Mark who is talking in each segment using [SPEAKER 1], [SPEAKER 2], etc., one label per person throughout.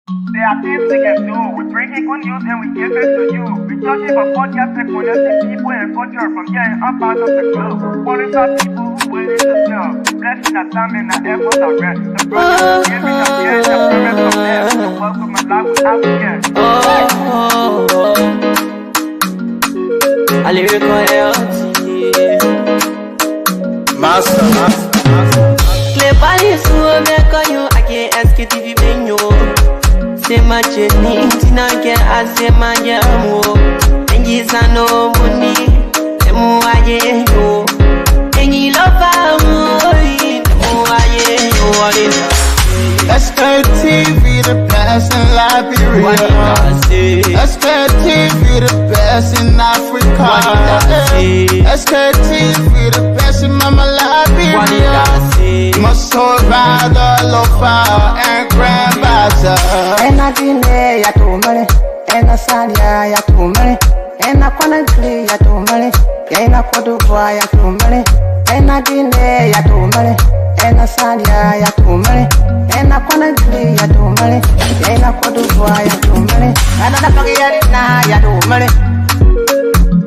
[SPEAKER 1] There are things we can do. We bring it good news and we give it to you. We touch it for 40 years, connecting people and culture from here and up out of the globe. Qualified people who willing to sell. Blessing that time and that effort are rest. The brothers giving us the end, the promise from them. The work of my life without fear.
[SPEAKER 2] I live
[SPEAKER 3] Master.
[SPEAKER 2] Play Paris, so make you. I can't Sktv menu. Say my journey, Tina can I say my jamo. And yes, I know money. And more I know. And you love
[SPEAKER 3] Sktv, the best in Liberia. Sktv, the best in Africa. Sktv, the best in Mama Liberia. Must survive the lofa and grandbaza.
[SPEAKER 4] And I didn't ya to money. And I said ya to money. And I couldn't play ya to money. And I couldn't buy ya to money. And I didn't ya to money. And I said ya to money. And I couldn't play ya to money. And I couldn't buy ya to money. And I forget now ya to money.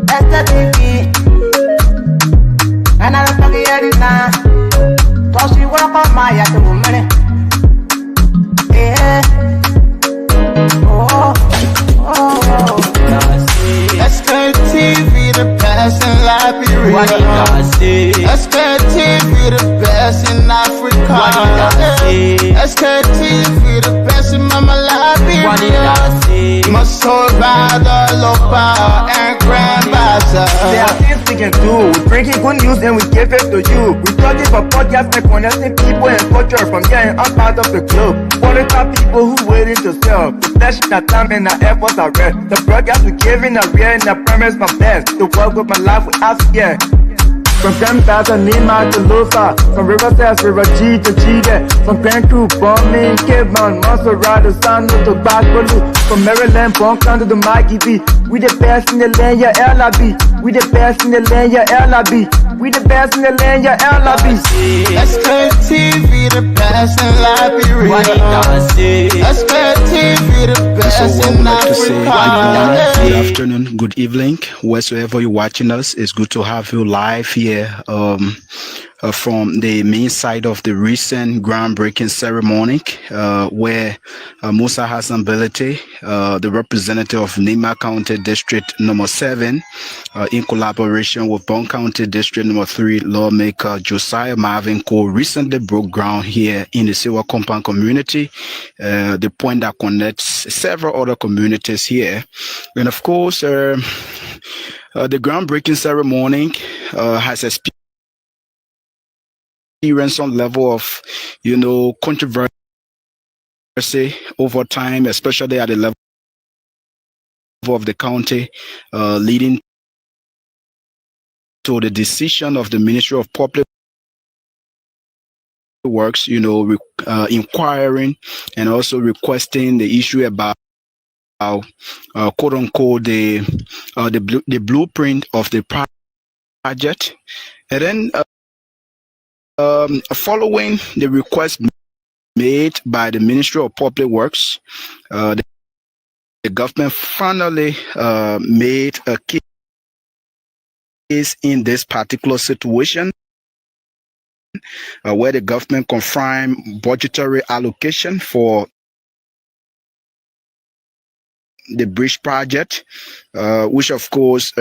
[SPEAKER 4] That's the TV. And I forget it now. Cause you work on my ya to money. Yeah.
[SPEAKER 3] Sktv, the best in Liberia. Sktv, the best in Africa. Sktv, the best in Mama Liberia. Must survive the lofa and grandbaza.
[SPEAKER 1] There are things we can do. We bring it good news and we give it to you. We touch it for podcasts and connecting people and culture from here and up out of the globe. Qualified people who willing to sell. The flesh, that time and the efforts are rest. The broadcast we giving are real and the premise from best. The work with my life without fear. From Grandfather, Nima to Lufa. From Riverside, River G to Chile. From Grand Crew, Bombing, Kidman, Montserrat, San to Bacalu. From Maryland, Bonk to the Mikey B. We the best in the land, yeah, LIB. We the best in the land, yeah, LIB. We the best in the land, yeah, LIB.
[SPEAKER 3] Sktv, the best in Liberia. Sktv, the best in Africa.
[SPEAKER 5] Good afternoon, good evening, wheresoever you're watching us. It's good to have you live here from the main side of the recent groundbreaking ceremony where Musa Hassan Belete, the representative of Nima County District number 7, in collaboration with Bon County District number 3 lawmaker Josiah Marvin Cole, recently broke ground here in the Silver Compound community, the point that connects several other communities here. And of course, the groundbreaking ceremony has experienced some level of, controversy over time, especially at the level of the county, leading to the decision of the Ministry of Public Works, inquiring and also requesting the issue about quote unquote the blueprint of the project. And then following the request made by the Ministry of Public Works, the government finally made a case in this particular situation, where the government confirmed budgetary allocation for the bridge project, which of course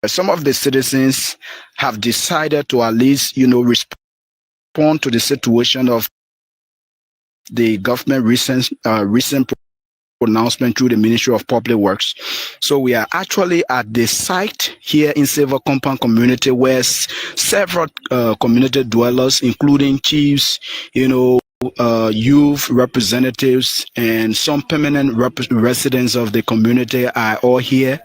[SPEAKER 5] some of the citizens have decided to at least, respond to the situation of the government recent pronouncement through the Ministry of Public Works. So we are actually at the site here in Silver Compound community where several community dwellers, including chiefs, youth representatives, and some permanent residents of the community are all here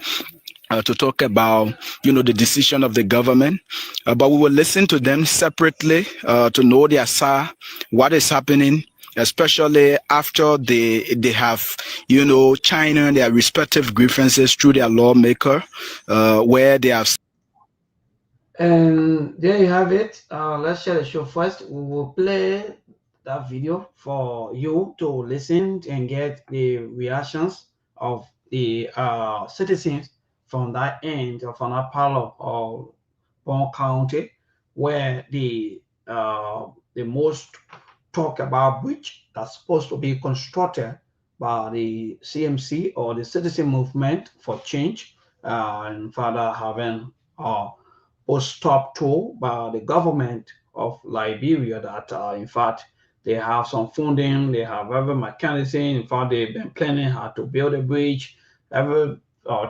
[SPEAKER 5] to talk about, the decision of the government. But we will listen to them separately to know their side, what is happening, especially after they have, China and their respective grievances through their lawmaker, where they have.
[SPEAKER 6] And there you have it. Let's share the show first. We will play that video for you to listen and get the reactions of the citizens from that end or from that part of Bond County, where the most talk about bridge that's supposed to be constructed by the CMC or the Citizen Movement for Change, and further having was stopped to by the government of Liberia that in fact they have some funding, they have every mechanism. In fact, they've been planning how to build a bridge, every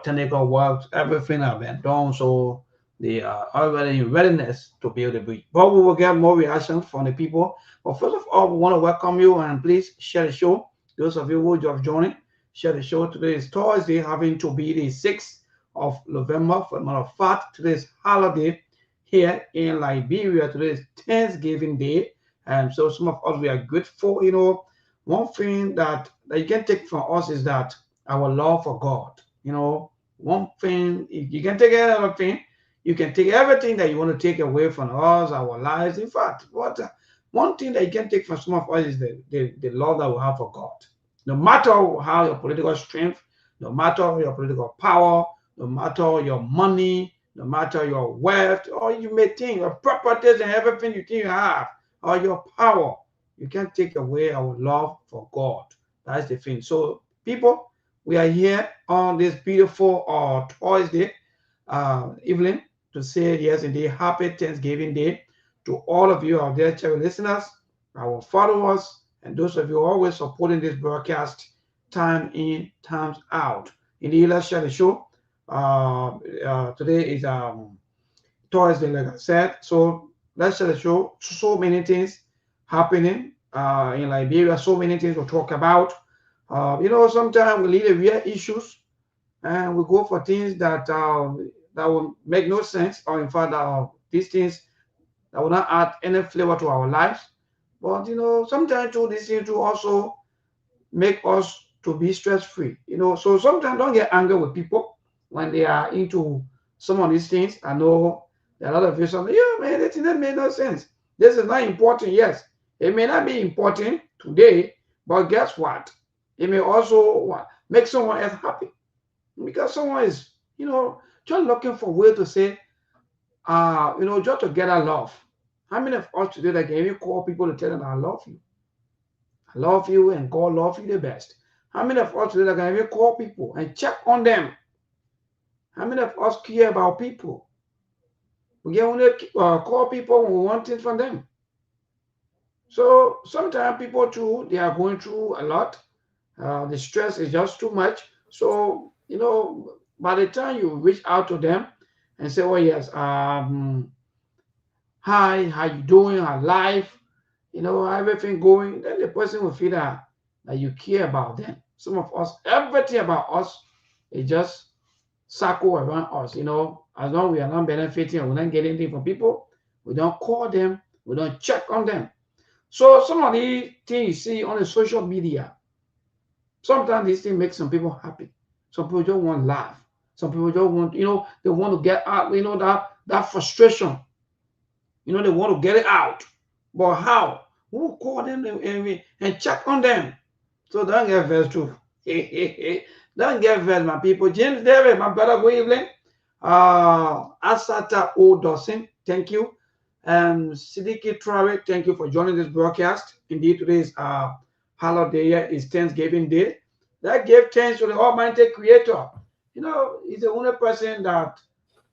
[SPEAKER 6] technical works, everything have been done. So they are already in readiness to build a bridge. But we will get more reactions from the people. But first of all, we want to welcome you and please share the show. Those of you who just joined, share the show. Today is Thursday, having to be the 6th of November. For a matter of fact, today is holiday here in Liberia. Today is Thanksgiving Day. And so some of us, we are grateful. You know, one thing that you can take from us is that our love for God. You know, one thing, you can take another thing, you can take everything that you want to take away from us, our lives. In fact, one thing that you can take from some of us is the love that we have for God. No matter how your political strength, no matter your political power, no matter your money, no matter your wealth, or you may think your properties and everything you think you have, or your power, you can't take away our love for God. That's the thing. So, people, we are here on this beautiful Thursday evening to say, yes, indeed, happy Thanksgiving Day to all of you out there, channel listeners, our followers, and those of you always supporting this broadcast time in, times out. Indeed, let's share the show. Today is Thursday, like I said. So let's share the show. So many things happening in Liberia, so many things to talk about. You know, sometimes we leave the real issues and we go for things that will make no sense, or in fact, these things that will not add any flavor to our lives. But you know, sometimes too, these things to also make us to be stress-free. You know, so sometimes don't get angry with people when they are into some of these things. I know there are a lot of you saying, yeah, man, that thing that made no sense. This is not important. Yes, it may not be important today, but guess what? It may also make someone else happy because someone is, you know, just looking for a way to say, you know, just to get a love. How many of us today that can even call people to tell them I love you? I love you and God love you the best. How many of us today that can even call people and check on them? How many of us care about people? We can only call people when we want things from them. So sometimes people too, they are going through a lot. The stress is just too much. So, you know, by the time you reach out to them and say, oh yes, hi, how you doing? How life? You know, everything going, then the person will feel that you care about them. Some of us, everything about us is just circle around us. You know, as long as we are not benefiting and we're not getting anything from people, we don't call them, we don't check on them. So some of these things you see on the social media, sometimes these things make some people happy. Some people just want to laugh. Some people just want, you know, they want to get out, you know, that frustration. You know, they want to get it out. But how? Who call them and check on them? So don't get vexed too. Don't get vexed, my people. James David, my brother, good evening. Asata O. Dawson, thank you. Sidiki Traore, thank you for joining this broadcast. Indeed, today's holiday is Thanksgiving Day. That gave thanks to the Almighty Creator. You know, he's the only person that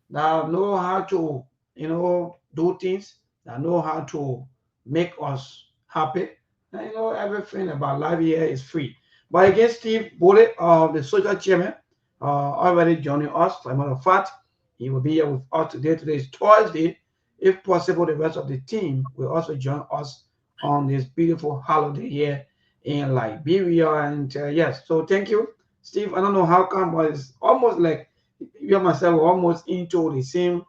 [SPEAKER 6] know how to, you know, do things, that know how to make us happy. And you know, everything about life here is free. But again, Steve Bullet, the social chairman, already joining us. For a matter of fact, he will be here with us today. Today is Thursday. If possible, the rest of the team will also join us on this beautiful holiday here in Liberia. And yes, so thank you, Steve. I don't know how come, but it's almost like you and myself were almost into the same,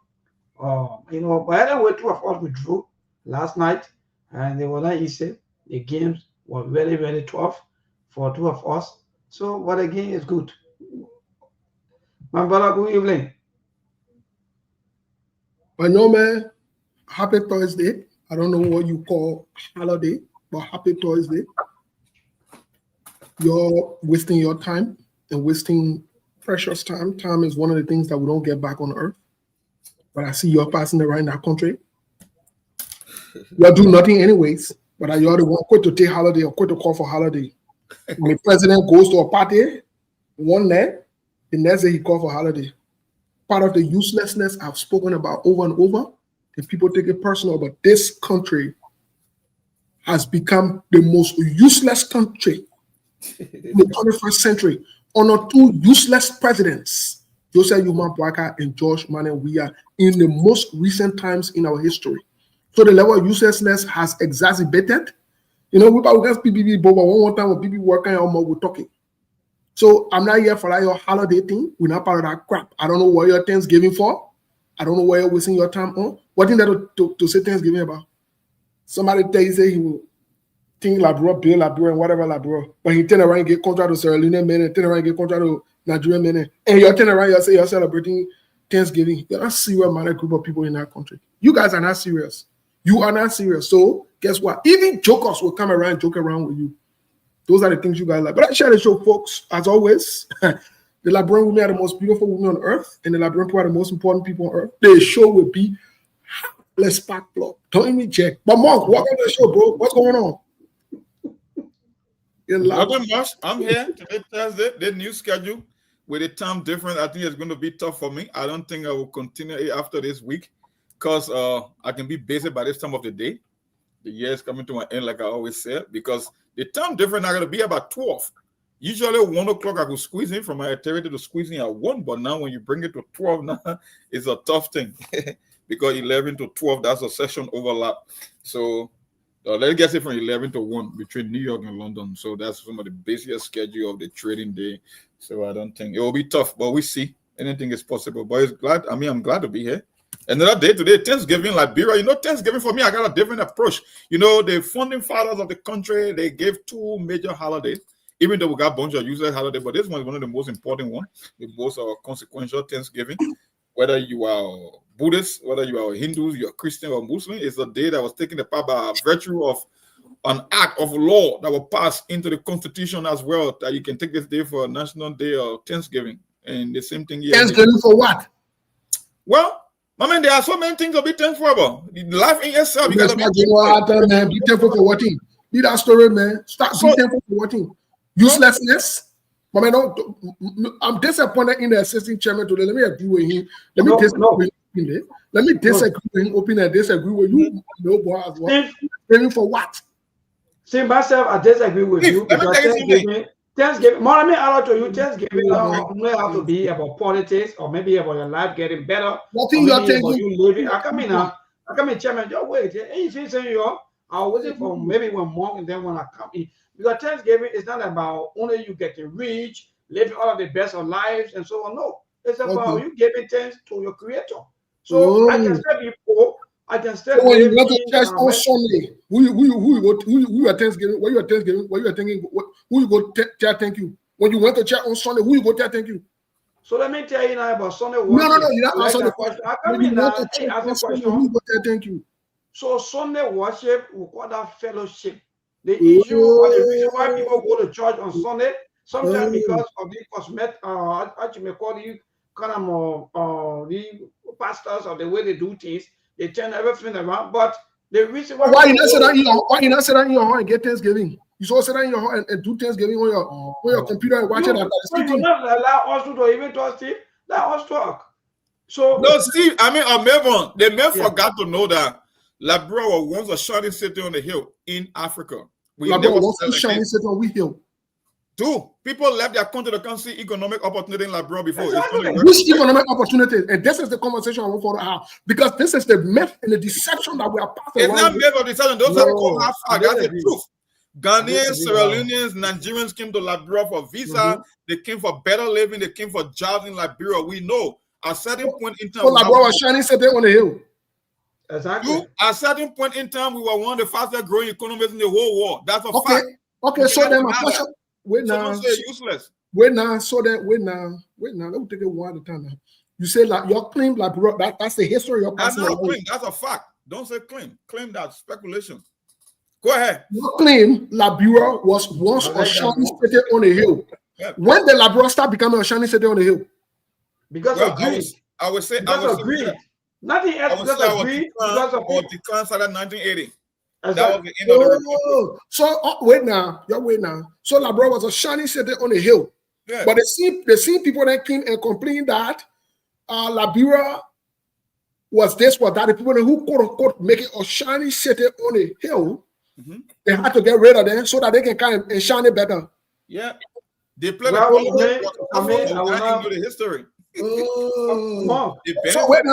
[SPEAKER 6] you know. But anyway, two of us withdrew last night, and they were not easy. The games were very, very tough for two of us. So, but again, it's good. My brother, good evening.
[SPEAKER 7] I know, man. Happy Thursday. I don't know what you call holiday, but happy Thursday. You're wasting your time and wasting precious time. Time is one of the things that we don't get back on earth. But I see you're passing around in that country. You'll do nothing anyways. But you're the one quit to take holiday or quit to call for holiday. When the president goes to a party, one night, the next day he called for holiday. Part of the uselessness I've spoken about over and over, if people take it personal, but this country has become the most useless country in the 21st century. Under two useless presidents, Joseph Yuma Boaka and George Manuel Weah, in the most recent times in our history. So the level of uselessness has exacerbated. You know, we got PBB Boba one time when PBB working on we're talking. So I'm not here for that your holiday thing. We're not part of that crap. I don't know what your Thanksgiving for. I don't know where you're wasting your time on. What thing that to say Thanksgiving about? Somebody tell you say he will think Labro, Bill Labro, and whatever Labro. But he turn around and get contract to Sierra Leone men and turn around and get contract to Nigerian men. And you're turning around and say you're celebrating Thanksgiving. You're not serious about a group of people in that country. You guys are not serious. You are not serious. So guess what? Even jokers will come around and joke around with you. Those are the things you guys like. But I share the show, folks, as always. The Liberian women are the most beautiful women on earth, and the Liberian people are the most important people on earth. The show will be let's spark plug. Don't even check. But Mark, welcome to the show, bro. What's going on?
[SPEAKER 8] Nothing much. I'm here today, Thursday. The new schedule with the time difference, I think it's going to be tough for me. I don't think I will continue it after this week because I can be busy by this time of the day. The year is coming to an end, like I always say, because the time difference are going to be about 12. Usually 1 o'clock I could squeeze in from my territory to squeeze in at 1, but now when you bring it to 12 now, it's a tough thing because 11 to 12, that's a session overlap. So let's get it from 11 to 1 between New York and London. So that's some of the busiest schedule of the trading day. So I don't think it will be tough, but we see anything is possible. But I'm glad to be here. Another day today, Thanksgiving, Liberia. You know, Thanksgiving for me, I got a different approach. You know, the founding fathers of the country, they gave 2 major holidays, even though we got a bunch of useless holidays, but this one is one of the most important ones, the most consequential Thanksgiving. Whether you are Buddhist, whether you are Hindus, you are Christian or Muslim, it's a day that was taken apart by virtue of an act of law that was passed into the Constitution as well, that you can take this day for a national day of Thanksgiving. And the same thing here.
[SPEAKER 7] Thanksgiving for what?
[SPEAKER 8] Well, I mean, there are so many things to be thankful about. Life in yourself, you gotta
[SPEAKER 7] be man. Be thankful for what thing? Be that story, man. Start be thankful for what thing? Uselessness. I mean, I'm disappointed in the assistant chairman today. Let me agree with him. Let me disagree with him. Open and disagree with you. No boy as well. Thanking for what?
[SPEAKER 6] See myself, I disagree with you because Thanksgiving, more me out to you, Thanksgiving may have to be about politics or maybe about your life getting better.
[SPEAKER 7] What thing you're taking?
[SPEAKER 6] You living. I come in, chairman, just wait. Ain't you saying I was waiting for maybe one month and then when I come in. Because Thanksgiving is not about only you getting rich, living all of the best of lives and so on. No, it's about you giving thanks to your creator. So I can still be poor. I can still
[SPEAKER 7] when you go to church on Sunday, who you are Thanksgiving? What you are Thanksgiving? What you are thinking? Who you go tell thank you? When you went to church on Sunday, who you go tell thank you?
[SPEAKER 6] So let me tell you now about Sunday worship.
[SPEAKER 7] No, you don't answer the question.
[SPEAKER 6] I come in now, ask a question.
[SPEAKER 7] Who you go tell thank you?
[SPEAKER 6] So Sunday worship, we call that fellowship. The issue or the reason why people go to church on Sunday, sometimes because of the cosmetic, what you may call the kind of the pastors or the way they do things, they turn everything around. But the reason why
[SPEAKER 7] you not sit down in your home and get Thanksgiving? You so sit down in your home and do Thanksgiving on your computer and watch it.
[SPEAKER 6] You not allow us to even talk, Steve. Let us talk. So
[SPEAKER 8] no, Steve. I mean, Melbourne. They may forgot to know that Liberia was once a shining city on the hill in Africa.
[SPEAKER 7] Liberia was a shining city on the hill.
[SPEAKER 8] Two people left their country to come see economic opportunity in Liberia before.
[SPEAKER 7] Exactly. Which economic opportunity? And this is the conversation I want for have because this is the myth and the deception that we are passing.
[SPEAKER 8] It's not myth or deception. Those are called half fact. That's the truth. Ghanaians, Sierra Leoneans, Nigerians came to Liberia for visa. They came for better living. They came for jobs in Liberia. We know at a certain point in time.
[SPEAKER 7] So Liberia was shining city on the hill.
[SPEAKER 6] Exactly.
[SPEAKER 8] At a certain point in time, we were one of the fastest growing economies in the whole world. That's a fact.
[SPEAKER 7] Okay, so then my question. Wait now.
[SPEAKER 8] Useless.
[SPEAKER 7] Wait now. Wait now. Let me take it one at a time now. You say like your claim, like that's the history of
[SPEAKER 8] that's not a claim. That's a fact. Don't say claim. Claim that speculation. Go ahead.
[SPEAKER 7] You claim Liberia was once a Shawnee city on a hill.
[SPEAKER 8] Yeah.
[SPEAKER 7] When did Liberia start becoming a Shawnee city on a hill?
[SPEAKER 6] Because of greed.
[SPEAKER 8] I would say
[SPEAKER 6] because of greed. Nothing else because of greed. Because of
[SPEAKER 8] decline started in 1980.
[SPEAKER 6] Exactly.
[SPEAKER 8] That was the end of the republic.
[SPEAKER 7] So wait now. So Liberia was a Shawnee city on a hill.
[SPEAKER 8] Yeah.
[SPEAKER 7] But they see people that came and complained that Liberia was this, was that. The people who quote unquote make it a Shawnee city on a hill, they had to get rid of them so that they can come and shine it better.
[SPEAKER 8] Yeah. They played
[SPEAKER 6] I will
[SPEAKER 8] the history.
[SPEAKER 7] So wait,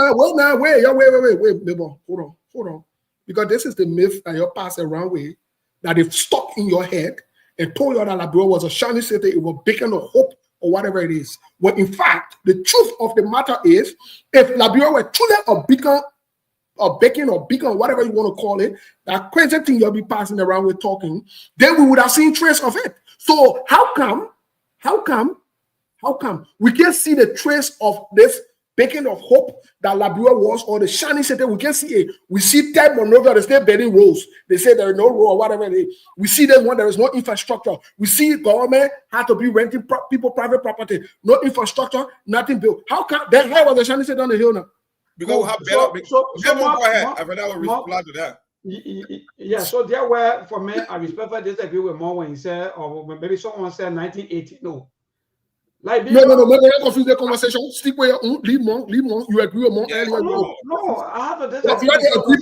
[SPEAKER 7] hold on. Because this is the myth that you're passing around with, that they've stuck in your head and told you that Liberia was a Shawnee city, it was beacon of hope or whatever it is. Well, in fact, the truth of the matter is, if Liberia were truly a beacon, or beacon, whatever you want to call it, that crazy thing you'll be passing around with talking, then we would have seen trace of it. So how come we can't see the trace of this beacon of hope that Liberia was, or the Shawnee city? We can see it. We see Ted Monrovia, they stay building roads. They say there is no road or whatever it is. We see that one, there is no infrastructure. We see government had to be renting people private property, no infrastructure, nothing built. How was the Shawnee city on the hill now?
[SPEAKER 8] Because we have better. Go ahead. I will reply to that.
[SPEAKER 6] Yeah, so there were, for me, I respectfully disagree with more when he said, or maybe someone said 1980. No. Like
[SPEAKER 7] no, don't confuse the conversation. Stick with your own, leave more. You agree with more earlier.
[SPEAKER 6] No, I have a disagree.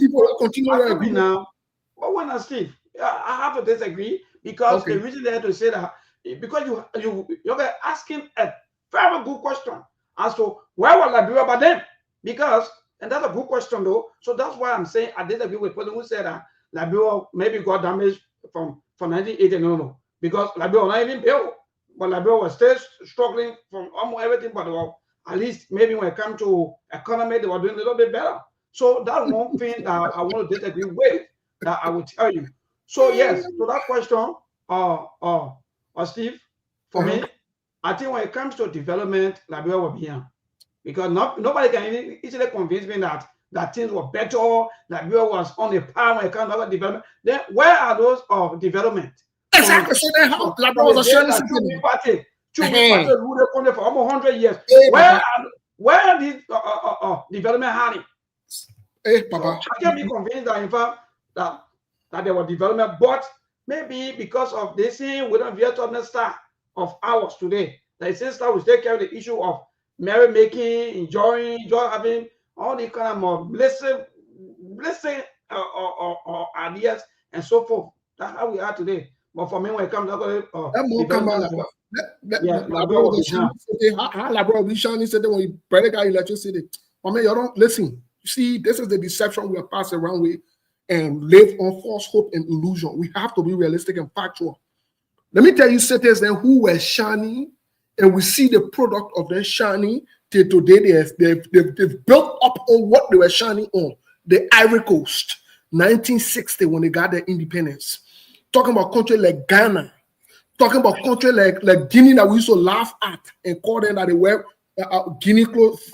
[SPEAKER 7] People continue to agree
[SPEAKER 6] now. But when I Steve, I have to disagree because the reason they had to say that, because you're asking a very good question as to where was Liberia by then? Because, and that's a good question though. So that's why I'm saying I disagree with people who said that Liberia maybe got damaged from 1980. No, because Liberia was not even built. But Liberia was still struggling from almost everything, but at least maybe when it comes to economy, they were doing a little bit better. So that's one thing that I want to disagree with, that I will tell you. So yes, to that question, Steve, for me, I think when it comes to development, Liberia will be here. Because nobody can easily convince me that things were better, Liberia was on a par when it comes to development. Then where are those of development?
[SPEAKER 7] Exactly. So then how Liberia was a Shawnee city?
[SPEAKER 6] Party ruled the country for almost 100 years. Where are these development happening?
[SPEAKER 7] Papa.
[SPEAKER 6] I can be convinced that in fact that there was development, but maybe because of this thing, we don't veer to the start of ours today. Like since that we take care of the issue of merry making, enjoy having all the kind of blessing or ideas and so forth. That's how we are today. But for me, when it comes to
[SPEAKER 7] Liberia will be Shawnee city when you barely got electricity. I mean, you don't listen. You see, this is the deception we are passing around with and live on false hope and illusion. We have to be realistic and factual. Let me tell you cities then who were Shawnee, and we see the product of their Shawnee till today. They've built up on what they were Shawnee on. The Ivory Coast, 1960 when they got their independence. Talking about country like Ghana, talking about country like Guinea that we used to laugh at and call them that they were Guinea clothes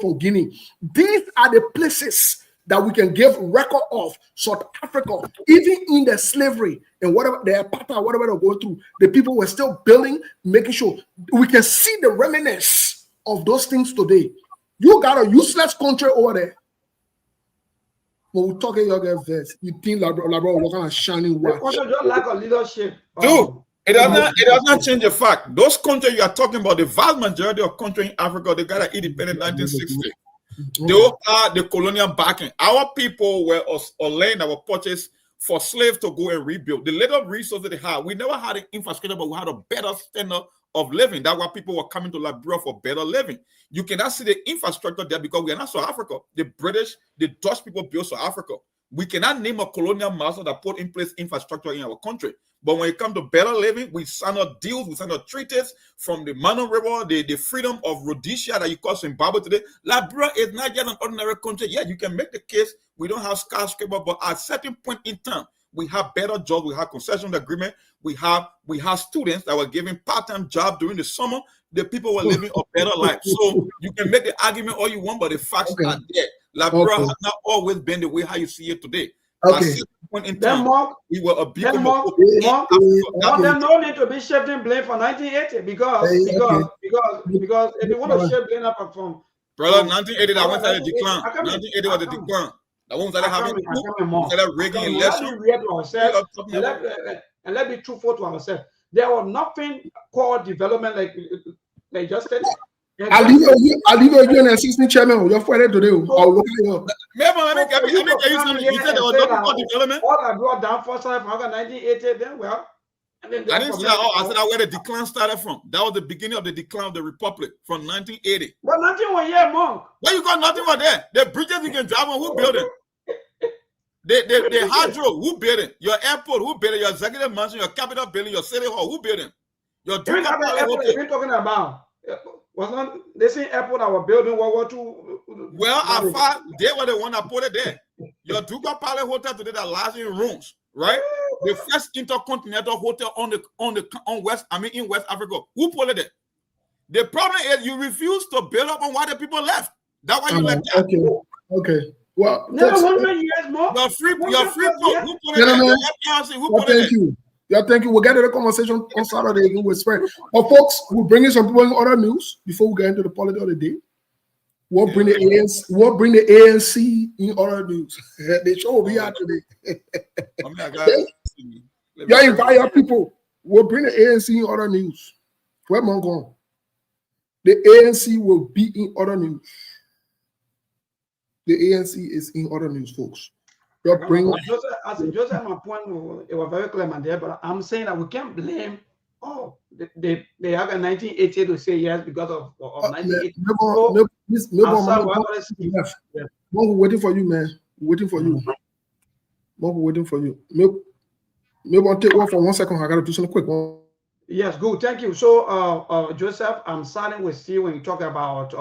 [SPEAKER 7] from Guinea. These are the places that we can give record of. South Africa, even in the slavery and whatever the apartheid, whatever they're going through, the people were still building, making sure we can see the remnants of those things today. You got a useless country over there. When we're talking your guys, you think Liberia was kind of shining watch.
[SPEAKER 6] Just lack of leadership.
[SPEAKER 8] Dude, it does not change the fact. Those countries you are talking about, the vast majority of countries in Africa, they got an independent 1960. They all had the colonial backing. Our people were land that were purchased for slaves to go and rebuild. The little resources they had, we never had an infrastructure, but we had a better standard of living. That's why people were coming to Liberia for better living. You cannot see the infrastructure there because we are not South Africa. The British, the Dutch people built South Africa. We cannot name a colonial master that put in place infrastructure in our country. But when it comes to better living, we sign up deals, we sign up treaties from the Mano River, the freedom of Rhodesia that you call Zimbabwe today. Liberia is not just an ordinary country. Yeah, you can make the case we don't have skyscraper, but at a certain point in time, we have better jobs, we have concession agreement, we have students that were given part-time jobs during the summer. The people were living a better life. So you can make the argument all you want, but the facts are there. Liberia has not always been the way how you see it today. At
[SPEAKER 7] Okay.
[SPEAKER 8] certain point in
[SPEAKER 6] Then
[SPEAKER 8] time,
[SPEAKER 6] Mark,
[SPEAKER 8] we were a
[SPEAKER 6] then
[SPEAKER 8] beacon of
[SPEAKER 6] Mark,
[SPEAKER 8] hope in
[SPEAKER 6] Mark,
[SPEAKER 8] Africa.
[SPEAKER 6] there's no need to be shifting blame for 1980 because if you want to shift blame up from
[SPEAKER 8] Brother, 1980, that one started
[SPEAKER 6] 1980,
[SPEAKER 8] decline. 1980 was the decline. That one started having we started rigging
[SPEAKER 6] Let's
[SPEAKER 8] election.
[SPEAKER 6] be real to ourselves and let's be truthful to ourselves. There was nothing called development like just said.
[SPEAKER 7] I'll leave you an assistant chairman. You're Friday today. I'll look at you.
[SPEAKER 8] Maybe let me tell you something. You said there was nothing called development.
[SPEAKER 6] All I brought down for 1980, then well.
[SPEAKER 8] I didn't say that. I said that where the decline started from. That was the beginning of the decline of the republic from 1980.
[SPEAKER 6] But nothing was here, Monk.
[SPEAKER 8] Why you got nothing was there? The bridges you can drive on, who built it? The hydro, who built it? Your airport, who built it? Your executive mansion, your capital building, your city hall, who built it? Your
[SPEAKER 6] Even we're talking about was not the same airport I was building World War II.
[SPEAKER 8] Well, I thought they were the one that put it there. Your Duca Palace Hotel today that lasts in rooms, right? The first intercontinental hotel in West Africa. Who put it there? The problem is you refuse to build up on why the people left. That's why you left that.
[SPEAKER 7] Okay. Well,
[SPEAKER 6] never 100 years more.
[SPEAKER 8] Your free who put it there? Who put it there?
[SPEAKER 7] Thank you. Yeah, thank you. We'll get to the conversation on Saturday again with Spread. But folks, we'll bring in some people in other news before we get into the politics of the day. We'll bring the ANC in other news. The show will be out today. Yeah, invite your people. We'll bring the ANC in other news. Where am I going? The ANC will be in other news. The ANC is in other news, folks.
[SPEAKER 6] Joseph, my point, it was very clear, man, there, but I'm saying that we can't blame, they have a 1980 to say yes because of 1980.
[SPEAKER 7] We're waiting for you, man. Waiting for you. We're waiting for you. Maybe I'll take one for 1 second. I got to do something quick.
[SPEAKER 6] Yes, good. Thank you. So, Joseph, I'm starting with you when you talk about,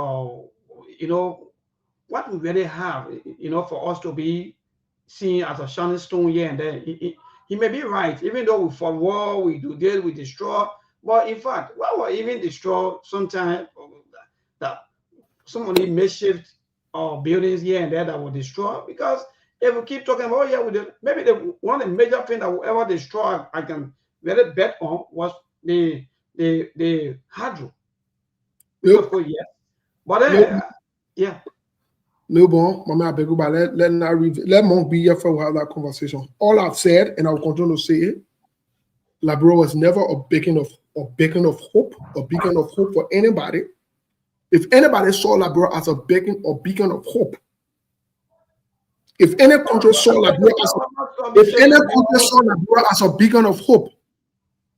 [SPEAKER 6] what we really have, for us to be seen as a shining stone here and there. He may be right, even though we fought war, we do this, we destroy. But in fact, we even destroy sometimes that somebody makeshift buildings here and there that will destroy. Because if we keep talking about, maybe one of the major things that will ever destroy, I can really bet on, was the hydro.
[SPEAKER 7] Yep.
[SPEAKER 6] Yes. But yeah.
[SPEAKER 7] No, bon, Mama, I beg you, but let Monk be here for we have that conversation. All I've said, and I will continue to say it, Labrador was never a beacon of hope for anybody. If anybody saw Labrador as a beacon of hope, if any country saw Labrador as a beacon of hope,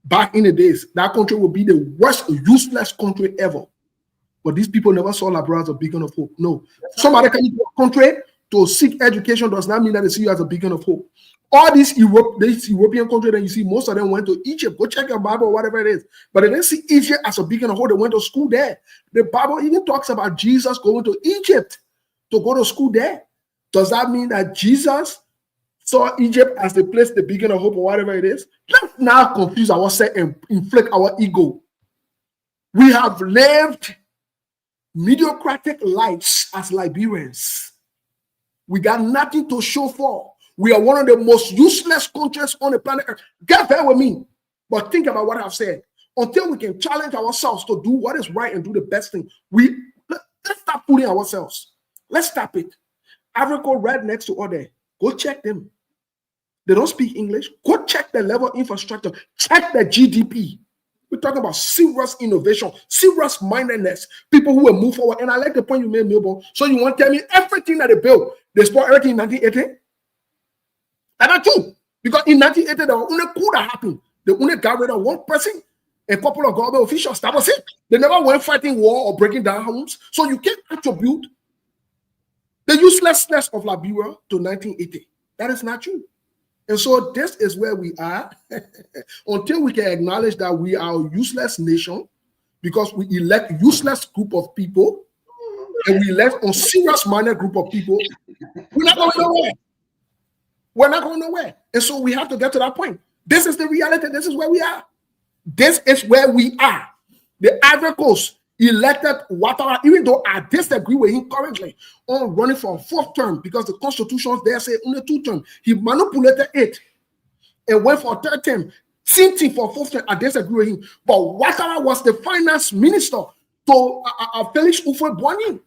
[SPEAKER 7] back in the days, that country would be the worst, useless country ever. But these people never saw Labrador as a beacon of hope. No. Somebody coming to a country to seek education does not mean that they see you as a beacon of hope. All these European countries that you see, most of them went to Egypt. Go check your Bible or whatever it is. But they didn't see Egypt as a beacon of hope. They went to school there. The Bible even talks about Jesus going to Egypt to go to school there. Does that mean that Jesus saw Egypt as the place, the beacon of hope or whatever it is? Let's now confuse ourselves and inflate our ego. We have lived mediocratic lives as Liberians. We got nothing to show for. We are one of the most useless countries on the planet Earth. Get there with me. But think about what I've said. Until we can challenge ourselves to do what is right and do the best thing, let's stop fooling ourselves. Let's stop it. Africa right next to other. Go check them. They don't speak English. Go check the level of infrastructure. Check the GDP. We're talking about serious innovation, serious mindedness, people who will move forward. And I like the point you made, Milbo. So you want to tell me everything that they built, they spoiled everything in 1980? That's not true. Because in 1980, there only could have happened. They only got rid of one person, a couple of government officials. That was it. They never went fighting war or breaking down homes. So you can't attribute the uselessness of Liberia to 1980. That is not true. And so this is where we are until we can acknowledge that we are a useless nation because we elect useless group of people and we elect a serious-minded group of people. We're not going nowhere. We're not going nowhere. And so we have to get to that point. This is the reality. This is where we are. This is where we are. The Ivory Coast elected Ouattara, even though I disagree with him currently on running for a 4th term because the constitution there say only 2 terms. He manipulated it and went for a 3rd term. Same thing for 4th term. I disagree with him. But Ouattara was the finance minister to Felix Houphouët-Boigny.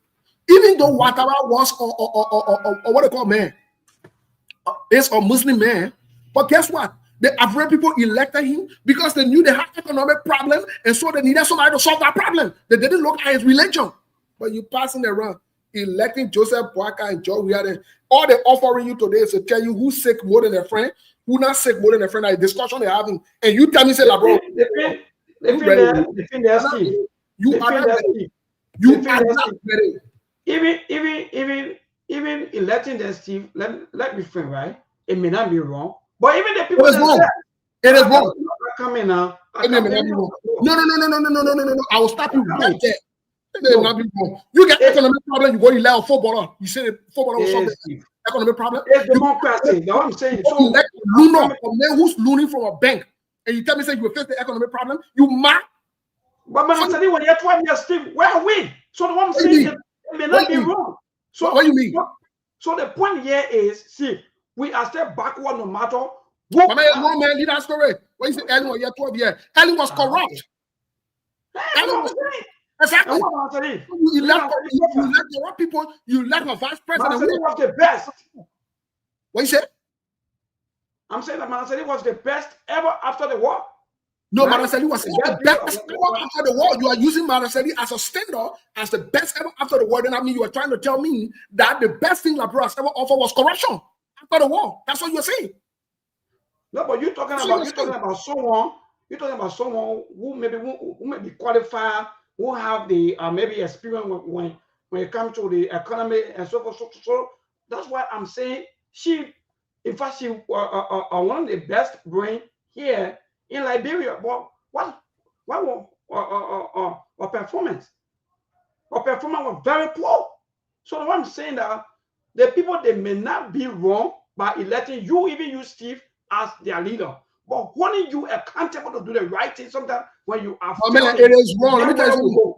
[SPEAKER 7] Even though Ouattara was what they call man, is a Muslim man. But guess what? The African people elected him because they knew they had economic problem, and so they needed somebody to solve that problem. They didn't look at his religion. But you passing around, electing Joseph Boakai and Joe Riade, all they're offering you today is to tell you who's sick more than a friend, who not sick more than a friend. That discussion they're having, and you tell me, say, bro,
[SPEAKER 6] even electing them, Steve. Let me frame, right? It may not be wrong. But even the people
[SPEAKER 7] it is wrong. It is wrong.
[SPEAKER 6] Coming now.
[SPEAKER 7] No. I will stop you right there. It may not be wrong. You get economic problem, you go elect a footballer. You say the footballer will solve the economic problem.
[SPEAKER 6] It's democracy. That's what I'm saying.
[SPEAKER 7] So elect Luna, a man who's looning from a bank, and you tell me say you will face the economic problem. You mad?
[SPEAKER 6] But man, I'm when you're 12 years, Steve, where are we? So what I'm saying is it may not be wrong. So
[SPEAKER 7] what do you mean?
[SPEAKER 6] So the point here is, see, we are still backward no matter
[SPEAKER 7] what. Man, lead that story. When you say Ellen was 12 years, Ellen was corrupt. Ellen was exactly. You elect corrupt people. You elect a vice president.
[SPEAKER 6] Manasari was the best.
[SPEAKER 7] What you say?
[SPEAKER 6] I'm saying that Manasari was the best ever after the war.
[SPEAKER 7] No, right? Manasari was the best ever after the war. You are using Manasari as a standard as the best ever after the war. Then I mean you are trying to tell me that the best thing Labrador has ever offered was corruption after the war. That's what you're saying.
[SPEAKER 6] No, but you're talking about someone. You're talking about someone who may be qualified, who have the maybe experience when it comes to the economy and so forth. So that's why I'm saying she, in fact, she one of the best brain here in Liberia. But what performance? Her performance was very poor. So what I'm saying that the people, they may not be wrong by electing you, even you, Steve, as their leader, but holding you accountable to do the right thing sometimes when you are
[SPEAKER 7] it is wrong. Let me tell you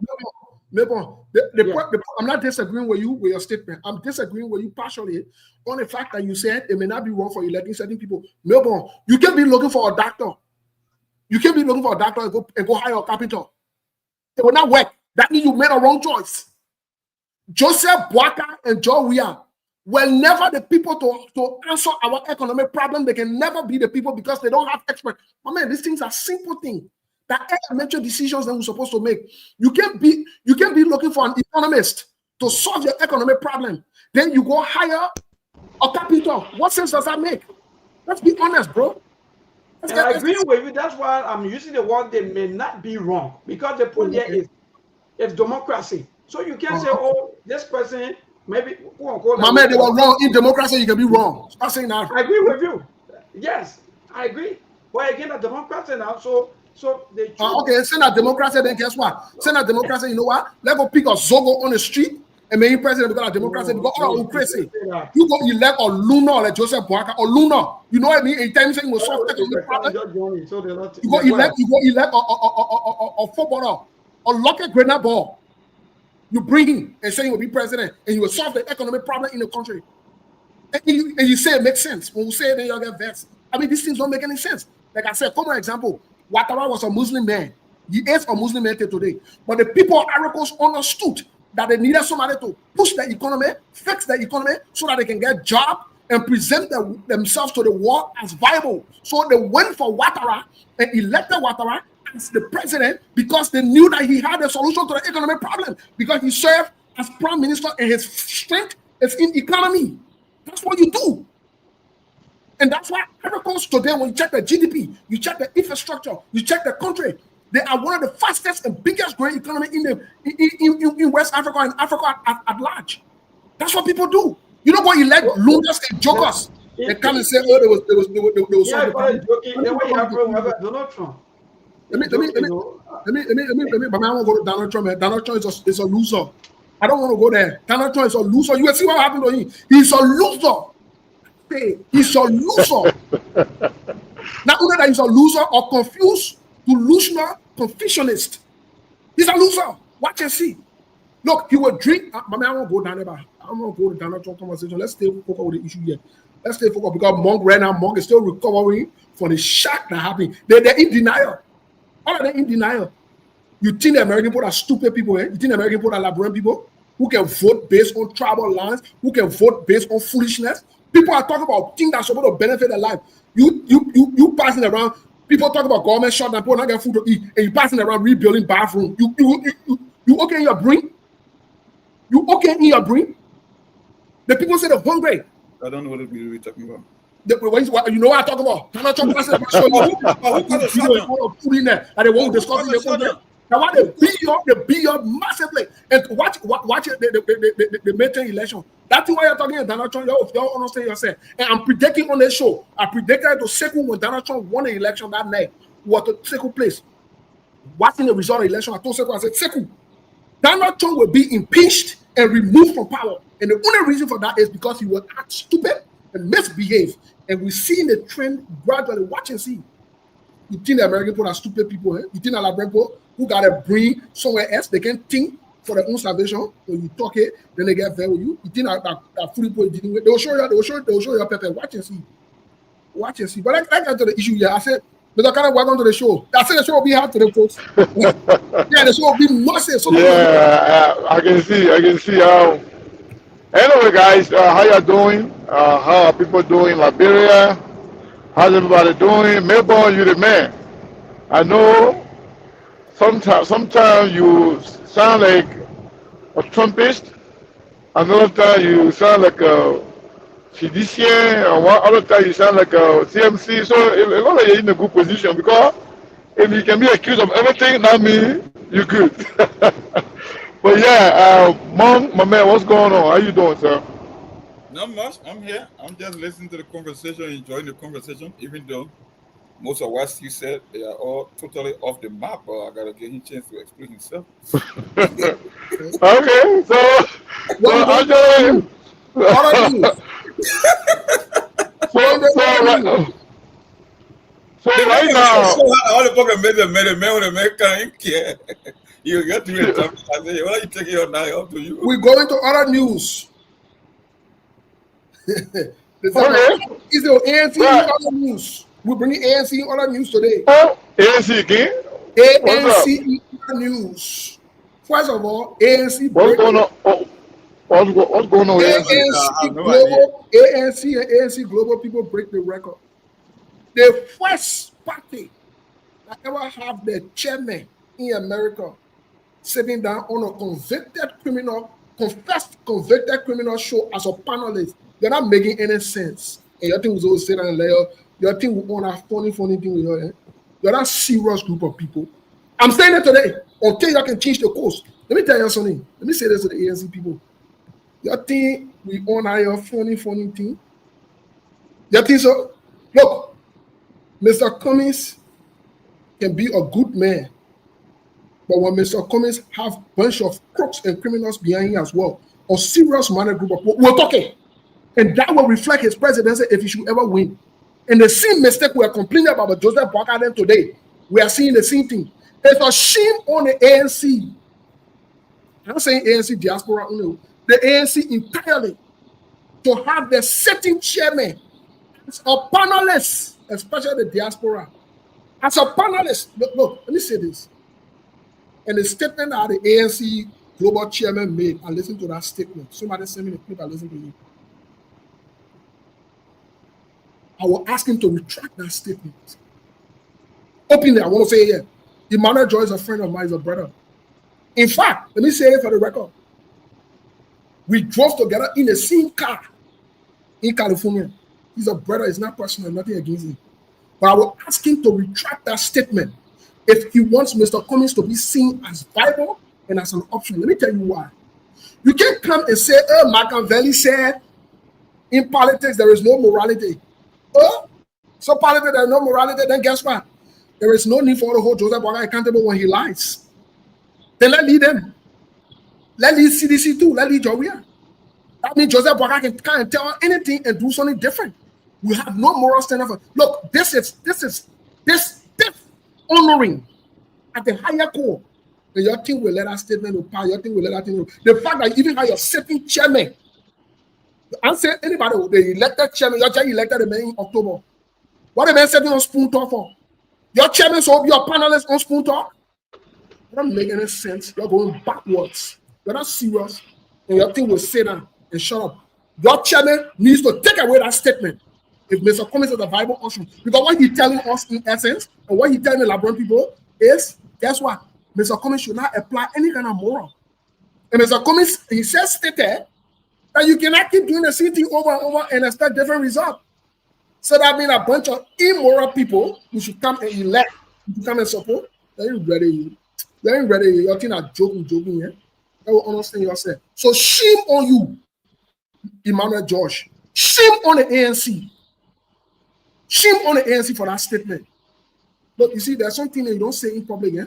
[SPEAKER 7] something. I'm not disagreeing with you with your statement. I'm disagreeing with you partially on the fact that you said it may not be wrong for electing certain people. No, you can be looking for a doctor. You can be looking for a doctor and go hire a carpenter. It will not work. That means you made a wrong choice. Joseph Boakai and Joe Ria were never the people to answer our economic problem. They can never be the people because they don't have experts. But man, these things are simple things that elementary decisions that we're supposed to make. You can be looking for an economist to solve your economic problem. Then you go hire a carpenter. What sense does that make? Let's be honest, bro.
[SPEAKER 6] I agree with you. That's why I'm using the word they may not be wrong. Because the point here is it's democracy. So you can't say, oh, this person maybe
[SPEAKER 7] my man, they were wrong. In democracy, you can be wrong. Stop saying that.
[SPEAKER 6] I agree with you. Yes, I agree. But again, a democracy now, so they
[SPEAKER 7] okay, send a democracy, then guess what? Send a democracy, you know what? Let's go pick a Zogo on the street and make him president because of democracy. Because all crazy. You go elect a Luna like Joseph Boakai or Luna. You know what I mean? In time saying was soft economic problem. You go elect a footballer, a lucky grenade ball. You bring him and say he will be president and he will solve the economic problem in the country. And you say it makes sense. When we say it, then you'll get vexed. I mean, these things don't make any sense. Like I said, for example, Ouattara was a Muslim man. He is a Muslim man till today. But the people of Ivory Coast understood that they needed somebody to push the economy, fix the economy, so that they can get jobs and present themselves to the world as viable. So they went for Ouattara and elected Ouattara as the president because they knew that he had a solution to the economic problem because he served as prime minister and his strength is in economy. That's what you do. And that's why Ivory Coast today, when you check the GDP, you check the infrastructure, you check the country, they are one of the fastest and biggest growing economy in West Africa and Africa at large. That's what people do. You don't go elect losers and jokers. They come and say, oh, there was
[SPEAKER 6] Donald Trump.
[SPEAKER 7] Let me, but I won't go to Donald Trump. Man. Donald Trump is a loser. I don't want to go there. Donald Trump is a loser. You will see what happened to him. He's a loser. Hey, he's a loser. Not only that he's a loser or confused, delusional, confusionist. He's a loser. Watch and see. Look, he will drink. I won't go down there. I won't go to Donald Trump conversation. Let's stay focused with the issue here. Let's stay focused because Monk right now, Monk is still recovering from the shock that happened. They're in denial. All of them in denial. You think the American people are stupid people? You think the American people are labrador people who can vote based on tribal lines, who can vote based on foolishness? People are talking about things that's supposed to benefit their life. You passing around. People talk about government shutdown, people not get food to eat, and you passing around rebuilding bathroom. You okay in your brain? You okay in your brain? The people say they're hungry.
[SPEAKER 8] I don't know what we're talking about.
[SPEAKER 7] You know what I talk about? Donald Trump passing about show you food in there, and they won't discuss it. Now why they beat up massively, and watch the midterm election. That's why you're talking about Donald Trump. Y'all understand yourself. And I'm predicting on this show. I predicted to second when Donald Trump won the election that night. What the second place? Watching the result of the election, I told Sekou, I said, Sekou, Donald Trump will be impeached and removed from power. And the only reason for that is because he will act stupid and misbehave. And we're seeing the trend gradually. Watch and see. You think the American people are stupid people? You think the Labrador people who gotta bring somewhere else, they can think for their own salvation. When you talk it, then they get there with you. You think that food people dealing with, they'll show you pepper. Watch and see. Watch and see. But I got to the issue here. I said, Mr. Cannon, welcome to the show. I said the show will be hard today, folks. Yeah, the show will be massive. So
[SPEAKER 9] I can see. Anyway, guys, how y'all doing? How are people doing in Liberia? How's everybody doing? Melbourne, you the man. I know sometimes you sound like a Trumpist. Another time you sound like a Sidicien, and one other time you sound like a CMC. So it looks like you're in a good position because if you can be accused of everything, that means you're good. But yeah, Mom, my man, what's going on? How you doing, sir?
[SPEAKER 8] Not much. I'm here. I'm just listening to the conversation, enjoying the conversation, even though most of what you said, they are all totally off the map, but I gotta give him a chance to explain himself.
[SPEAKER 9] Okay, so I'm just so right now,
[SPEAKER 8] all the fucking made the man when the man can't care. You got to it. I say, why are you taking your knife up to you?
[SPEAKER 7] We're going to other news. Is the ANC in other news? We're bringing ANC in other news today.
[SPEAKER 9] Oh, ANC again?
[SPEAKER 7] ANC in other news. First of all, ANC.
[SPEAKER 9] What's going on? What's going on?
[SPEAKER 7] ANC and ANC Global people break the record. The first party that ever have the chairman in America sitting down on a confessed convicted criminal show as a panelist. They're not making any sense. And your thing was always sit and layer. Your thing will on a funny thing with your. You're not serious group of people. I'm saying it today until you can change the course. Let me tell you something. Let me say this to the ANC people. Your thing we on your funny thing. Your thing so look, Mr. Cummings can be a good man. But when Mr. Cummings have a bunch of crooks and criminals behind him as well, a serious minded group of people, we're talking. And that will reflect his presidency if he should ever win. And the same mistake we are complaining about Joseph Boakai today, we are seeing the same thing. It's a shame on the ANC. I'm not saying ANC diaspora only, the ANC entirely, to have the sitting chairman as a panelist, especially the diaspora. As a panelist, look, let me say this. And the statement that the ANC global chairman made, I listened to that statement. Somebody sent me the clip, I listened to it. I will ask him to retract that statement. Openly, I want to say here, Emmanuel Joy is a friend of mine, he's a brother. In fact, let me say it for the record. We drove together in the same car in California. He's a brother, it's not personal, nothing against him. But I will ask him to retract that statement if he wants Mr. Cummings to be seen as viable and as an option. Let me tell you why. You can't come and say, oh, Machiavelli said, in politics, there is no morality. Oh, so politics, there is no morality, then guess what? There is no need for the whole Joseph Boakai accountable when he lies. Then let lead them. Let lead CDC too. Let lead Joria. That means Joseph Boakai can't tell anything and do something different. We have no moral standard. Look, this honoring at the higher core and your team will let that statement go pass. Your team will let that thing go. The fact that you even have your sitting chairman, I'm saying anybody, the elected chairman, your chairman elected the man in October. What the man sitting on spoon talk for? Your chairman so your panelists on spoon talk? It doesn't make any sense. You're going backwards. You're not serious. And your team will sit down and shut up. Your chairman needs to take away that statement. If Mr. Cummings is a viable option, because what he's telling us in essence, and what he's telling the Labrador people is, guess what? Mr. Cummings should not apply any kind of moral. And Mr. Cummings, he says stated that you cannot keep doing the same thing over and over and expect different results. So that means a bunch of immoral people who should come and elect, to come and support. They ain't ready. They ain't ready. You're thinking of joking, yeah? They will understand yourself. So shame on you, Emmanuel George. Shame on the ANC. Shame on the ANC for that statement. But you see, there's something that you don't say in public, yeah?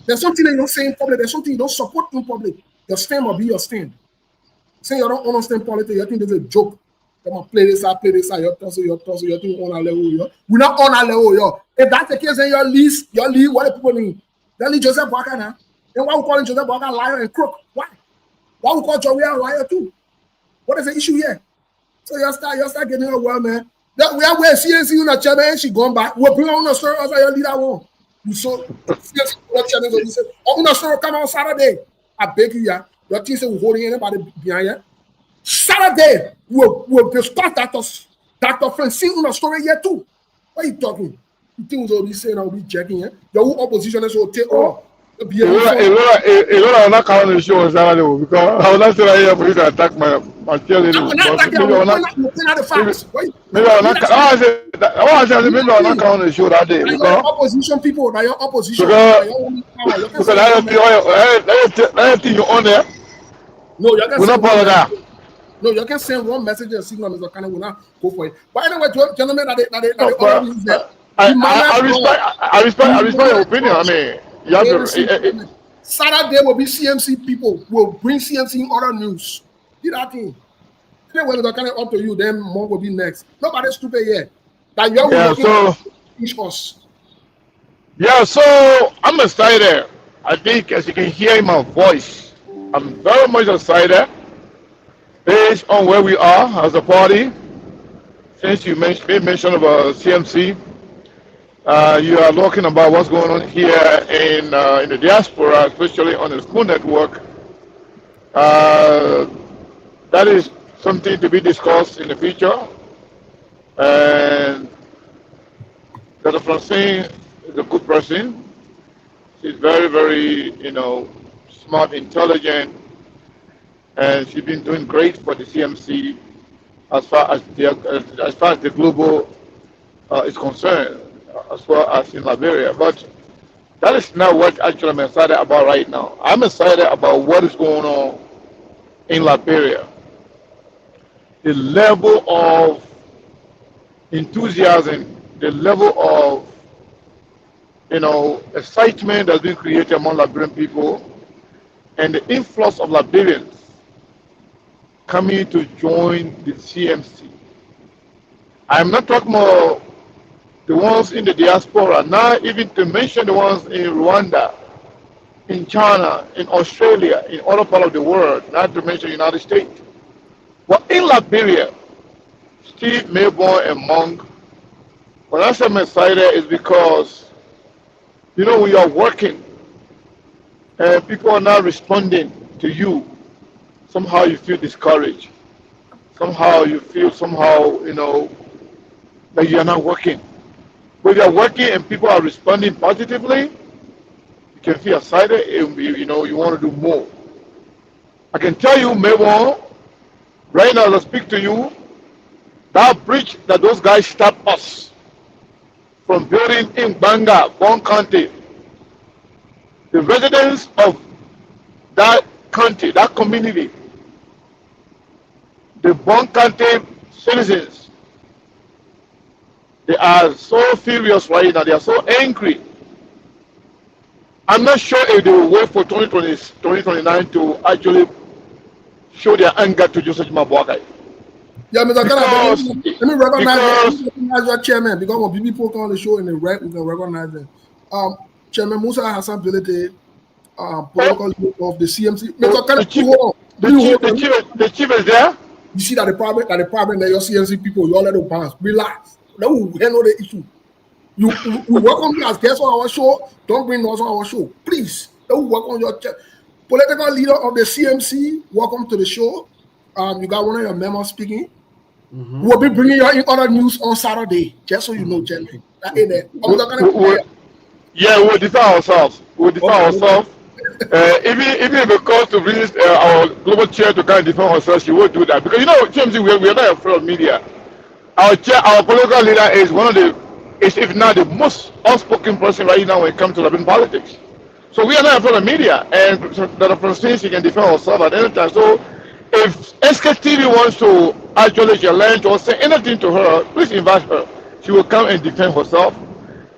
[SPEAKER 7] There's something that you don't say in public. There's something you don't support in public. Your stand will be your stand. Say you don't understand politics, you think there's a joke. Come on, play this out, your torso, you think on a level, yo. We're not on a level, yo. If that's the case, then your lead, what do people mean? They lead Joseph Boakai now. Then why we call Joseph Boakai liar and crook? Why? Why we call Joey a liar too? What is the issue here? So you start getting a well, man. We are where CNC in the chairman, she gone back. We'll bring on the story as your leader one. You saw CNC chairman, so you said, oh, the story come on Saturday. I beg you, yeah. Your team say we're holding anybody behind you. Saturday, we'll discuss Dr. Francine in the story here too. What are you talking? You think we'll be saying I'll be checking here? Your opposition is will take all.
[SPEAKER 9] A lot of not calling the show on Saturday because I will not say here for you to attack my cheerleader. Maybe I'm not calling the show that day because
[SPEAKER 7] opposition people, now your opposition.
[SPEAKER 9] Because I think you're on there.
[SPEAKER 7] No, you can
[SPEAKER 9] we're not part of that.
[SPEAKER 7] No, you can send one message and signal Mr. Kanye will not go for it. But anyway, gentlemen,
[SPEAKER 9] I respect your opinion. I mean, you have to.
[SPEAKER 7] Saturday will be CMC people. Will bring CMC in other news. Do that thing. Then when Mr. Kanye up to you, then more will be next. Nobody's stupid yet. That you're teach us.
[SPEAKER 9] Yeah, so I'm excited. I think as you can hear in my voice, I'm very much excited based on where we are as a party. Since you made mention about CMC, you are talking about what's going on here in the diaspora, especially on the school network. That is something to be discussed in the future. And Dr. Francine is a good person. She's very, very, smart, intelligent, and she's been doing great for the CMC as far as the global is concerned, as far as in Liberia. But that is not what actually I'm excited about right now. I'm excited about what is going on in Liberia. The level of enthusiasm, the level of excitement that's been created among Liberian people, and the influx of Liberians coming to join the CMC. I'm not talking about the ones in the diaspora, not even to mention the ones in Rwanda, in China, in Australia, in other parts of the world, not to mention the United States. But in Liberia, Steve, Mayborn, and Monk, when I say I'm excited, is because when you are working and people are not responding to you, somehow you feel discouraged. Somehow you feel that you are not working. But you are working and people are responding positively, you can feel excited and you want to do more. I can tell you, Mayborn, right now as I speak to you, that bridge that those guys stopped us from building in Banga, Bon County, the residents of that country, that community, the Bon County citizens, they are so furious right now, they are so angry. I'm not sure if they will wait for 2029 to actually show their anger to Joseph Mabuakai.
[SPEAKER 7] Yeah, Mr. Let me recognize your chairman, because when people come on the show in the right, we can recognize them. Chairman Musa has some ability political leader of the CMC.
[SPEAKER 9] The chief is there.
[SPEAKER 7] You see that the problem that your CMC people, you all let them pass. Relax. Then we handle the issue. We welcome you as guests on our show. Don't bring us on our show, please. Then we welcome your political leader of the CMC. Welcome to the show. You got one of your members speaking. We'll be bringing you in other news on Saturday, just so you know, gentlemen.
[SPEAKER 9] Yeah, we'll defend ourselves. Even if it comes to visit our global chair to kind of defend ourselves, she will do that. Because TMC, we are not afraid of media. Our political leader is one of the, if not the most outspoken person right now when it comes to Liberian politics. So we are not afraid of media, and that from since she can defend herself at any time. So if Sktv wants to actually challenge or say anything to her, please invite her. She will come and defend herself,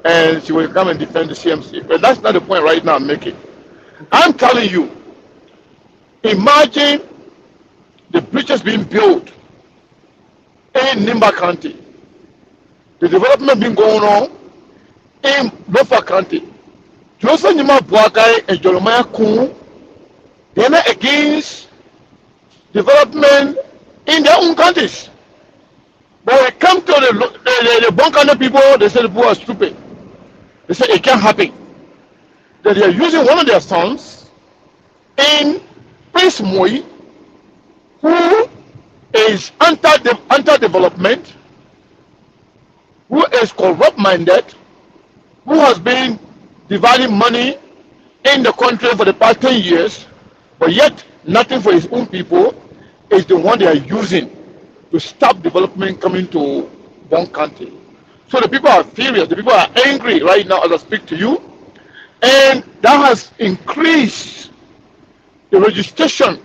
[SPEAKER 9] and she will come and defend the CMC. But that's not the point right now I'm making. I'm telling you, imagine the bridges being built in Nimba County, the development being going on in Lofa County. Joseph Nima Buakai and Jeremiah Kun, they're not against development in their own countries. But when it comes to the Bonkanda people, they say the people are stupid. They say it can't happen. That they are using one of their sons in Prince Moi, who is anti-development, who is corrupt-minded, who has been dividing money in the country for the past 10 years, but yet nothing for his own people, is the one they are using to stop development coming to Bon County. So the people are furious, the people are angry right now as I speak to you, and that has increased the registration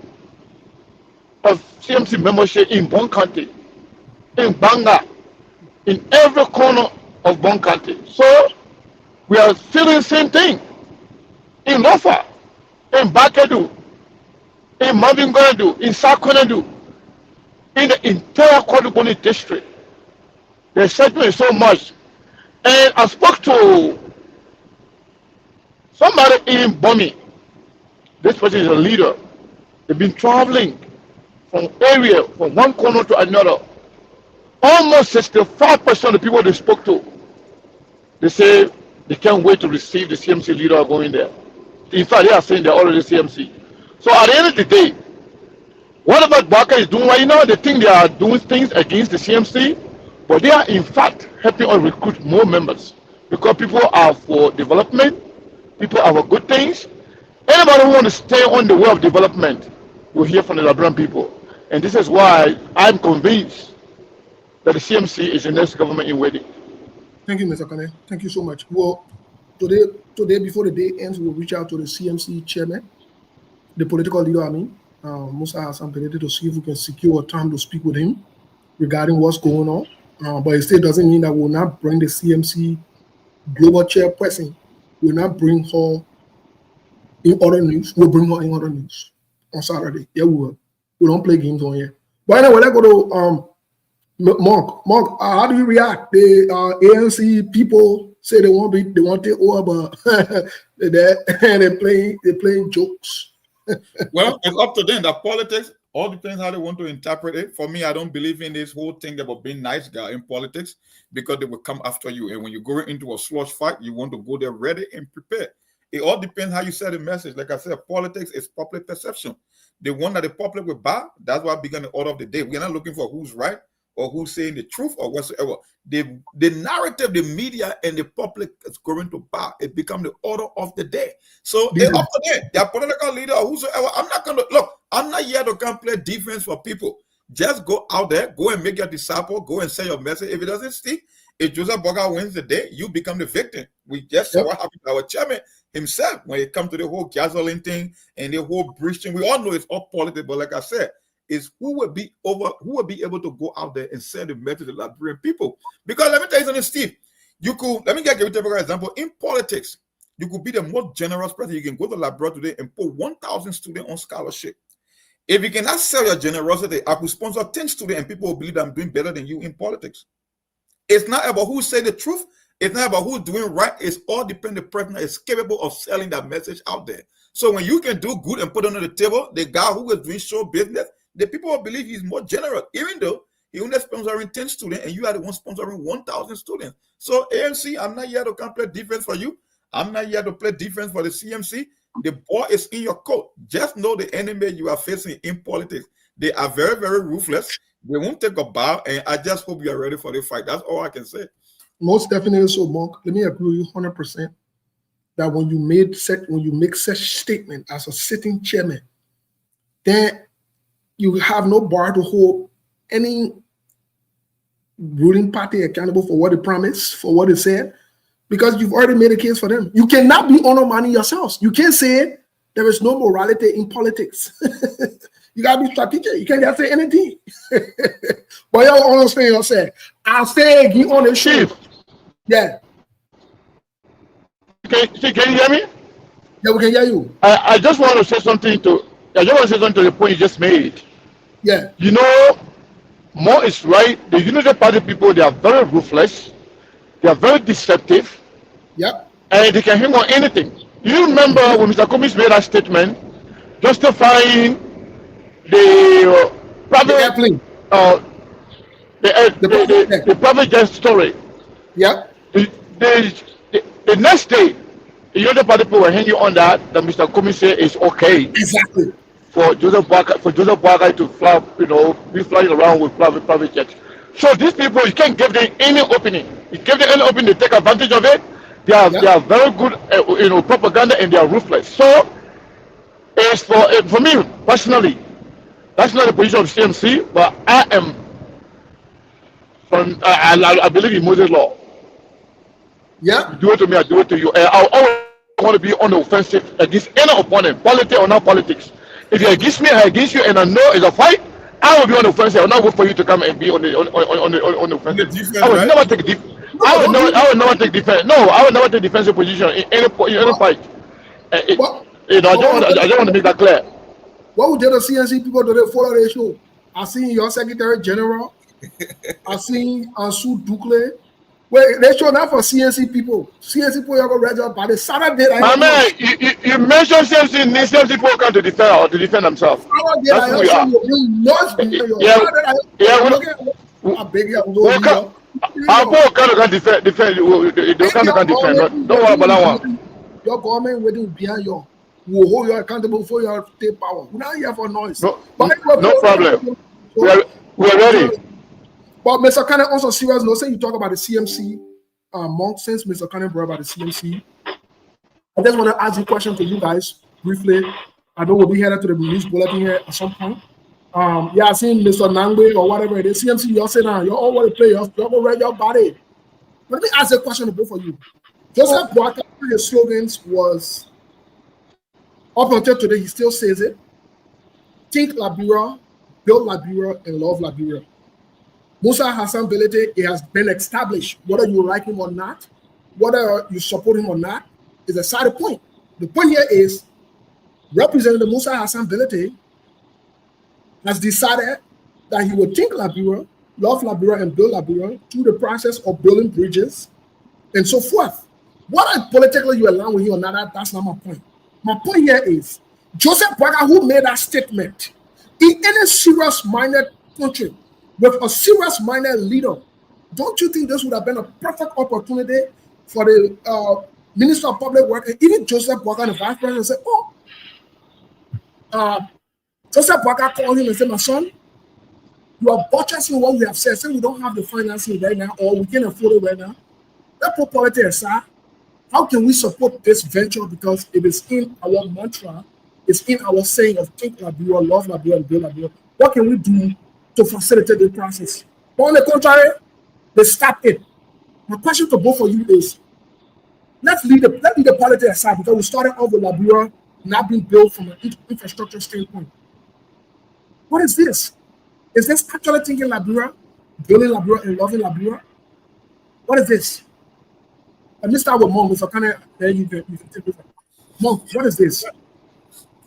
[SPEAKER 9] of CMC membership in Bon County, in Banga, in every corner of Bon County. So we are feeling the same thing in Lofa, in Bakedu, in Mabingodu, in Sakonedu, in the entire Koduboni district. The excitement is so much. And I spoke to somebody in Bomi. This person is a leader. They've been traveling from one corner to another. Almost 65% of the people they spoke to, they say they can't wait to receive the CMC leader going there. In fact, they are saying they're already CMC. So at the end of the day, whatever Baka is doing right now, they think they are doing things against the CMC, but they are in fact helping us recruit more members because people are for development, people are for good things. Anybody who wants to stay on the way of development will hear from the Liberian people. And this is why I'm convinced that the CMC is the next government in waiting.
[SPEAKER 7] Thank you, Mr. Kane. Thank you so much. Well, today before the day ends, we'll reach out to the CMC chairman, the political leader, Musa Asampelete, to see if we can secure time to speak with him regarding what's going on. But it still doesn't mean that we'll not bring the CMC global chairperson. We'll not bring her in other news. We'll bring her in other news on Saturday. Yeah, we will. We don't play games on here. But anyway, let's go to Mark. Mark, how do you react? The ANC people say they want to take over, but they're playing jokes.
[SPEAKER 8] Well, it's up to them. The politics all depends how they want to interpret it. For me, I don't believe in this whole thing about being nice guy in politics because they will come after you. And when you go into a slush fight, you want to go there ready and prepared. It all depends how you say the message. Like I said, politics is public perception. The one that the public will buy, that's why I began the order of the day. We're not looking for who's right or who's saying the truth or whatsoever. The narrative, the media, and the public is going to buy. It becomes the order of the day. So it's up to them. Their political leader or whosoever. I'm not going to look. I'm not here to come play defense for people. Just go out there, go and make your disciple, go and say your message. If it doesn't stick, if Joseph Boga wins the day, you become the victim. We just saw what happened to our chairman himself when it comes to the whole gasoline thing and the whole bridge thing. We all know it's all politics, but like I said, is who will be able to go out there and send the message to the Liberian people. Because let me tell you something, Steve. Let me give you a typical example. In politics, you could be the most generous person. You can go to Liberia today and put 1,000 students on scholarship. If you cannot sell your generosity, I could sponsor 10 students and people will believe that I'm doing better than you in politics. It's not about who say the truth. It's not about who's doing right. It's all dependent on the person that is capable of selling that message out there. So when you can do good and put it on the table, the guy who is doing show business, the people will believe he's more generous, even though he only sponsoring 10 students and you are the one sponsoring 1,000 students. So AMC, I'm not here to come play defense for you. I'm not here to play defense for the CMC. The ball is in your court. Just know the enemy you are facing in politics. They are very, very ruthless. They won't take a bow, and I just hope you are ready for the fight. That's all I can say.
[SPEAKER 7] Most definitely so, Monk. Let me agree with you 100% that when you make such statement as a sitting chairman, then you have no bar to hold any ruling party accountable for what it promised, for what it said, because you've already made a case for them. You cannot be honor money yourselves. You can't say there is no morality in politics. You gotta be strategic. You can't just say anything. But y'all understand what I'm saying. I'll say again on the
[SPEAKER 9] Chief.
[SPEAKER 7] Yeah.
[SPEAKER 9] Can you hear me?
[SPEAKER 7] Yeah, we can hear you.
[SPEAKER 9] I just want to say something to the point you just made.
[SPEAKER 7] Yeah.
[SPEAKER 9] You know, Mo is right. The Unity Party people, they are very ruthless. They are very deceptive.
[SPEAKER 7] Yep.
[SPEAKER 9] And they can hang on anything. You remember when Mr. Cummings made that statement justifying the private
[SPEAKER 7] airplane.
[SPEAKER 9] The private jet story.
[SPEAKER 7] Yeah.
[SPEAKER 9] The next day, the Unity Party people were hanging on that Mr. Cummings said is okay.
[SPEAKER 7] Exactly.
[SPEAKER 9] For Joseph Boakai to fly, be flying around with private jets. So these people, you can't give them any opening. You give them any opening, they take advantage of it. They are very good, propaganda, and they are ruthless. So it's for me personally, that's not the position of CMC, but I am I believe in Moses' law.
[SPEAKER 7] Yeah.
[SPEAKER 9] You do it to me, I do it to you. I always want to be on the offensive against any opponent, politics or not politics. If you're against me, I'm against you, and I know it's a fight, I will be on the offensive. I will not wait for you to come and be on the offensive. I will never take defense. I will never take defense. No, I will never take defensive position in any fight. I just want to make that clear.
[SPEAKER 7] What would the CNC people do? They follow the show. I seen your Secretary General. I seen Sue Dukle. Wait, they show now for CNC people. CNC people are going to register by the Saturday.
[SPEAKER 9] My man, you mentioned CNC people come to defend themselves. That's who we are. I beg you. Our can't defend. They can't defend. Don't worry about that one.
[SPEAKER 7] Your government waiting behind you. Will hold you accountable for your state power. We're not here for noise.
[SPEAKER 9] No problem. We're ready.
[SPEAKER 7] But Mr. Cannon also serious note, say you talk about the CMC, Monk, since Mr. Cannon brought about the CMC. I just want to ask a question to you guys briefly. I know we'll be headed to the news bulletin here at some point. Yeah, I seen Mr. Nangwe or whatever it is. CMC, you're saying now, you all want to play, you're going to read your body. Let me ask a question to both of you. Joseph Boakai, his slogans was, up until today, he still says it. Think Liberia, build Liberia, and love Liberia. Musa Hassan Belete, it has been established, whether you like him or not, whether you support him or not, is a side point. The point here is Representative Musa Hassan Belete has decided that he will think Liberia, love Liberia, and build Liberia through the process of building bridges and so forth. Whether politically you align with him or not, that's not my point. My point here is Joseph Boakai, who made that statement, in any serious-minded country with a serious-minded leader, don't you think this would have been a perfect opportunity for the Minister of Public Works and even Joseph Boakai, the Vice President, say, Joseph Boakai called him and said, my son, you are buttressing what we have said. Say we don't have the financing right now or we can't afford it right now. Let's put politics aside. How can we support this venture? Because it is in our mantra, it's in our saying of think Liberia, love Liberia, and build Liberia. What can we do to facilitate the process? But on the contrary, they stopped it. My question to both of you is, let's leave the politics aside because we started off with Liberia not being built from an infrastructure standpoint. What is this? Is this actually thinking Liberia, building Liberia, and loving Liberia? What is this? Let me start with Monk, so kind of then you can take it. Monk, what is this?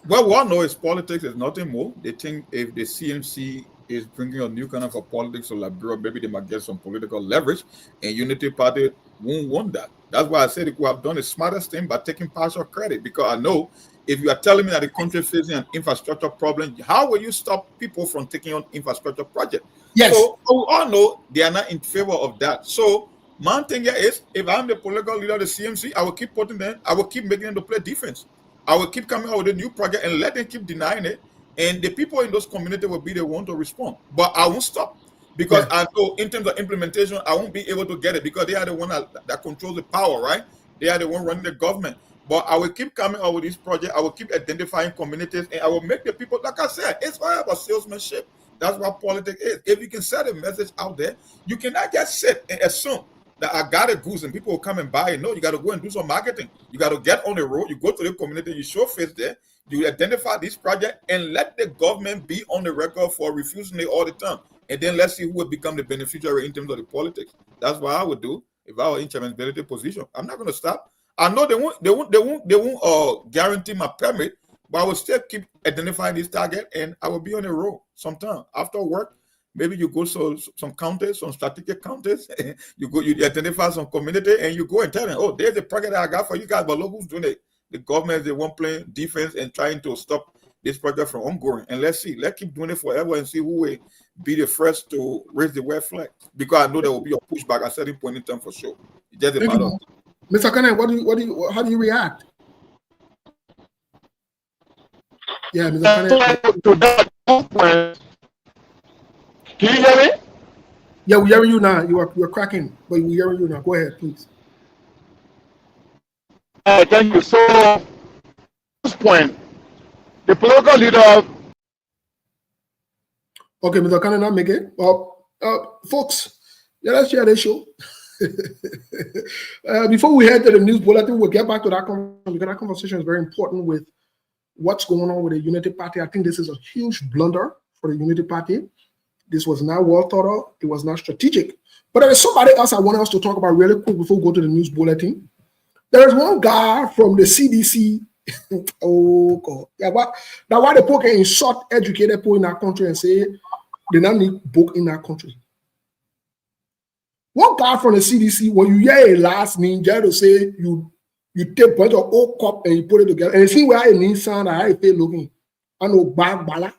[SPEAKER 8] Well, what I know is politics is nothing more. They think if the CMC is bringing a new kind of a politics to Liberia, maybe they might get some political leverage. And Unity Party won't want that. That's why I said it could have done the smartest thing by taking partial credit, because I know if you are telling me that the country is facing an infrastructure problem, how will you stop people from taking on infrastructure projects?
[SPEAKER 7] Yes.
[SPEAKER 8] So we all know they are not in favor of that. So my thing here is, if I'm the political leader of the CMC, I will keep putting them, I will keep making them to play defense. I will keep coming out with a new project and let them keep denying it. And the people in those communities will be the one to respond. But I won't stop, because I know in terms of implementation, I won't be able to get it, because they are the one that controls the power, right? They are the one running the government. But I will keep coming out with this project. I will keep identifying communities, and I will make the people, like I said, it's all about salesmanship. That's what politics is. If you can set a message out there, you cannot just sit and assume that I got a goose and people will come and buy it. No, you got to go and do some marketing. You got to get on the road. You go to the community, you show face there, you identify this project, and let the government be on the record for refusing it all the time. And then let's see who will become the beneficiary in terms of the politics. That's what I would do if I were in chairman's position. I'm not going to stop. I know they won't guarantee my permit, but I will still keep identifying this target, and I will be on the road sometime after work. Maybe you go to some counties, some strategic counties, you identify some community, and you go and tell them, oh, there's a project that I got for you guys, but look who's doing it. The government is the one playing defense and trying to stop this project from ongoing. And let's keep doing it forever and see who will be the first to raise the red flag. Because I know there will be a pushback at a certain point in time for sure. It's just a matter of...
[SPEAKER 7] Mr. Kenneth, how do you react? Yeah, Mr. Kenneth.
[SPEAKER 9] To that point, can you hear me?
[SPEAKER 7] Yeah, we're hearing you now. You're cracking, but we're hearing you now. Go ahead, please.
[SPEAKER 9] Thank you. So, at this point, the political leader.
[SPEAKER 7] Okay, Mr. Kenneth, not make it. Folks, let's share this show. Before we head to the news bulletin, we'll get back to that conversation, because that conversation is very important with what's going on with the Unity Party. I think this is a huge blunder for the Unity Party. This was not well thought of. It was not strategic. But there is somebody else I want us to talk about really quick before we go to the news bulletin. There is one guy from the CDC. Oh, God. Yeah, that's why the people can insult educated people in our country and say they don't need book in our country. One guy from the CDC, when you hear a last name, you to say you take a bunch of old cup and you put it together. And you see where it means sound and how it feel looking. I know bag bala.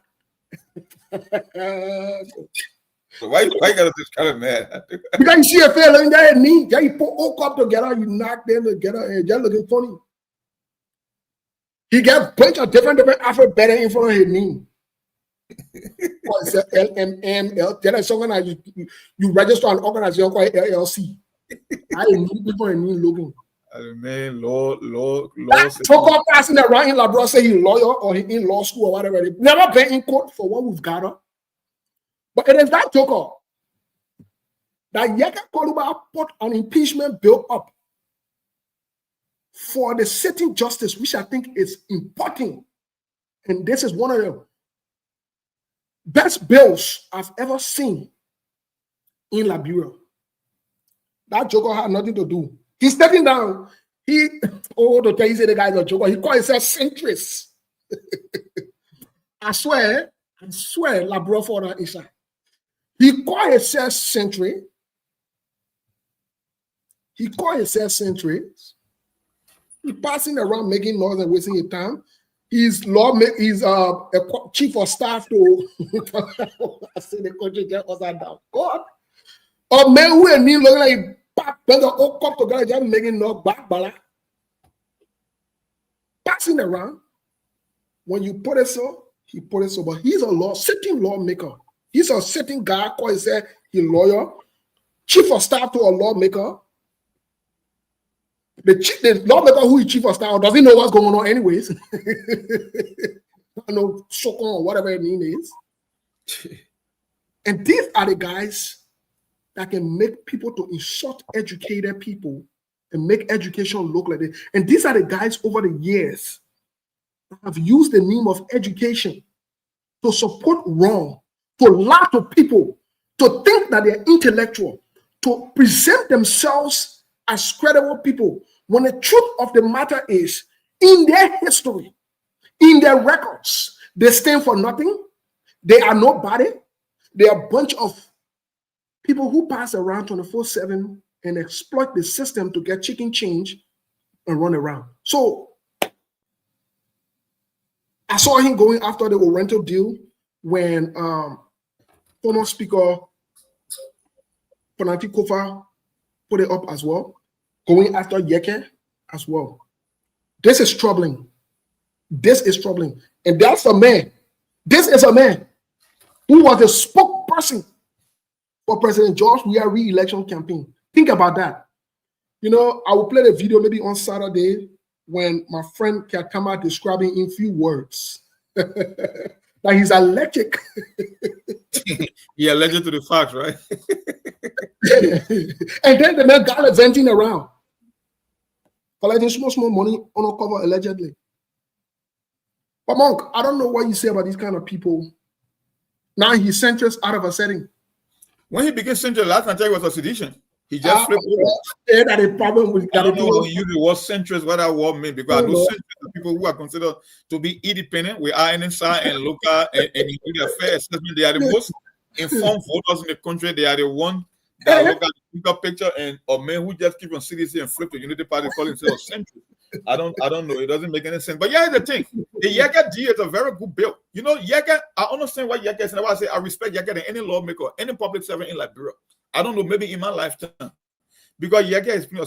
[SPEAKER 8] So why you gotta this kind of mad?
[SPEAKER 7] Because you see a fella in there, knee, you put old cup together, you knock them together, and just looking funny. He got a bunch of different alphabet in front of his name. It's LMML. Then it's something like you register an organization called LLC. I need people in name looking.
[SPEAKER 8] Man, law.
[SPEAKER 7] Talk up passing around in Labrador, say he's lawyer or he in law school or whatever. They never been in court for what we've got up. But it is that joker that Yeka Koluba put an impeachment bill up for the sitting justice, which I think is important. And this is one of the best bills I've ever seen in Liberia. That joker had nothing to do. He's stepping down. To tell you say the guy's a joker. He called himself centrist. I swear, Labrador for that Isha. He called himself centrist. He's passing around making noise and wasting his time. He's a chief of staff to I say the country get us down. God. A man who and me looking like when the old cup together just making no back bala. Passing around. When you put it so, he put it so. But he's a sitting lawmaker. He's a sitting guy called himself a lawyer, chief of staff to a lawmaker. The lawmaker who is chief of staff doesn't know what's going on anyways. I know Sokon or whatever his name is. And these are the guys that can make people to insult educated people and make education look like this. And these are the guys over the years that have used the name of education to support wrong, to lie to people, to think that they're intellectual, to present themselves as credible people, when the truth of the matter is, in their history, in their records, they stand for nothing. They are nobody. They are a bunch of people who pass around 24/7 and exploit the system to get chicken change and run around. So I saw him going after the Oriental deal when former Speaker Panati Kofa put it up as well, going after Yeke as well. This is troubling. This is troubling. And that's a man. This is a man who was the spokesperson for President George Weah re-election campaign. Think about that. You know, I will play the video maybe on Saturday when my friend Kakama describing in few words that he's allergic.
[SPEAKER 8] He allergic to the facts, right?
[SPEAKER 7] And then the man got venting around, collecting small money on a cover allegedly. But Monk, I don't know what you say about these kind of people. Now he's centrist out of a setting.
[SPEAKER 8] When he became centrist, last time he was a sedition. He just flipped over.
[SPEAKER 7] Yeah, that a problem with
[SPEAKER 8] I don't know when you use the word centrist, what that word means, because I know centrist are people who are considered to be independent. We are inside and local and in their fair assessment. They are the most informed voters in the country. They are the one that look at the bigger picture and a man who just keep on CDC and flip the Unity Party calling himself centrist. I don't know. It doesn't make any sense. But yeah, the thing. The Yeka G is a very good bill. You know, Yeka, I understand what Yeka is, and I say I respect Yeka than any lawmaker, any public servant in Liberia. I don't know, maybe in my lifetime. Because Yeka is being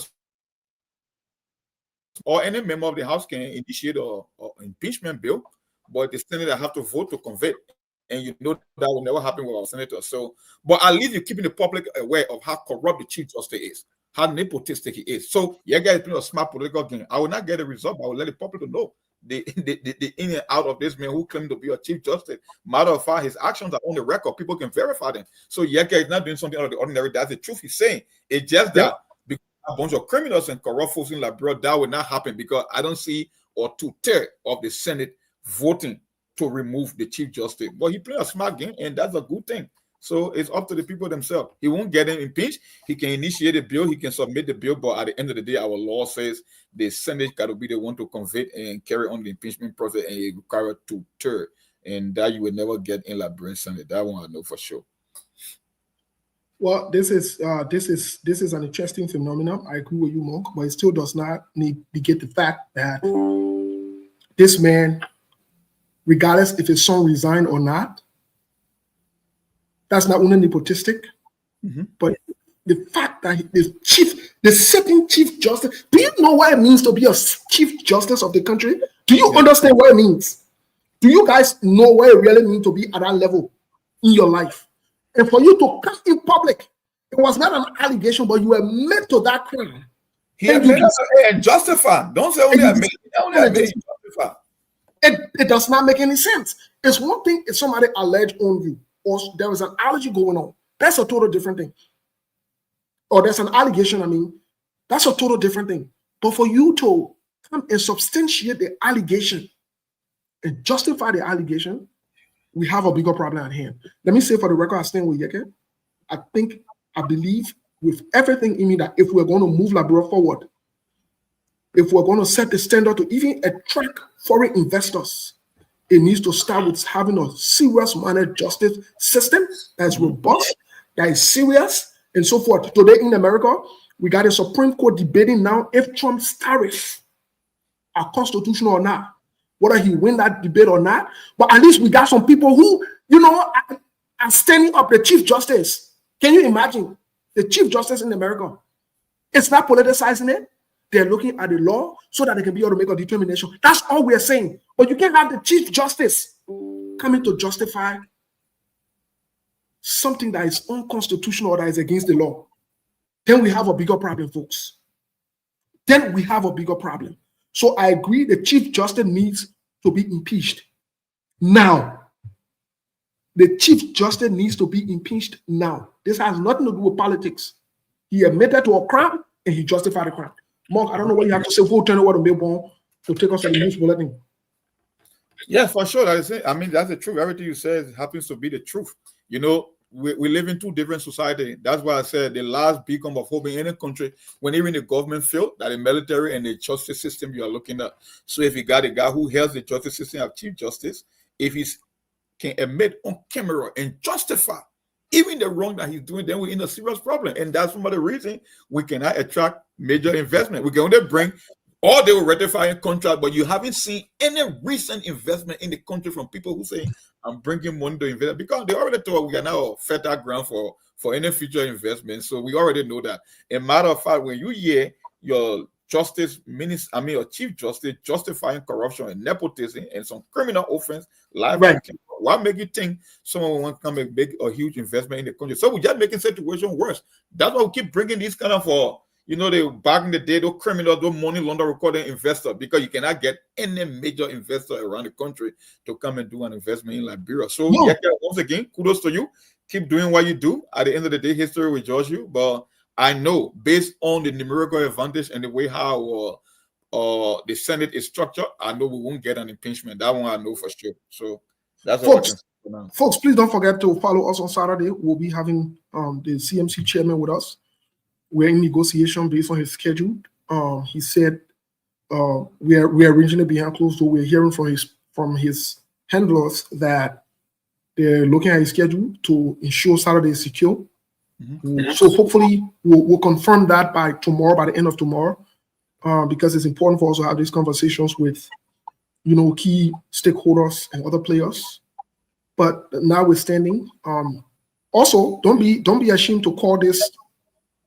[SPEAKER 8] or any member of the House can initiate an impeachment bill, but the Senate have to vote to convict. And you know that will never happen with our senators. So, but at least you're keeping the public aware of how corrupt the Chief Justice is, how nepotistic he is. So, Yeka is playing a smart political game. I will not get a result, but I will let the public know the in and out of this man who claimed to be a Chief Justice. Matter of fact, his actions are on the record. People can verify them. So, Yeka is not doing something out of the ordinary. That's the truth he's saying. It's just that because a bunch of criminals and corrupt folks in Liberia, that will not happen because I don't see or 2/3 of the Senate voting to remove the Chief Justice. But he played a smart game, and that's a good thing. So it's up to the people themselves. He won't get him impeached. He can initiate a bill. He can submit the bill. But at the end of the day, our law says the Senate got to be the one to convict and carry on the impeachment process, and it requires 2/3. And that you will never get in Liberian Senate. That one I know for sure.
[SPEAKER 7] Well, this is an interesting phenomenon. I agree with you, Monk, but it still does not negate the fact that this man, regardless if his son resigned or not, that's not only nepotistic, but the fact that the sitting Chief Justice, do you know what it means to be a Chief Justice of the country? Do you understand what it means? Do you guys know what it really means to be at that level in your life? And for you to come in public, it was not an allegation, but you were made to that crime.
[SPEAKER 8] And justify. Don't say only admit. Justify.
[SPEAKER 7] It does not make any sense. It's one thing if somebody alleged on you, or there is an allergy going on. That's a total different thing. Or there's an allegation, that's a total different thing. But for you to come and substantiate the allegation and justify the allegation, we have a bigger problem at hand. Let me say for the record, I stand with Yeke. I believe with everything in me that if we're going to move Liberia forward, if we're going to set the standard to even attract foreign investors, it needs to start with having a serious managed justice system that's robust, that is serious, and so forth. Today in America, we got a Supreme Court debating now if Trump's tariffs are constitutional or not, whether he win that debate or not. But at least we got some people who, are standing up the Chief Justice. Can you imagine the Chief Justice in America? It's not politicizing it. They're looking at the law so that they can be able to make a determination. That's all we're saying. But you can't have the Chief Justice coming to justify something that is unconstitutional or that is against the law. Then we have a bigger problem, folks. Then we have a bigger problem. So I agree the Chief Justice needs to be impeached now. The Chief Justice needs to be impeached now. This has nothing to do with politics. He admitted to a crime and he justified the crime. Mark, I don't know what you have to say. We'll turn over to Billborn to take us to the news bulletin.
[SPEAKER 8] Yeah, for sure. That's the truth. Everything you said happens to be the truth. We live in two different societies. That's why I said the last beacon of hope in any country, when even the government failed, that the military and the justice system you are looking at. So if you got a guy who heads the justice system of Chief Justice, if he can admit on camera and justify even the wrong that he's doing, then we're in a serious problem. And that's one of the reasons we cannot attract major investment. We can only bring, or they will ratify a contract, but you haven't seen any recent investment in the country from people who say, I'm bringing money to invest, because they already thought we are now fertile ground for any future investment. So we already know that. A matter of fact, when you hear your justice minister, your chief justice justifying corruption and nepotism and some criminal offense, what make you think someone want to come and make a huge investment in the country? So we're just making situation worse. That's why we keep bringing these kind of they back in the day, those criminals, those money laundering recording investors, because you cannot get any major investor around the country to come and do an investment in Liberia. So once again, kudos to you. Keep doing what you do. At the end of the day, history will judge you. But I know, based on the numerical advantage and the way how the Senate is structured, I know we won't get an impeachment. That one I know for sure. So that's all I can say for now.
[SPEAKER 7] Folks, please don't forget to follow us on Saturday. We'll be having the CMC chairman with us. We're in negotiation based on his schedule. He said we're arranging it behind closed door. We're hearing from his handlers that they're looking at his schedule to ensure Saturday is secure. Mm-hmm. So hopefully we'll confirm that by the end of tomorrow, because it's important for us to have these conversations with key stakeholders and other players. But notwithstanding, also don't be ashamed to call this.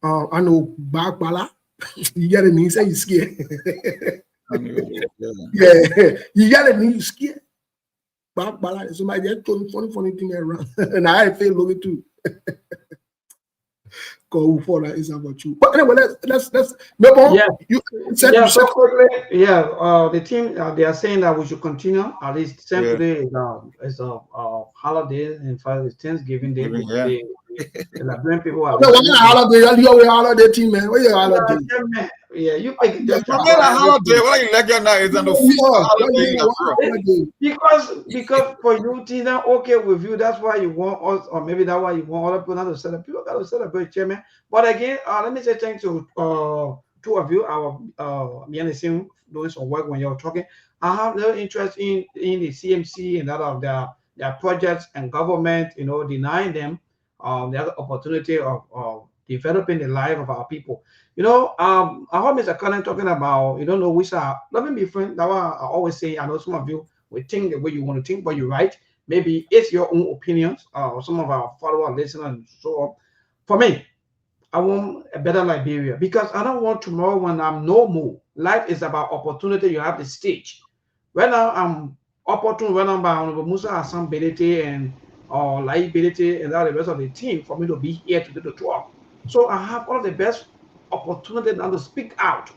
[SPEAKER 7] I know back bala. You get it, me say you scared. Yeah, you get it, me you scared. Back bala. Somebody just told me funny thing around, and I feel looking too. Go for that is about you. But anyway, let's you said
[SPEAKER 6] the team they are saying that we should continue. At least today is a holiday. In fact, it's Thanksgiving Day. The Liberian people are
[SPEAKER 7] holiday team, man. Where your holiday?
[SPEAKER 6] Yeah, you pick it.
[SPEAKER 8] Holiday. Why you like your night? It's
[SPEAKER 6] because for you, Tina, okay with you. That's why you want us, or maybe that's why you want other people not to celebrate. People got to celebrate, chairman. But again, let me say thanks to two of you. Our me and the same doing some work when you're talking. I have no interest in the CMC and that of their projects and government, denying them the opportunity of developing the life of our people. I heard Mr. Cullen talking about you don't know which are. Let me be frank. That's why I always say I know some of you will think the way you want to think, but you're right. Maybe it's your own opinions. Some of our followers, listeners, and so on. For me, I want a better Liberia, because I don't want tomorrow when I'm no more. Life is about opportunity. You have the stage. Right now, I'm opportune. When I'm by Honorable Musa Hassan Belete and liability and all the rest of the team for me to be here to do the talk. So I have all the best opportunity now to speak out.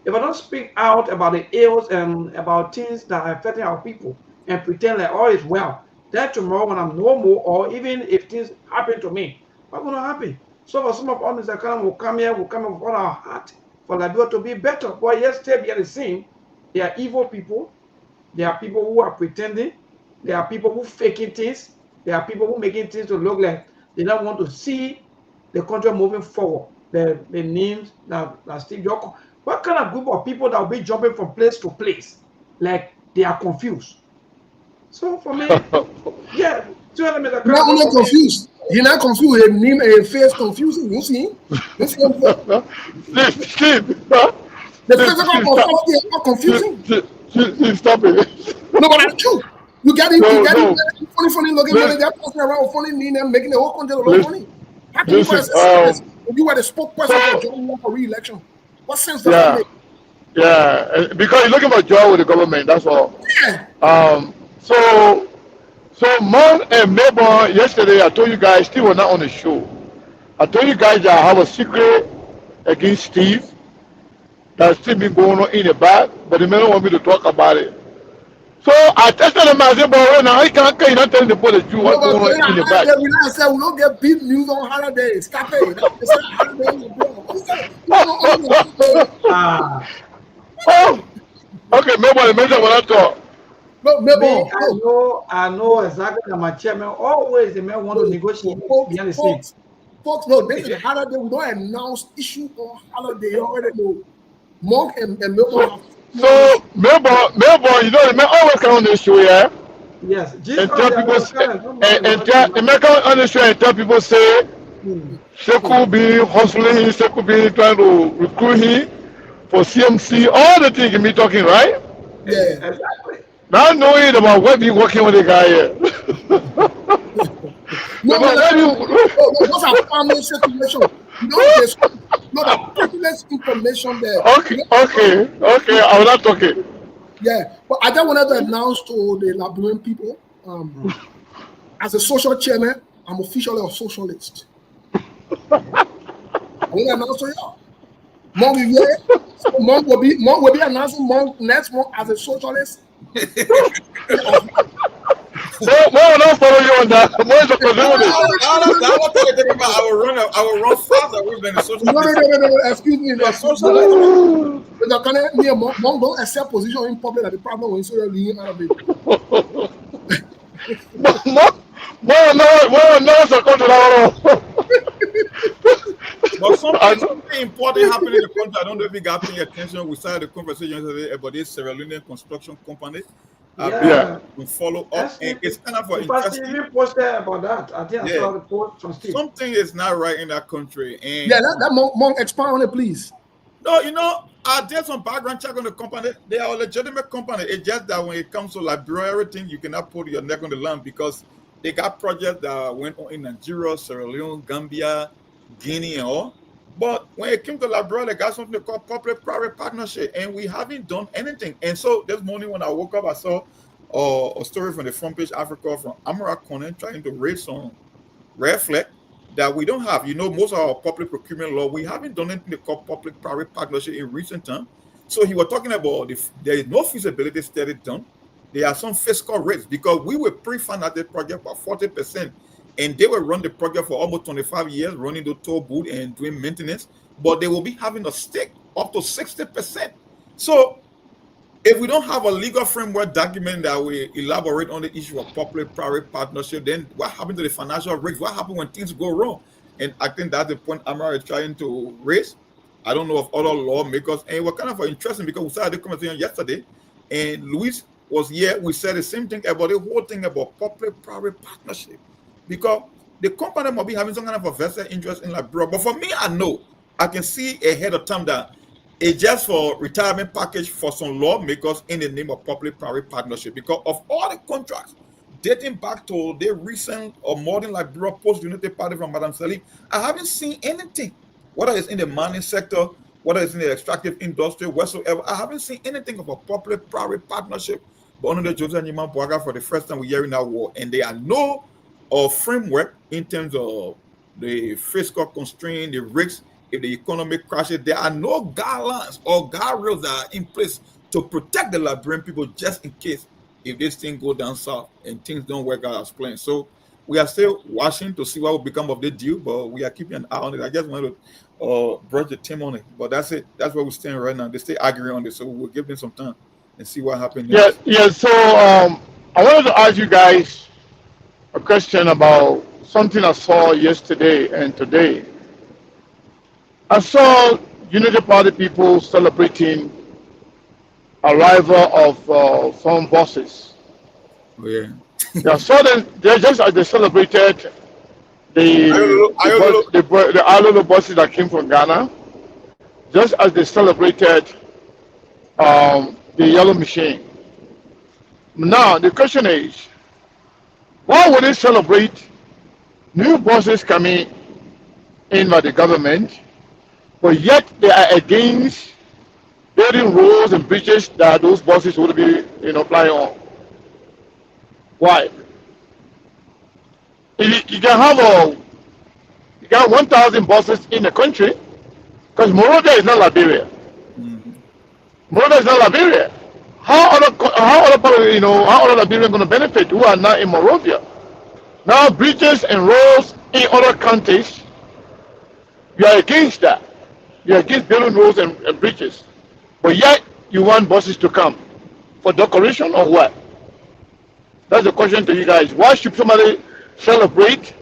[SPEAKER 6] If I don't speak out about the ills and about things that are affecting our people and pretend like all is well, then tomorrow when I'm no more, or even if things happen to me, what's going to happen? So for some of us, Mr. Khan will come here, will come with all our heart for Liberia to be better. But yes, stay behind the scene. There are evil people. There are people who are pretending. There are people who faking things. There are people who making things to look like they don't want to see the country moving forward. The names that Steve Jobs. What kind of group of people that will be jumping from place to place? Like they are confused. So for me, yeah.
[SPEAKER 7] You're not only confused. You're not confused. Your name and face confusing. You see? The physical conformity is not confusing.
[SPEAKER 9] Stop it.
[SPEAKER 7] No, but that's true. You get it. Funny looking money. They're passing around with funny name and making the whole country look funny. How can you were the spokesperson for John Wall for re-election? What sense does that make?
[SPEAKER 9] Yeah, because you're looking for job with the government. That's all.
[SPEAKER 7] Yeah.
[SPEAKER 9] So Mon and Melbourne yesterday, I told you guys, Steve was not on the show. I told you guys that I have a secret against Steve that's still been going on in the back, but they don't want me to talk about it. So I tested them. I said, "But now I can't not tell the police what's going on in the back."
[SPEAKER 7] I said, "We don't get big news on holidays. Stop it."
[SPEAKER 9] Okay, maybe mention what I thought.
[SPEAKER 6] No, I know exactly that my chairman always the man want to negotiate behind the scenes.
[SPEAKER 7] Folks, no, this is a holiday. We don't announce issue on holiday. You already know. Monk and Melbourne.
[SPEAKER 9] So Melbourne, you know, the man always come on this show, yeah.
[SPEAKER 6] Yes.
[SPEAKER 9] And tell people, and tell American understand and tell people say, Sekou be hustling, Sekou be trying to recruit him for CMC, all the things you be talking, right?
[SPEAKER 7] Yeah.
[SPEAKER 6] Exactly.
[SPEAKER 9] Not knowing about what be working with the guy here.
[SPEAKER 7] No, those are family situations. You don't just know the privileged information there.
[SPEAKER 9] Okay, I will not talk it.
[SPEAKER 7] Yeah, but I just wanted to announce to the Liberian people, as a social chairman, I'm officially a socialist. I want to announce to you. Monk will be announcing next month as a socialist.
[SPEAKER 9] More not follow you on that. More is a
[SPEAKER 8] I will run faster than the social.
[SPEAKER 7] No. Excuse me. Monk don't accept position in public at the problem when so you're leaving out of it.
[SPEAKER 8] But something important happened in the country. I don't know if you got paying attention. We started the conversation yesterday about this Sierra Leonean construction company. We follow up, and it's kind of interesting.
[SPEAKER 6] You posted about that. I think I saw the post from Steve.
[SPEAKER 8] Something is not right in that country, and
[SPEAKER 7] that Monk expand on it, please.
[SPEAKER 8] No, I did some background check on the company. They are a legitimate company. It's just that when it comes to Liberia, everything, you cannot put your neck on the line because they got projects that went on in Nigeria, Sierra Leone, Gambia, Guinea, and all. But when it came to Liberia, they got something called public-private partnership, and we haven't done anything. And so this morning when I woke up, I saw a story from the front page Africa from Amara Conan trying to raise some red flag that we don't have. Most of our public procurement law, we haven't done anything called public-private partnership in recent time. So he was talking about there is no feasibility study done. There are some fiscal risks because we will pre-fund that project by 40%. And they will run the project for almost 25 years, running the toll booth and doing maintenance, but they will be having a stake up to 60%. So if we don't have a legal framework document that will elaborate on the issue of public-private partnership, then what happens to the financial risks? What happens when things go wrong? And I think that's the point Amara is trying to raise. I don't know of other lawmakers. And it was kind of interesting because we started the conversation yesterday, and Luis was here. We said the same thing about the whole thing about public-private partnership. Because the company might be having some kind of a vested interest in Liberia. But for me, I can see ahead of time that it's just for retirement package for some lawmakers in the name of public-private partnership. Because of all the contracts dating back to the recent or modern Liberia post-unity party from Madam Salif, I haven't seen anything, whether it's in the mining sector, whether it's in the extractive industry, whatsoever. I haven't seen anything of a public-private partnership. But under the Joseph Nyiman Boaga, for the first time we're hearing that word, and there are no framework in terms of the fiscal constraint, the risks, if the economy crashes. There are no guidelines or guardrails that are in place to protect the Liberian people just in case if this thing go down south and things don't work out as planned. So we are still watching to see what will become of the deal, but we are keeping an eye on it. I just wanted to brush the team on it, but that's it. That's where we stand right now. They stay arguing on this, so we'll give them some time and see what happens.
[SPEAKER 9] Yeah. So I wanted to ask you guys a question about something I saw yesterday and today. I saw Unity Party people celebrating arrival of some buses.
[SPEAKER 8] Oh, yeah.
[SPEAKER 9] I saw them. They just as they celebrated the Alolo buses that came from Ghana, just as they celebrated the yellow machine. Now the question is, why would they celebrate new buses coming in by the government, but yet they are against building roads and bridges that those buses would be, flying on? Why? You can have 1,000 buses in the country, because Monrovia is not Liberia. Monrovia is not Liberia. How other Liberians going to benefit who are not in Monrovia? Now bridges and roads in other countries, you are against that. You are against building roads and bridges, but yet you want buses to come for decoration or what? That's the question to you guys. Why should somebody celebrate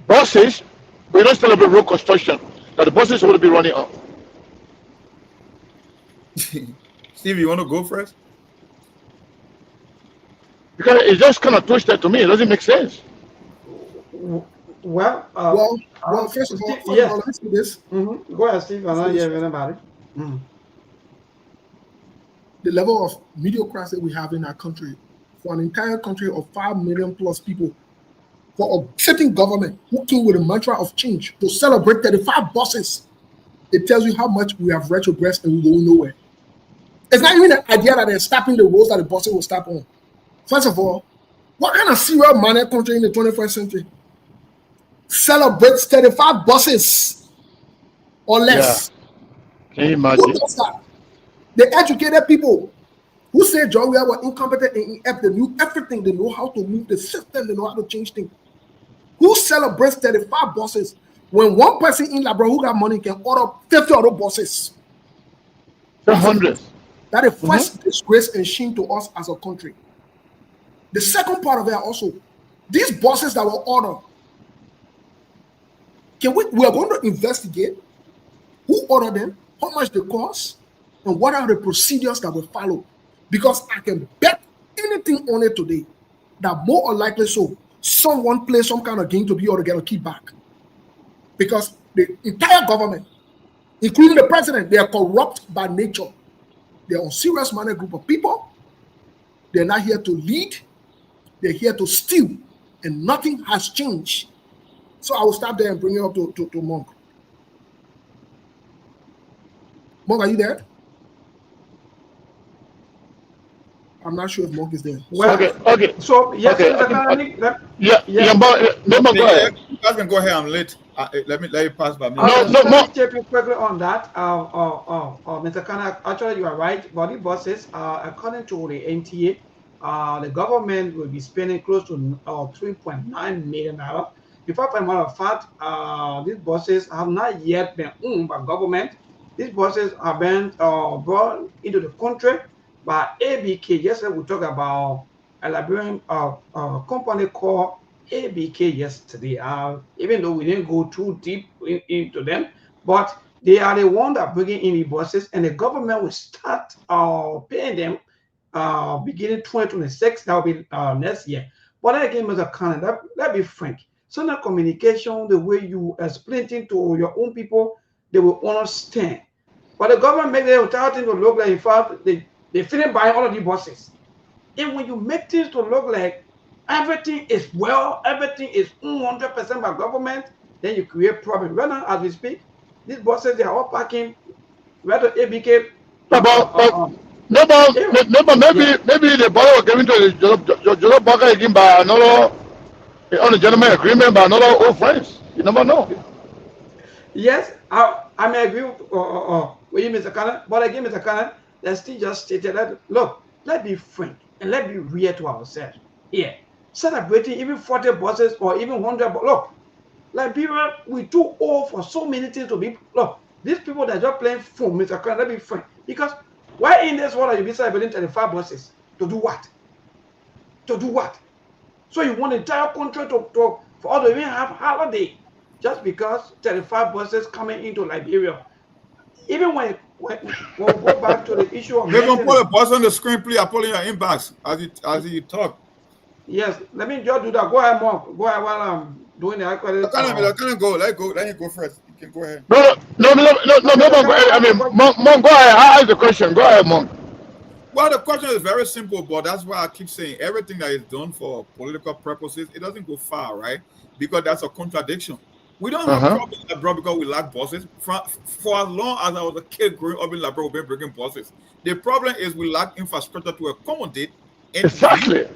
[SPEAKER 9] buses, but you don't celebrate road construction that the buses will be running on?
[SPEAKER 8] Steve, you want to go first?
[SPEAKER 9] Because it's just kind of twisted to me. It doesn't make sense.
[SPEAKER 6] Well,
[SPEAKER 7] Well, first of all,
[SPEAKER 6] yes.
[SPEAKER 7] let me say this.
[SPEAKER 6] Go ahead, Steve. I don't hear anybody.
[SPEAKER 7] The level of mediocrity we have in our country, for an entire country of 5 million plus people, for a sitting government who came with a mantra of change to celebrate 35 buses, it tells you how much we have retrogressed and we go nowhere. It's not even an idea that they're stopping the roads that the buses will stop on. First of all, what kind of serial manner country in the 21st century celebrates 35 buses or less?
[SPEAKER 9] Yeah. Can you imagine?
[SPEAKER 7] Who does that? The educated people who say John we were incompetent and inept, they knew everything, they know how to move the system, they know how to change things. Who celebrates 35 buses when one person in Labrador who got money can order 50 other buses?
[SPEAKER 9] 100.
[SPEAKER 7] That is first disgrace and shame to us as a country. The second part of it also, these buses that were ordered, we are going to investigate who ordered them, how much they cost, and what are the procedures that will follow. Because I can bet anything on it today that more or likely so, someone plays some kind of game to be able to get a kickback. Because the entire government, including the president, they are corrupt by nature. They are a serious minded group of people. They're not here to lead. They're here to steal. And nothing has changed. So I will stop there and bring it up to Monk. Monk, are you there? I'm not sure if Monk is there.
[SPEAKER 6] Well,
[SPEAKER 9] okay.
[SPEAKER 6] So yes,
[SPEAKER 9] okay.
[SPEAKER 6] But
[SPEAKER 8] you guys can go ahead. I'm late. Let me pass by me.
[SPEAKER 6] Let me check you quickly on that. Mr. Kana, actually you are right. Body buses, according to the NTA, the government will be spending close to $3.9 million. In fact, as a matter of fact, these buses have not yet been owned by government. These buses have been brought into the country by ABK. Yesterday we talked about a Liberian company called ABK yesterday. Even though we didn't go too deep into them, but they are the one that bringing in the buses, and the government will start paying them beginning 2026. That will be next year. But again, Mr. Khan, let's be frank. So the communication, the way you explain it to your own people, they will understand. But the government make the entire thing to look like, in fact, they finish buying all of the buses. And when you make things to look like everything is everything is 100% by government, then you create problems. Right now, as we speak, these buses, they are all parking where the ABK.
[SPEAKER 9] Maybe the ball was given to the Jolo Baka again by another on a gentleman agreement by another old friends. You never know.
[SPEAKER 6] Yes, I may agree with you, Mr. Cannon. But again, Mr. Cannon, let's still just stated that, look, let's be frank and let's be real to ourselves. Yeah, celebrating even 40 buses or even 100. Look, Liberia, we too old for so many things to be. Look, these people that are just playing phone, Mr. Cannon, let's be frank. Because why in this world are you celebrating 35 buses? To do what? To do what? So you want the entire country for all to even have holiday just because 35 buses coming into Liberia. Even when we'll go back to the issue of.
[SPEAKER 8] They're gonna put a bus on the screen, please. I'm pulling your inbox as you talk.
[SPEAKER 6] Yes, let me just do that. Go ahead, Mark. Go ahead while I'm doing the actual.
[SPEAKER 8] Let him go first. You can go ahead.
[SPEAKER 9] No. I mean, Monk, go ahead. Ask the question. Go ahead, Monk.
[SPEAKER 8] Well, the question is very simple, but that's why I keep saying everything that is done for political purposes, it doesn't go far, right? Because that's a contradiction. We don't have problems in Labrador because we lack buses. For as long as I was a kid growing up in Labrador, we've been bringing buses. The problem is we lack infrastructure to accommodate
[SPEAKER 9] exactly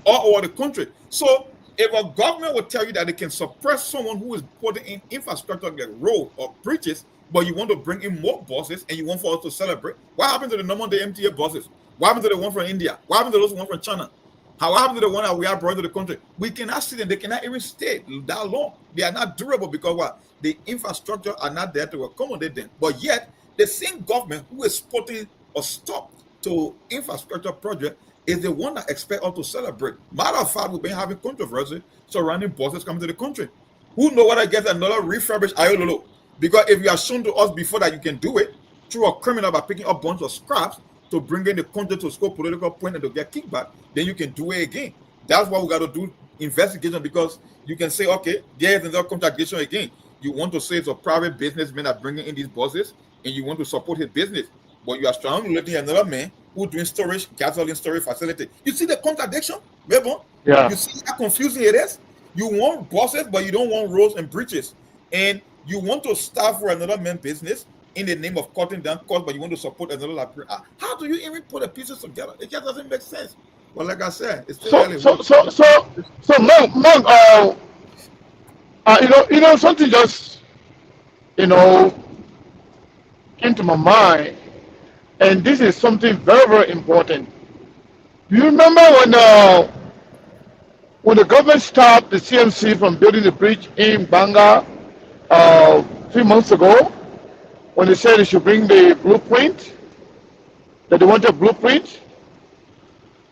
[SPEAKER 8] all over the country. So if a government will tell you that they can suppress someone who is putting in infrastructure like road or bridges, but you want to bring in more buses and you want for us to celebrate, what happened to the number of the MTA buses? What happened to the one from India? What happened to those one from China? How happened to the one that we are brought to the country? We cannot see them. They cannot even stay that long. They are not durable because what? The infrastructure are not there to accommodate them. But yet, the same government who is putting a stop to infrastructure project is the one that expects us to celebrate. Matter of fact, we've been having controversy surrounding buses coming to the country. Who know whether get another refurbished Ayololo? Because if you are shown to us before that you can do it through a criminal by picking up a bunch of scraps, to bring in the content to score political point and to get kickback, then you can do it again. That's why we got to do investigation, because you can say, okay, there's another contradiction again. You want to say it's a private businessman that bringing in these buses, and you want to support his business, but you are strongly looking at another man who doing storage, gasoline storage facility. You see the contradiction, maybe?
[SPEAKER 9] Yeah.
[SPEAKER 8] You see how confusing it is. You want buses, but you don't want roads and bridges, and you want to start for another man's business in the name of cutting down costs, but you want to support another library. How do you even put the pieces together? It just doesn't make sense. Well, like I said, it's still early.
[SPEAKER 9] Monk, you know, something just, you know, came to my mind, and this is something very, very important. Do you remember when the government stopped the CMC from building the bridge in Banga 3 months ago, when they said they should bring the blueprint, that they wanted a blueprint?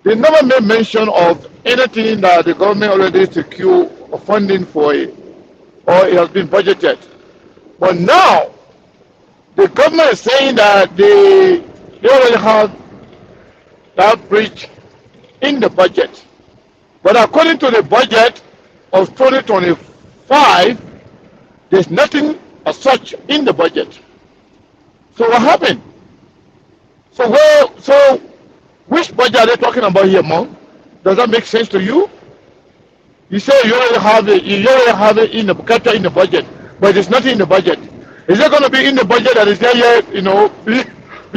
[SPEAKER 9] They never made mention of anything that the government already secured funding for it, or it has been budgeted. But now, the government is saying that they already have that bridge in the budget. But according to the budget of 2025, there's nothing as such in the budget. So what happened? So which budget are they talking about here, Mom? Does that make sense to you? You say you already have it in the budget, but there's nothing in the budget. Is it going to be in the budget that is there yet, you know, being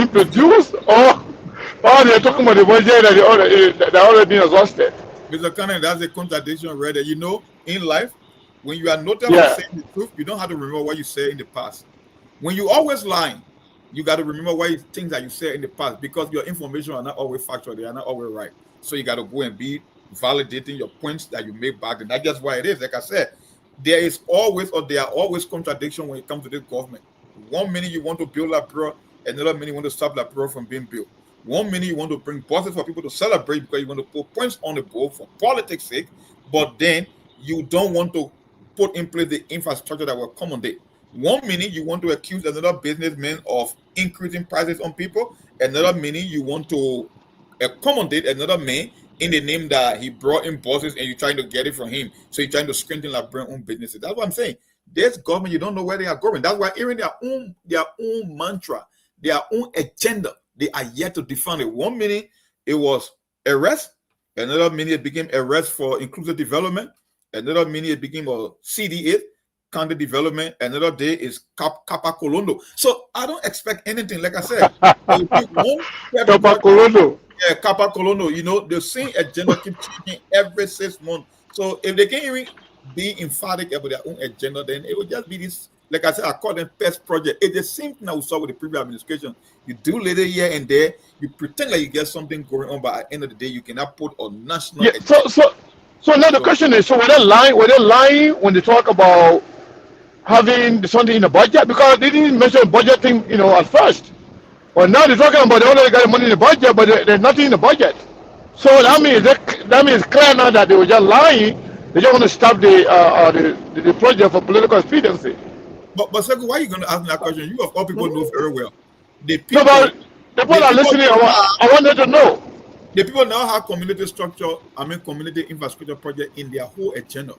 [SPEAKER 9] produced, or they're talking about the budget that already been exhausted?
[SPEAKER 8] Mr. Cannon, that's a contradiction right there. You know, in life, when you are notable saying the truth, you don't have to remember what you said in the past. When you always lying, you got to remember things that you said in the past, because your information are not always factual, they are not always right. So you got to go and be validating your points that you made back then. That's just why it is. Like I said, there are always contradictions when it comes to this government. 1 minute you want to build a bro, another minute you want to stop that bro from being built. 1 minute you want to bring buses for people to celebrate because you want to put points on the board for politics' sake, but then you don't want to put in place the infrastructure that will accommodate. 1 minute you want to accuse another businessman of increasing prices on people, another minute you want to accommodate another man in the name that he brought in bosses and you're trying to get it from him. So you're trying to strengthen like brand own businesses. That's what I'm saying. This government, you don't know where they are going. That's why even their own mantra, their own agenda, they are yet to define it. 1 minute it was arrest, another minute it became arrest for inclusive development, another minute it became a CDA, county development, another day is Kappa Colondo. So I don't expect anything. Like I said,
[SPEAKER 9] Kappa Colondo.
[SPEAKER 8] Yeah, Kappa Colondo. You know, the same agenda keep changing every 6 months. So if they can't even be emphatic about their own agenda, then it will just be this, like I said, I call them pest project. It's the same thing that we saw with the previous administration. You do little here and there, you pretend like you get something going on, but at the end of the day, you cannot put a national agenda.
[SPEAKER 9] So now the question is, so were they lying when they talk about having something in the budget? Because they didn't mention budget thing, you know, at first. Well, now they're talking about they already got money in the budget, but there's nothing in the budget. So that means clear now that they were just lying. They just want to stop the project for political expediency.
[SPEAKER 8] But Sekou, why are you going to ask me that question? You of all people know very well. The
[SPEAKER 9] people are listening. I wanted to know.
[SPEAKER 8] The people now have community infrastructure project in their whole agenda.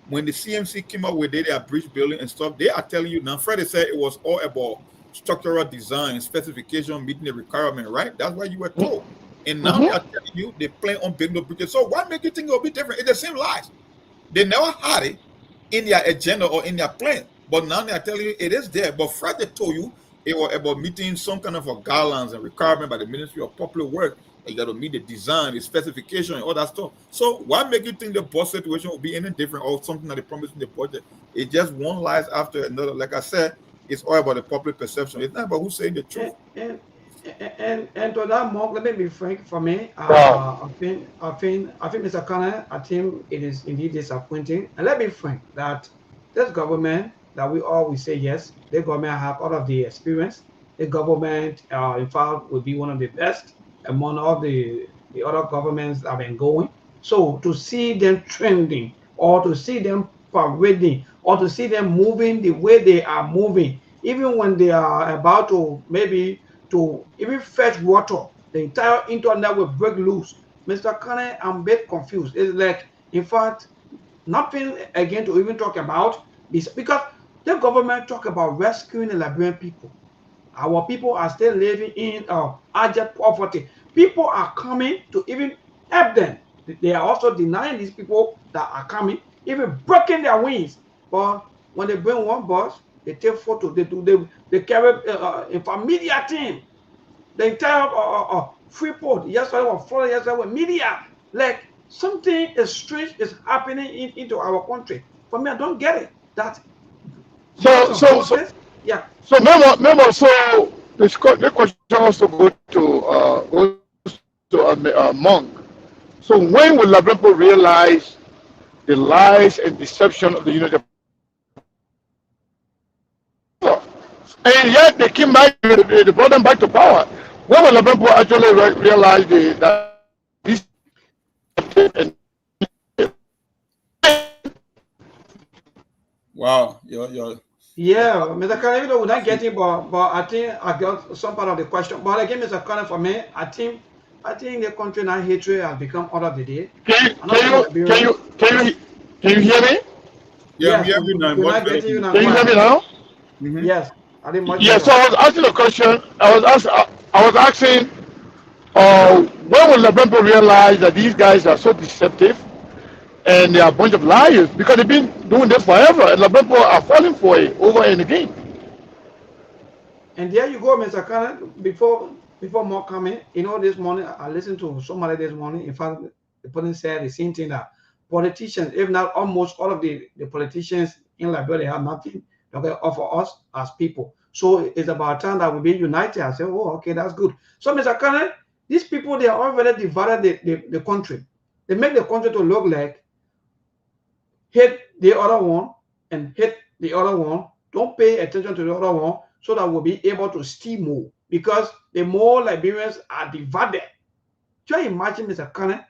[SPEAKER 8] When the CMC came up with their bridge building and stuff, they are telling you now. Freddie said it was all about structural design, specification, meeting the requirement, right? That's what you were told. And now they are telling you they plan on building the bridges. So why make you think it will be different? It's the same lies. They never had it in their agenda or in their plan. But now they are telling you it is there. But Friday told you it was about meeting some kind of a guidelines and requirement by the Ministry of Public Works. You got to meet the design, the specification, and all that stuff. So why make you think the bus situation will be any different or something that they promised in the budget? It's just one lies after another. Like I said, it's all about the public perception. It's not about who's saying the truth.
[SPEAKER 6] And to that, Mark, let me be frank for me. I think Mr. Connor, I think it is indeed disappointing. And let me be frank that this government that we always say yes, the government have all of the experience. The government, in fact, will be one of the best among all the other governments that have been going. So to see them trending, or to see them parading, or to see them moving the way they are moving, even when they are about to maybe to even fetch water, the entire internet will break loose. Mr. Kane, I'm a bit confused. It's like, in fact, nothing again to even talk about this, because the government talk about rescuing the Liberian people. Our people are still living in abject poverty. People are coming to even help them. They are also denying these people that are coming, even breaking their wings. But when they bring one bus, they take photo, they carry a familiar team. The entire Freeport, yesterday was Florida, yesterday was media. Like something is strange is happening into our country. For me, I don't get it. That yeah.
[SPEAKER 9] So Memo, so the question also goes to Monk. So when will Labrampo realize the lies and deception of the United? And yet they came back, they brought them back to power. When will Labrampo actually realize that this?
[SPEAKER 8] Wow,
[SPEAKER 6] Yeah, Mr. Khan, even though we're not getting, but I think I got some part of the question. But again, Mr. Khan, for me, I think the country now hatred has become order of the day.
[SPEAKER 9] Can you hear me?
[SPEAKER 8] Yeah,
[SPEAKER 6] yes, we're not getting you now.
[SPEAKER 9] Can you hear me now?
[SPEAKER 8] Mm-hmm.
[SPEAKER 6] Yes, I think much
[SPEAKER 9] Yeah.
[SPEAKER 6] better.
[SPEAKER 9] So I was asking a question. I was asking, when will Labrampo realize that these guys are so deceptive and they are a bunch of liars, because they've been doing this forever, and Labrampo are falling for it over and again.
[SPEAKER 6] And there you go, Mr. Khan. Before more coming, this morning I listened to somebody this morning. In fact, the person said the same thing, that politicians, if not almost all of the politicians in Liberia, have nothing to offer us as people. So it's about time that we be united. I said, oh, okay, that's good. So, Mr. Khan, these people, they are already divided the country. They make the country to look like hate the other one and hate the other one. Don't pay attention to the other one, so that we'll be able to steal more. Because the more Liberians are divided. Just imagine, Mr. Khan,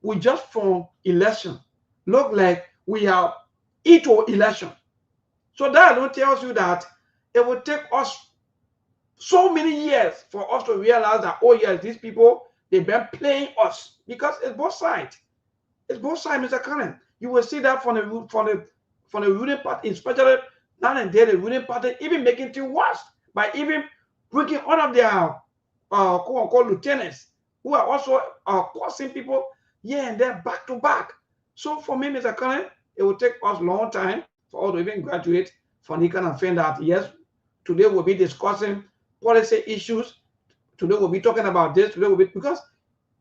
[SPEAKER 6] we just from election look like we have into election. So that don't tells you that it will take us so many years for us to realize that, oh yes, these people, they've been playing us, because it's both sides. It's both sides, Mr. Khan. You will see that from the ruling party, especially now and then, the ruling party even making things worse by even bringing one of their quote-unquote lieutenants, who are also causing people here and there back to back. So for me, Mr. Khan, it will take us a long time for us to even graduate from the kind of thing that, yes, today we'll be discussing policy issues. Today we'll be talking about this. Today we'll be, because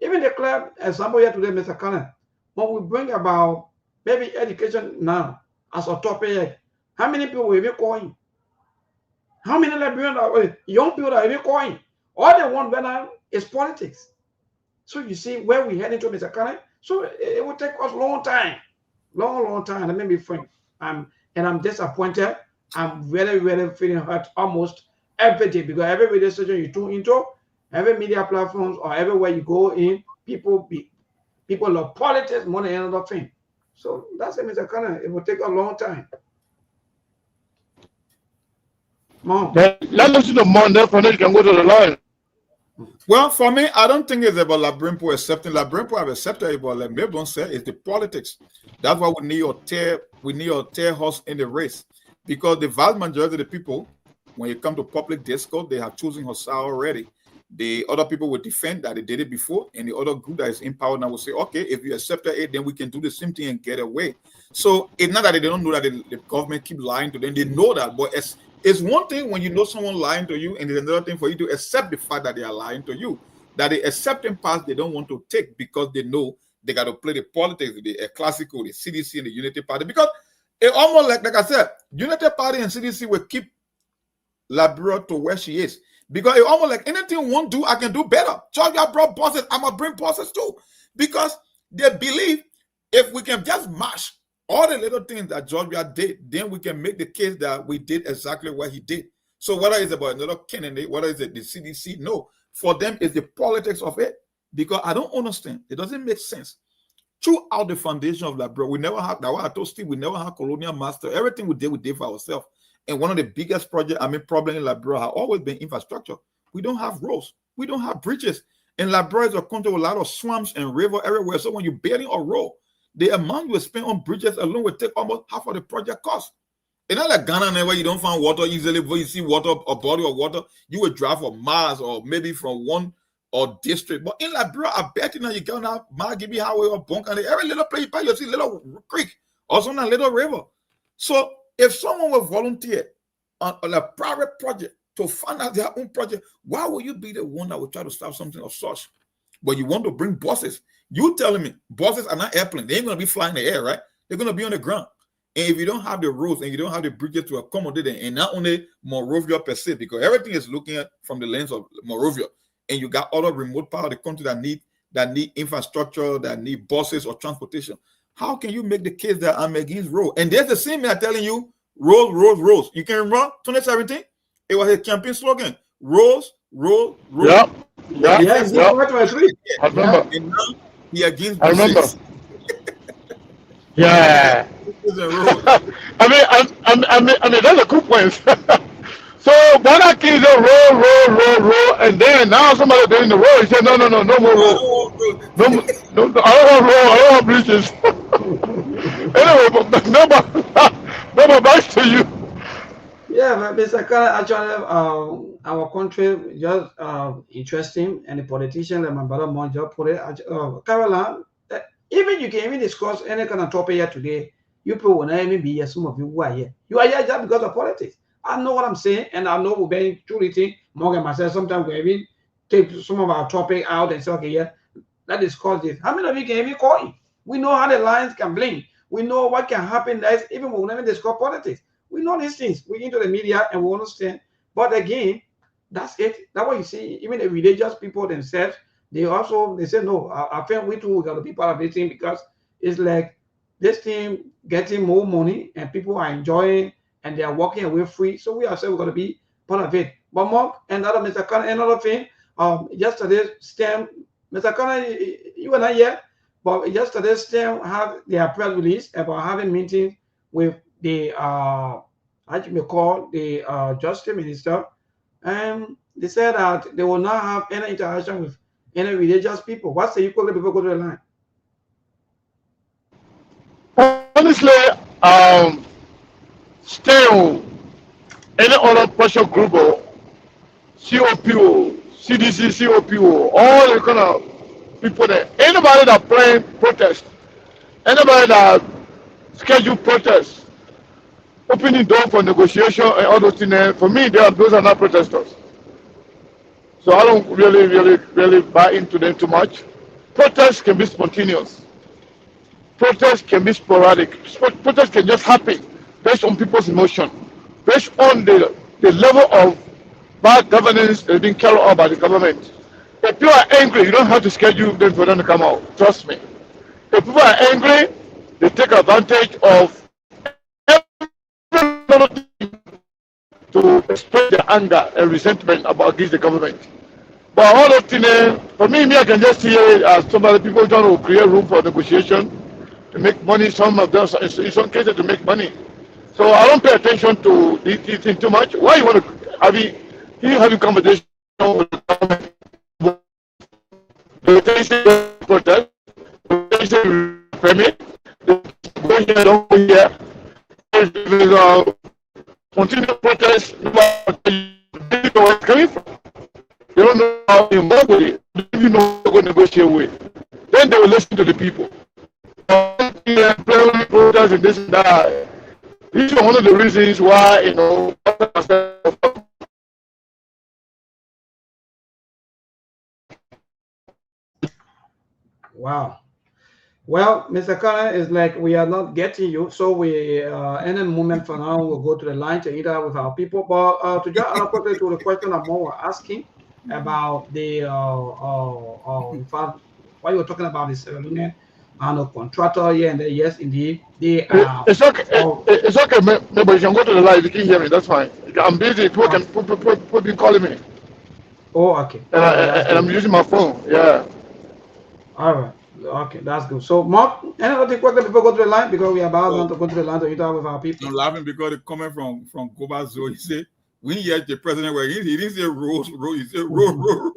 [SPEAKER 6] even the clear example here today, Mr. Khan, when we bring about maybe education now as a topic, how many people will be calling? How many Liberians, young people are even calling? All they want right now is politics. So you see where we heading to, Mr. Khan. So it will take us a long time. Long time. Let me be frank. And I'm disappointed. I'm really, really feeling hurt almost every day, because every radio station you tune into, every media platforms, or everywhere you go in, people love politics more than another thing. So that's it, Mr. Khan. It will take a long time. Mom.
[SPEAKER 9] Let's listen to Monday, for you can go to the line.
[SPEAKER 8] Well, for me, I don't think it's about Labrampo accepting. Labrampo have accepted it, but like don't say it's the politics. That's why we need a tear horse in the race, because the vast majority of the people, when you come to public discourse, they have chosen Hosea already. The other people will defend that they did it before, and the other group that is in power now will say, okay, if you accept it, then we can do the same thing and get away. So it's not that they don't know that the government keep lying to them. They know that, but it's one thing when you know someone lying to you, and it's another thing for you to accept the fact that they are lying to you. That the accepting part they don't want to take, because they know they got to play the politics, the classical, the CDC and the Unity Party. Because it almost like I said, Unity Party and CDC will keep Liberia to where she is. Because it almost like anything won't do, I can do better. Georgia brought bosses, I'm going to bring bosses too. Because they believe if we can just mash all the little things that Georgia did, then we can make the case that we did exactly what he did. So whether it's about another candidate, whether it's the CDC, no. For them, it's the politics of it. Because I don't understand. It doesn't make sense. Throughout the foundation of Liberia, we never had, I told Steve, we never had colonial master. Everything we did for ourselves. And one of the biggest problem in Liberia has always been infrastructure. We don't have roads. We don't have bridges. And Liberia is a country with a lot of swamps and river everywhere. So when you're building a road, the amount you spend on bridges alone will take almost half of the project cost. It's not like Ghana where you don't find water easily. When you see water, a body of water, you would drive for miles or maybe from one or district. But in Liberia, I bet you know you go now, Margibi Highway or Bunk, and every little place you see little creek or some little river. So if someone will volunteer on a private project to fund out their own project, why would you be the one that would try to start something of such? But you want to bring buses. You telling me buses are not airplanes. They ain't going to be flying in the air, right? They're going to be on the ground. And if you don't have the roads and you don't have the bridges to accommodate them, and not only Monrovia per se, because everything is looking at from the lens of Monrovia, and you got other remote part of the country that need infrastructure, that need buses or transportation. How can you make the case that I'm against road? And there's the same man telling you, roads. You can remember 2017? It was a campaign slogan. Roads.
[SPEAKER 9] Yep.
[SPEAKER 6] Yes,
[SPEAKER 9] Yep.
[SPEAKER 8] I remember. And now he against
[SPEAKER 9] I remember. Yeah. I mean, that's a good point. So Ghana kids are roll, and then now somebody doing the road. He said, no more road. No, I don't want bridges. Anyway, but no, back to you.
[SPEAKER 6] Yeah, but Mr. Khan, actually, our country just interesting, and the politician, like my brother Monjo put it, Caroline, even you can even discuss any kind of topic here today. You people will not even be here. Some of you who are here, you are here just because of politics. I know what I'm saying, and I know we're being truly think Morgan myself. Sometimes we even take some of our topic out and say, okay, yeah, let's discuss this. How many of you can even call in? We know how the lines can blink. We know what can happen next, even when we never discuss politics. We know these things. We into the media and we understand. But again, that's it. That's what you see. Even the religious people themselves, they say, no, I think we too got to be part of this thing, because it's like this team getting more money and people are enjoying and they are walking away free. So we ourselves got to be part of it. But Mark, another Mr. Khan, another thing, yesterday, STEM, Mr. Khan, you were not here, but yesterday STEM had their press release about having meetings with the as you may call the justice minister, and they said that they will not have any interaction with any religious people. What's the equal before go to the line?
[SPEAKER 9] Honestly, still any other pressure group or COPO, CDC, COPO, all the kind of people there. Anybody that plan protest, anybody that schedule protest, opening door for negotiation and all those things, for me, those are not protesters. So I don't really buy into them too much. Protests can be spontaneous. Protests can be sporadic. Protests can just happen based on people's emotion, based on the level of bad governance that's being carried out by the government. If people are angry, you don't have to schedule them for them to come out. Trust me. If people are angry, they take advantage of to express their anger and resentment against the government. But all of things, for me, I can just see it as somebody, people trying to create room for negotiation to make money. Some of them, in some cases, to make money. So I don't pay attention to these things too much. Why you want to having conversation with the government? They say protest, they say permit, they go here, don't go here. Continue protest, you know where it's coming from. They don't know how to involve with it. They don't even know what they're going to negotiate with. Then they will listen to the people. Protest and this and that. This is one of the reasons why, you know,
[SPEAKER 6] Wow. Well, Mr. Khan, is like we are not getting you, so we any moment from now we'll go to the line to interact with our people. But to just answer quickly to the question that Mo were asking about the in fact, what you were talking about is Sierra and a contractor here and there. Yes, indeed, they are.
[SPEAKER 9] It's okay. It's okay, but you can go to the line. You can hear me. That's fine. I'm busy. People be calling me.
[SPEAKER 6] Oh, okay.
[SPEAKER 9] And I'm using my phone. Yeah.
[SPEAKER 6] All right. Okay, that's good. So, Mark, any other question before go to the line, because we are about to go to the line to interact with our people.
[SPEAKER 8] I'm laughing because the comment from Gobazo, he said, when he had the president where he didn't say rules, he said roll.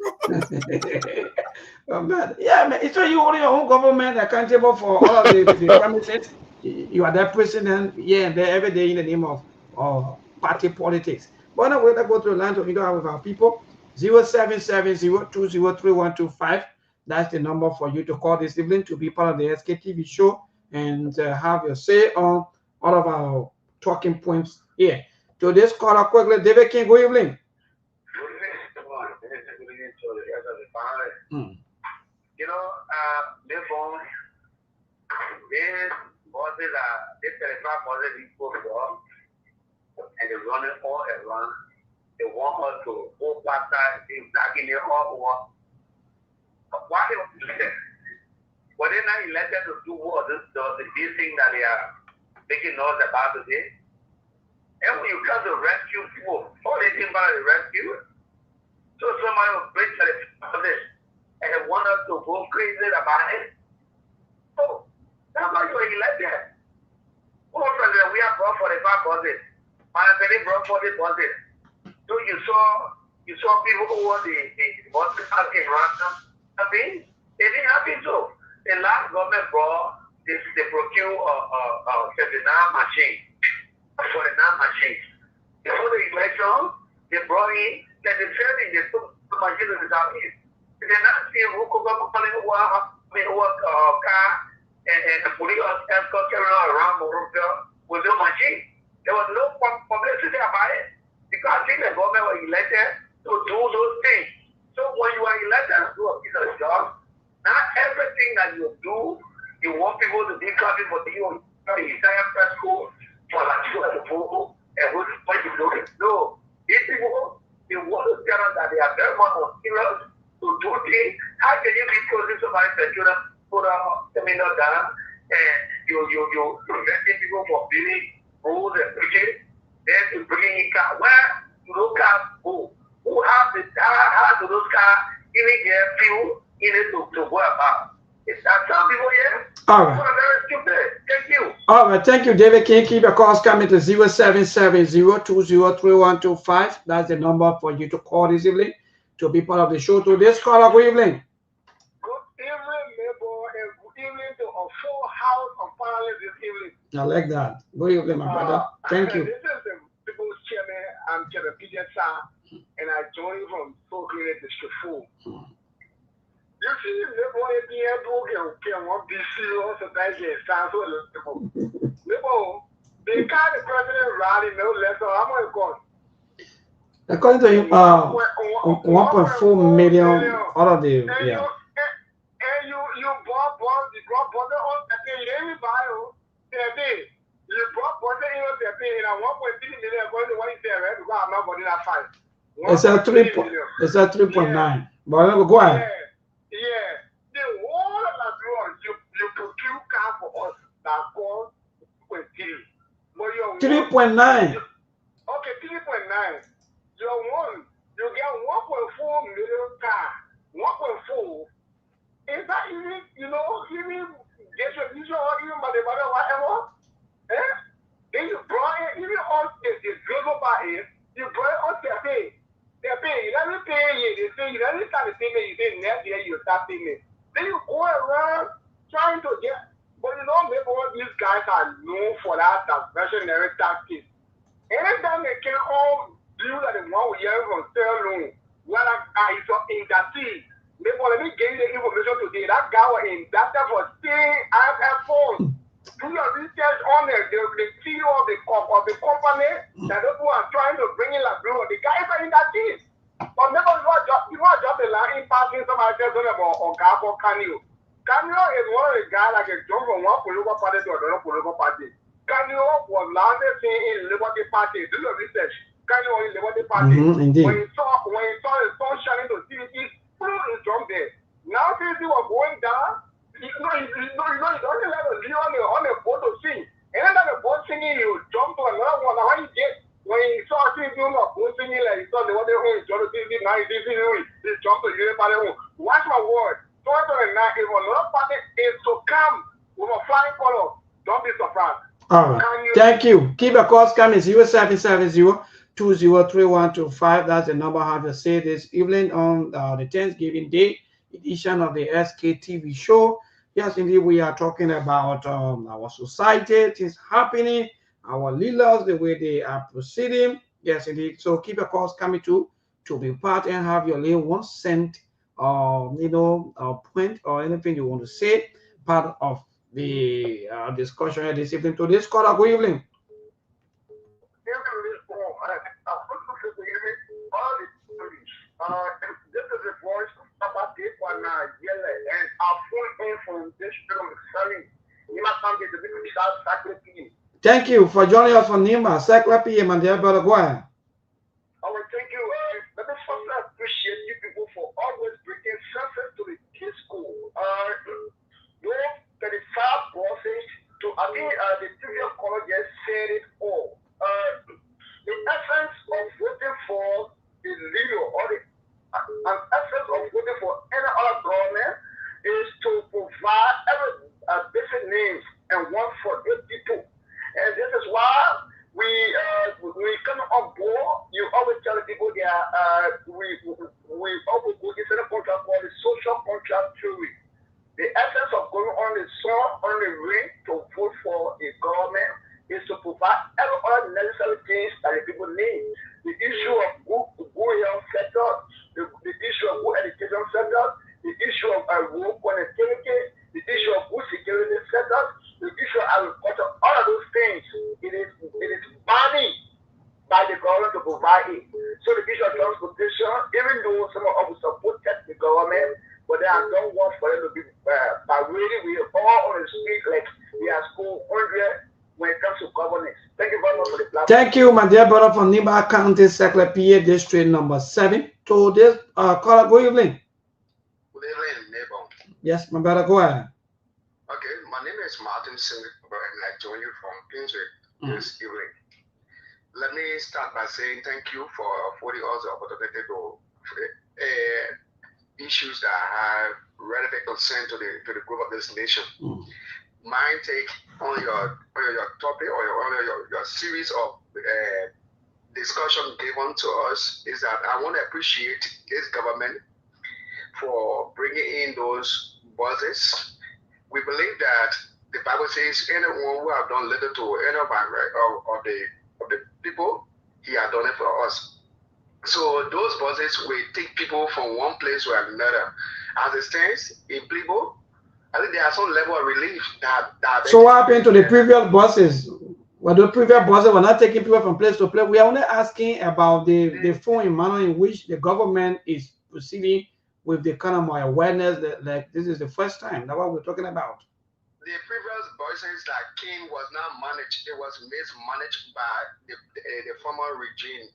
[SPEAKER 6] Oh, man. Yeah, man. So you only your own government accountable for all of the premises. You are the president, yeah, and there every day in the name of party politics. But now we're going to go to the line to interact with our people. 0770203125. That's the number for you to call this evening to be part of the SKTV show and have your say on all of our talking points here. To this caller quickly, David King, good evening.
[SPEAKER 10] You know, they born, they bosses are, they 35 bosses equal for, and they run it all around. They want us to go back in knocking it all over. Why they want to do that? Were they not elected to do what this thing that they are making noise about today? And when you come to rescue people, all they think about is rescue. So somebody will bring to this and they want us to go crazy about it. Oh, that's why you were elected. Oh, President, we have brought 45 buses. Management brought 40 buses. So you saw people who were the buses in ransom. I mean, they didn't happen so. The last government brought they procure 79 machines. 49 machines. Before the election, they brought in, then they said they took the machines to the Southeast. They did not see who could go car and the police escort carrying around Morocco with no machine. There was no publicity about it because I think the government was elected to do those things. So when you are elected to do a piece of job, not everything that you do, you want people to be clapping for you. The entire press school for like you as a fool and what you do. No, these people, they want to tell us that they are very much more serious to do things. How can you be closing somebody that you put a terminal down and you preventing people from building roads and bridges? Then you bring in cars. Where do those cars go? Who have the car? How do those cars even get fuel in it to go about? It's that some people here.
[SPEAKER 6] All right.
[SPEAKER 10] Very stupid. Thank you.
[SPEAKER 6] All right, thank you, David King. Keep your calls coming to 0770203125. That's the number for you to call this evening to be part of the show. To this caller, good evening.
[SPEAKER 10] Good evening, neighbor, and good evening to a full house of panelists this evening.
[SPEAKER 6] I like that. Good evening, my brother. Thank you.
[SPEAKER 10] This is the People's Chairman. I'm Chairman PJ Sa, and I join you from Soul Clinic District 4. You see, neighbor, if you can want to be serious, so that you sound so electable. Neighbor, the kind of president rally no less, so I'm going to go.
[SPEAKER 6] According to him, 1.4 million out of the
[SPEAKER 10] And you brought butter on the thing, you buy the day. You brought butter in the thing, and 1.3 million according to what you said, right? Because I'm not going to that fight.
[SPEAKER 6] It's a 3.9. But go ahead.
[SPEAKER 10] Yeah. The whole of the world, you procure car for us that cost 3.3.
[SPEAKER 6] 3.9.
[SPEAKER 10] Okay, 3.9. You get 1.4 million car. 1.4. Is that even, even distribution or even by the matter whatever? Eh? Then you brought it, even on the global by it, you brought it on their pay. They pay, you never pay you, they say you never start the payment, you say next year you start payment. Then you go around trying to get, but maybe all these guys are known for that diversionary tactics. Anytime they can all do that they want to hear from sell loan, whether it's in that sea, maybe let me give you the information today. That guy was indicted for stealing iPhone phones. Do your research on the CEO of the company that people are trying to bring in like blue. The guys are in that team. But maybe you want to drop the line in passing somebody says something about Ogabo Kanyo. Kanyo is one of the guys like a jump from one political party to another political party. Kanyo was landed in Liberty Party. Do your research. Kanyo in Liberty Party.
[SPEAKER 6] Indeed.
[SPEAKER 10] When he saw the sun shining to see it, he flew his drum there. Now since he was going down, you don't let them be on the boat to sing. And then the boat singing, you jump to another one. Now when he saw him doing a boat singing, like he saw the other one, he jumped to TV, now he jumped to the other one. Watch my word. 2009, if another party is to come with a flying color, don't be surprised.
[SPEAKER 6] All right. Thank you. Keep your calls coming. 0770 203125. That's the number I have to say this evening on the Thanksgiving Day edition of the SKTV show. Yes, indeed, we are talking about our society, things happening, our leaders, the way they are proceeding. Yes, indeed. So keep your calls coming to be part and have your little 1 cent, point or anything you want to say, part of the discussion here this evening. To this caller, good evening.
[SPEAKER 10] This is a voice about this one now, and our full info this film selling. You must come get the big Sktv-Lib.
[SPEAKER 6] Thank you for joining us from Nima. Sktv-Lib, my dear brother, go ahead.
[SPEAKER 10] I will thank you. Let me first appreciate you people for always bringing sense to the kids school. Those 35 bosses to, I think the previous caller just said it all. The essence of voting for the leader or the essence of voting for any other government is to provide every basic needs and want for the people. And this is why we come on board. You always tell the people that we always go into the contract called the social contract theory. The essence of going on the sun, on the rain to vote for a government is to provide every other necessary things that the people need. The issue of good health sector, the issue of good education sector, the issue of road connectivity, the issue of good security sector, the issue of agriculture, all of those things, it is money by the government to provide it. So the issue of transportation, even though some of us support the government, but then I don't want for them to be by really we are all on the street like we are school 100 when it comes to governance. Thank you very much for the platform.
[SPEAKER 6] Thank you, my dear brother from Niba County, Sktv-Lib, District number 7. To this caller, good evening.
[SPEAKER 11] Good evening, neighbor.
[SPEAKER 6] Yes, my brother, go ahead.
[SPEAKER 11] Okay, my name is Martin Singh, and I join you from Kingsway this evening. Let me start by saying thank you for affording us the opportunity to issues that have relevant concern to the group of this nation. My take on your topic or your series of discussion given to us is that I want to appreciate this government for bringing in those buses. We believe that the Bible says anyone who have done little to any of the people, he has done it for us. So those buses will take people from one place to another. As it stands in people, I think there are some level of relief that
[SPEAKER 6] so what happened to the previous buses? Well, the previous buses were not taking people from place to place. We are only asking about the form and manner in which the government is proceeding with the kind of more awareness that like this is the first time. That's what we're talking about.
[SPEAKER 11] The previous buses that came was not managed. It was mismanaged by the former regime.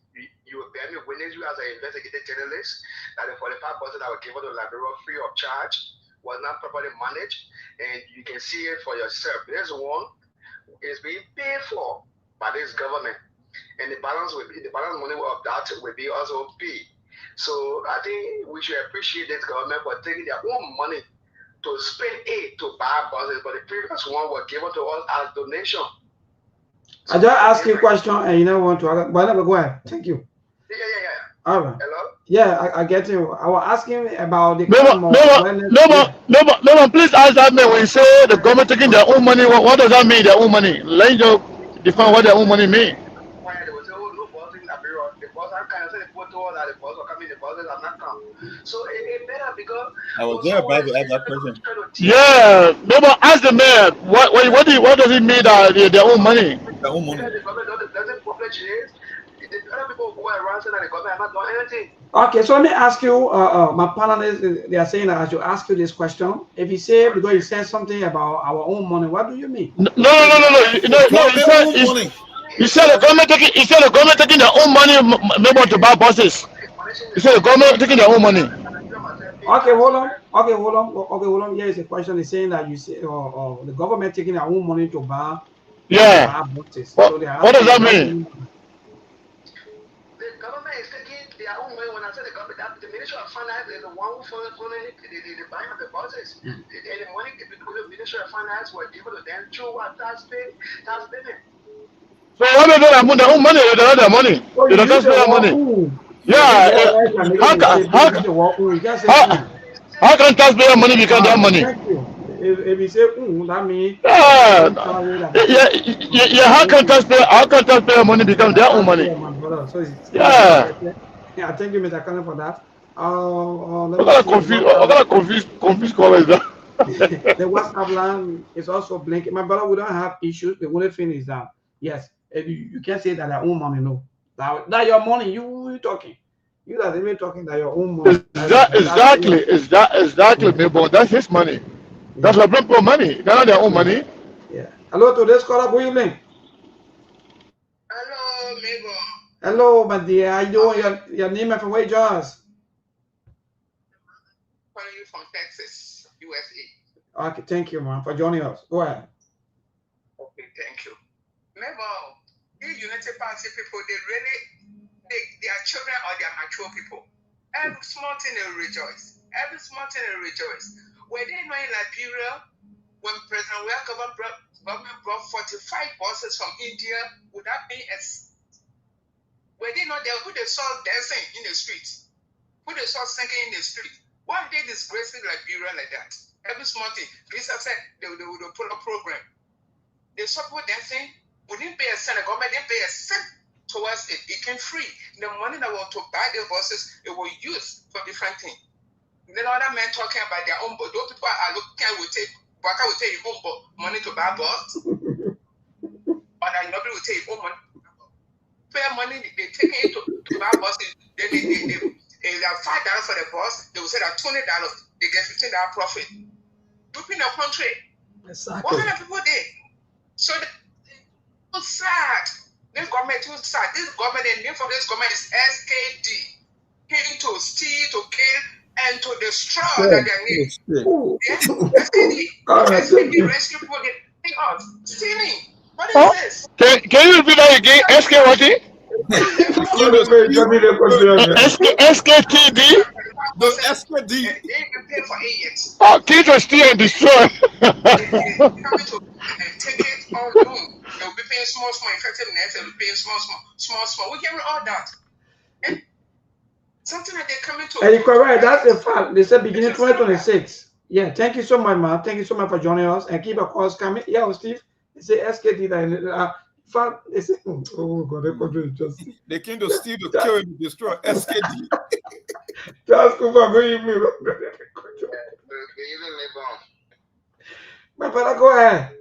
[SPEAKER 11] You will bear me witness, you as an investigative journalist, that the 45 buses that were given to Liberia free of charge was not properly managed, and you can see it for yourself. This one is being paid for by this government, and the balance money of that will be also paid. So I think we should appreciate this government for taking their own money to spend it to buy buses, but the previous one was given to us as donation.
[SPEAKER 6] So I just ask you a question and you don't want to, but go ahead. Thank you.
[SPEAKER 11] Yeah.
[SPEAKER 6] All right.
[SPEAKER 11] Hello?
[SPEAKER 6] Yeah, I get you. I was asking about the
[SPEAKER 9] No, please ask that man when you say the government taking their own money, what does that mean, their own money? Let me just define what their own money mean.
[SPEAKER 11] So it better because
[SPEAKER 8] I was there about to ask that question.
[SPEAKER 9] Yeah, no, but ask the man what does it mean that their own money?
[SPEAKER 8] Their own money.
[SPEAKER 6] Okay, so let me ask you, my panelists, they are saying that I should ask you this question. If you say, because you said something about our own money, what do you mean?
[SPEAKER 9] No. You said the government taking their own money, maybe to buy buses. You said the government taking their own money.
[SPEAKER 6] Okay, hold on. Here is a question. It's saying that you say, the government taking their own money to buy buses. So
[SPEAKER 9] what does that mean?
[SPEAKER 11] The government is taking their own money. When I say the government, the Ministry of Finance is the one who funding the buying of the buses. And the money the Ministry of Finance were given to them through what tax payment.
[SPEAKER 9] So when they do that money, their own money, they don't have their money.
[SPEAKER 6] Oh,
[SPEAKER 9] They
[SPEAKER 6] you
[SPEAKER 9] don't
[SPEAKER 6] use
[SPEAKER 9] tax
[SPEAKER 6] the
[SPEAKER 9] their
[SPEAKER 6] word
[SPEAKER 9] money.
[SPEAKER 6] ooh.
[SPEAKER 9] Yeah.
[SPEAKER 6] I make a
[SPEAKER 9] How
[SPEAKER 6] mistake.
[SPEAKER 9] can
[SPEAKER 6] You use the word ooh. You can't say
[SPEAKER 9] how,
[SPEAKER 6] ooh.
[SPEAKER 9] how can taxpayer money become their money?
[SPEAKER 6] Thank you. If you say ooh, that means
[SPEAKER 9] Yeah,
[SPEAKER 6] don't try with that.
[SPEAKER 9] yeah.
[SPEAKER 6] Thank you.
[SPEAKER 9] How can taxpayer money become their own
[SPEAKER 6] That's
[SPEAKER 9] money?
[SPEAKER 6] clear, my brother. So it's been
[SPEAKER 9] Yeah.
[SPEAKER 6] corrected. Yeah, thank you, Mr. Cullen, for that. Let
[SPEAKER 9] What
[SPEAKER 6] me
[SPEAKER 9] kind of
[SPEAKER 6] see the WhatsApp.
[SPEAKER 9] confused caller is that?
[SPEAKER 6] The WhatsApp line is also blinking. My brother, we don't have issues. The only thing is that yes, if you can't say that their own money. No, that your money. You talking. You that even talking that your own money. That's clear.
[SPEAKER 9] Exactly, Mayborn. That's his money. That's
[SPEAKER 6] Yeah,
[SPEAKER 9] LeBron money. They're not their own
[SPEAKER 6] yeah,
[SPEAKER 9] money.
[SPEAKER 6] yeah. Hello to this caller. Good evening.
[SPEAKER 11] Hello, Mabel.
[SPEAKER 6] Hello, my dear. How you doing? Your name and from where you join us?
[SPEAKER 11] Calling you from Texas, USA.
[SPEAKER 6] Okay, thank you, man, for joining us. Go ahead.
[SPEAKER 11] Okay, thank you. Mabel, these United Party people, they are children or they are mature people. Every small thing they rejoice. Every small thing they rejoice. Were they not in Liberia when President William government brought 45 buses from India without paying us? Were they not there? Who they saw dancing in the streets? Who they saw singing in the street? Why are they disgracing Liberia like that? Every small thing. Lisa said they would pull a program. They saw people dancing. We didn't pay a cent. The government didn't pay a cent towards it. It came free. The money that was to buy the buses, it was used for different things. Then other men talking about their own, but those people are looking at will take your own money to buy bus, or that nobody will take your own money. Pay money, they taking it to buy buses. Then they have $5 for the bus. They will say that $20, they get $15 profit. Duping the country.
[SPEAKER 6] Exactly.
[SPEAKER 11] What kind of people they? So it's sad. This government too sad. This government, the name for this government is SKD. Came to steal, to kill, and to destroy that they need. Yes, SKD. SKD rescue people, they think out. Stealing. What is this?
[SPEAKER 9] Can you repeat that again? SK what? SKTD?
[SPEAKER 8] The SKD.
[SPEAKER 11] They even pay for it yet.
[SPEAKER 9] Oh, kids are steal and destroy.
[SPEAKER 11] They coming to take it on loan. They'll be paying small, effectiveness. They'll be paying small. We get all that. And something that they're coming to.
[SPEAKER 6] And you're correct. That's a fact. They said beginning 2026. Yeah, thank you so much, man. Thank you so much for joining us and keep our calls coming. Yeah, Steve. They say SKD. They say, oh God,
[SPEAKER 8] they came to steal, to kill, and destroy. SKD.
[SPEAKER 6] That's good for me. My brother, go ahead.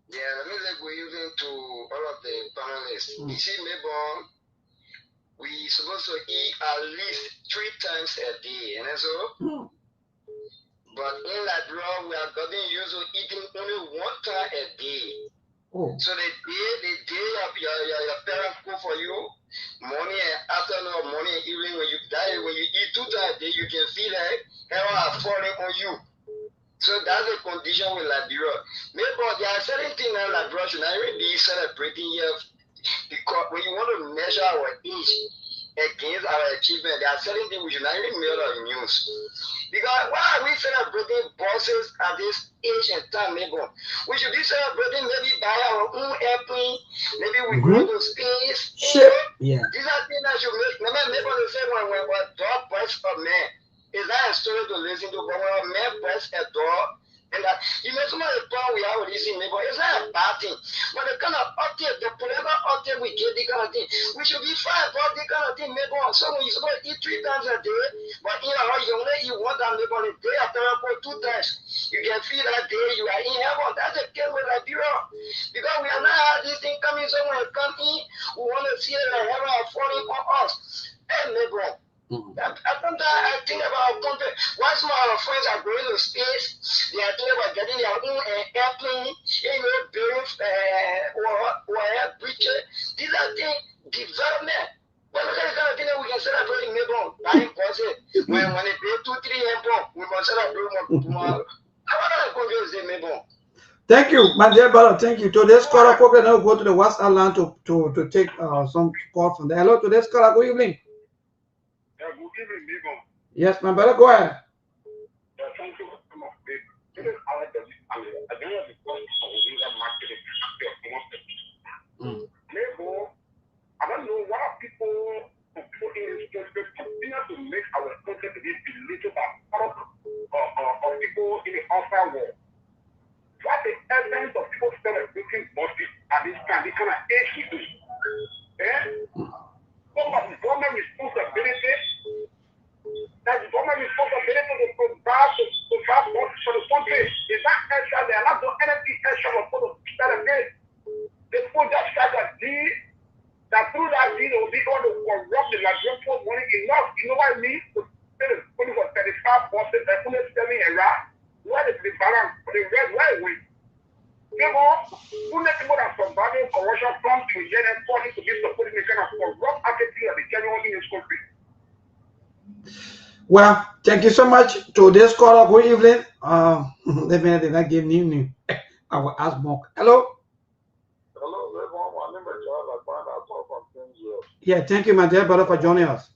[SPEAKER 11] Yeah, let me say good evening to all of the panelists. You see, Mabel, we supposed to eat at least 3 times a day, and so. But in Liberia, we are getting used to eating only 1 time a day.
[SPEAKER 6] Oh.
[SPEAKER 11] So the day your parents cook for you, morning and afternoon, or morning and evening, when you eat 2 times a day, you can feel like heaven are falling on you. So that's the condition with Liberia. Maybe there are certain things that Liberia should not really be celebrating here, because when you want to measure our age against our achievement, there are certain things we should not even measure on news. Because why are we celebrating bosses at this age and time, maybe? We should be celebrating maybe buy our own airplane, maybe we go to space.
[SPEAKER 6] Yeah.
[SPEAKER 11] These are things that should make. Remember, they say when dog bites a man, is that a story to listen to? But when a man bites a dog, and that you know some of the problem we have with this neighbor, it's not a bad thing. But the kind of update, the political update we get, the kind of thing, we should be fine about the kind of thing, neighbor. So when you're supposed to eat 3 times a day, but you know you only eat 1 time, neighbor, the day after 2 times, you can feel that day you are in heaven. That's the case with Liberia. Because we are not have this thing coming, so when it comes in, we want to see that heaven are falling on us. Hey, neighbor. Sometimes I think about country. Why some of our friends are going to space, they are thinking about getting their own airplane, building or air bridges. These are things, development. But look at the kind of thing that we can celebrate in Melbourne. Buying buses. When they pay 2-3 airport, we can celebrate tomorrow. I want to go to Melbourne.
[SPEAKER 6] Thank you, my dear brother. Thank you. Today's caller, now go to the WhatsApp line to take some call from there. Hello, today's caller. Good evening.
[SPEAKER 10] Good evening, Bigo.
[SPEAKER 6] Yes, my brother, go ahead.
[SPEAKER 10] Yeah, thank you so much. This is Alex. I don't have the cost of user marketing. what the essence of people celebrating birthday at this time, this kind of age we do. Some of the government responsibility, that the government responsibility to provide for the country is not extra. They are not doing anything extra for the celebrate. They put that kind of deal, that through that deal, they will be able to corrupt the Nigerian post money enough. You know what I mean? To pay the money for 35 buses, they're only selling a rat. Where is the balance? The red, where we? People who let people that surviving corruption come to get them to be supporting the kind of corrupt attitude of the genuine in this country.
[SPEAKER 6] Well, thank you so much to this caller. Good evening. Definitely not give new. I will ask more. Hello.
[SPEAKER 9] Hello, everyone. My name is John. I find out from things here.
[SPEAKER 6] Yeah, thank you, my dear brother, for joining us.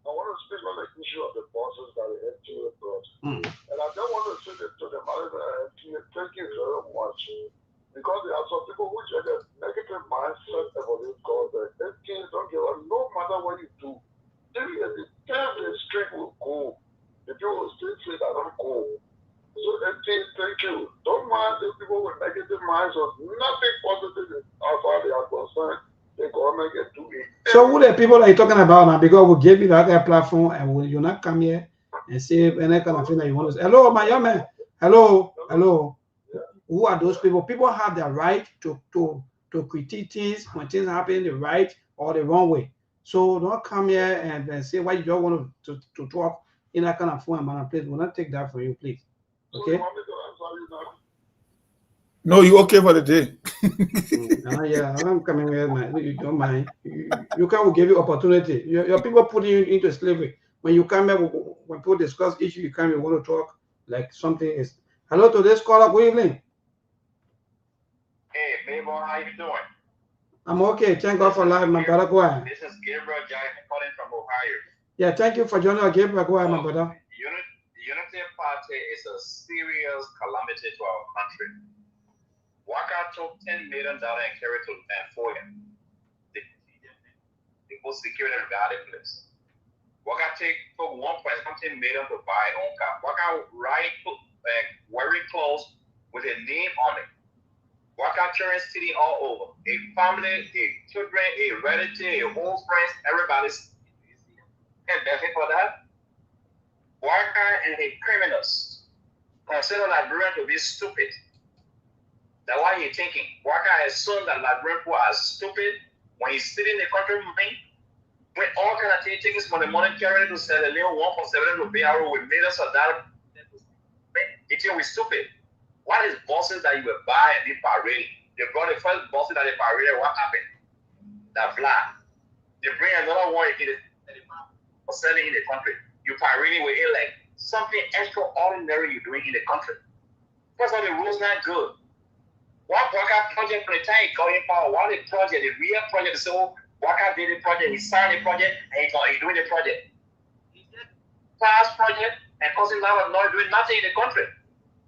[SPEAKER 9] I want to speak on the issue of the bosses that the FTA brought. And I don't want to say that to the manager of FTA, thank you very much. Because there are some people who get a negative mindset about this government. FTA don't give a no matter what you do. If the time the street will go, the people will still say that I'm go. So FTA, thank you. Don't mind the people with negative minds or nothing positive as far as they are concerned. The government can do it.
[SPEAKER 6] So who the people are you talking about now? Because we gave you that platform and will you not come here and say any kind of thing that you want to say? Hello, my young man. Hello. Who are those people? People have the right to critique things when things happen the right or the wrong way. So don't come here and say why you don't want to talk in that kind of form and place. We'll not take that from you, please. Okay.
[SPEAKER 8] No, you okay for the day?
[SPEAKER 6] Yeah, I'm coming here, man. You don't mind. You can give you opportunity. Your people put you into slavery. When you come here, when people discuss issue, you come, you want to talk like something is. Hello to this caller. Good evening.
[SPEAKER 12] Hey, Mabel, how you doing?
[SPEAKER 6] I'm okay. Thank God for life, my brother. Go ahead.
[SPEAKER 12] This is Gabriel Jai calling from Ohio.
[SPEAKER 6] Yeah, thank you for joining us, Gabriel. Go ahead, my brother.
[SPEAKER 12] The Unity Party is a serious calamity to our country. Waka took $10 million and carried to Foya. The most security regarding place. Waka took $1.something million to buy own car. Waka wearing clothes with a name on it. Waka children sitting all over. A family, a children, a relative, a whole friends, everybody's and begging for that. Waka and the criminals consider Liberian to be stupid. That's why he's thinking. Waka assumes that Liberian people are stupid when he's sitting in the country with all kind of tickets for the money carrying to sell a little 1.7 to BRO with millions of dollars. He think we're stupid. What is bosses that you will buy and be parading? They brought the first bosses that they paraded. What happened? That fly. They bring another one again for selling in the country. You parading with it like something extraordinary you're doing in the country. First of all, the rules not good. One Waka project from the time he got in power, one the project, the real project, so Waka did the project, he signed the project, and he's doing the project. He did past project and causing a lot of noise, doing nothing in the country.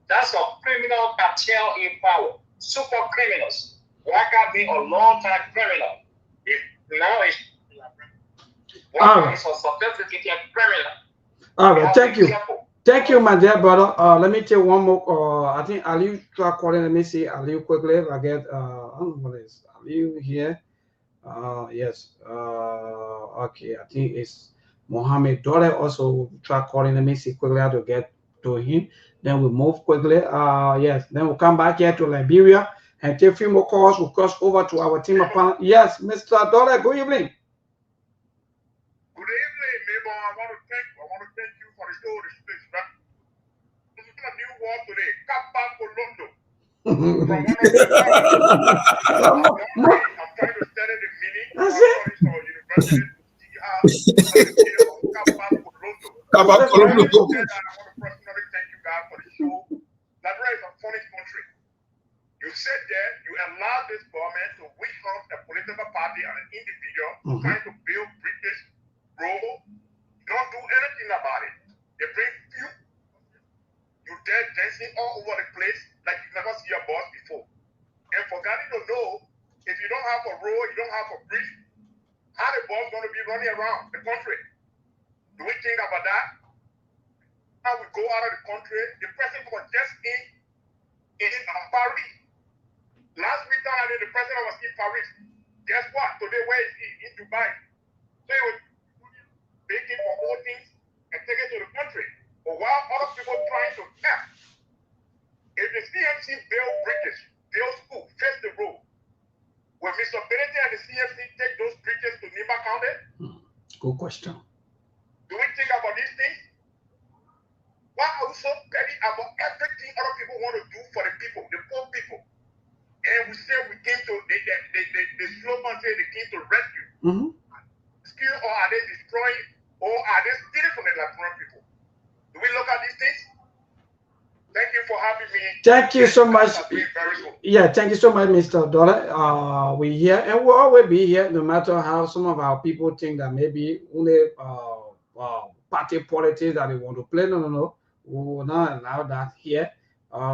[SPEAKER 12] That's a criminal cartel in power. Super criminals. Waka being a long-time criminal. Now it's Waka is a sophisticated criminal.
[SPEAKER 6] All right, thank you. Thank you, my dear brother. Let me take one more. I think Aliu try calling. Let me see Aliu quickly. If I get I don't know what is Aliu here. Yes. Okay. I think it's Mohammed Dole also try calling. Let me see quickly how to get to him. Then we move quickly. Yes. Then we'll come back here to Liberia and take a few more calls. We'll cross over to our team of panel. Yes, Mr. Dole. Good evening.
[SPEAKER 10] Good evening, Mabel. I want to thank you for the show. This is a new word today. Kappa Colondo. From one of the I'm trying to study the meaning of university to see how Kappa Colondo.
[SPEAKER 8] Kappa Colondo.
[SPEAKER 10] I want to personally thank you guys for the show. Liberia is a funny country. You said that you allowed this government to witch hunt a political party and an individual trying to build British rule. Don't do anything about it. They bring few. You dead dancing all over the place like you never see your boss before. And forgetting to know, if you don't have a road, you don't have a bridge, how the boss going to be running around the country? Do we think about that? How we go out of the country, the person was just in Paris. Last week, the president was in Paris. Guess what? Today, where is he? In Dubai. So he was making for all things and take it to the country. But while other people trying to help, if the CMC bail breakage, bail school, face the road, will Mr. Benedict and the CMC take those bridges to Nima County?
[SPEAKER 6] Good question.
[SPEAKER 10] Do we think about these things? Why are we so petty about everything other people want to do for the people, the poor people? And we say we came to, the slogan say they came to rescue. Skill, or are they destroying, or are they stealing from the Latino people? Do we look at these things? Thank you for having me.
[SPEAKER 6] Thank you so much. Yeah, thank you so much, Mr. Dollar. We here and we'll always be here, no matter how some of our people think that maybe only party politics that they want to play. No. We will not allow that here.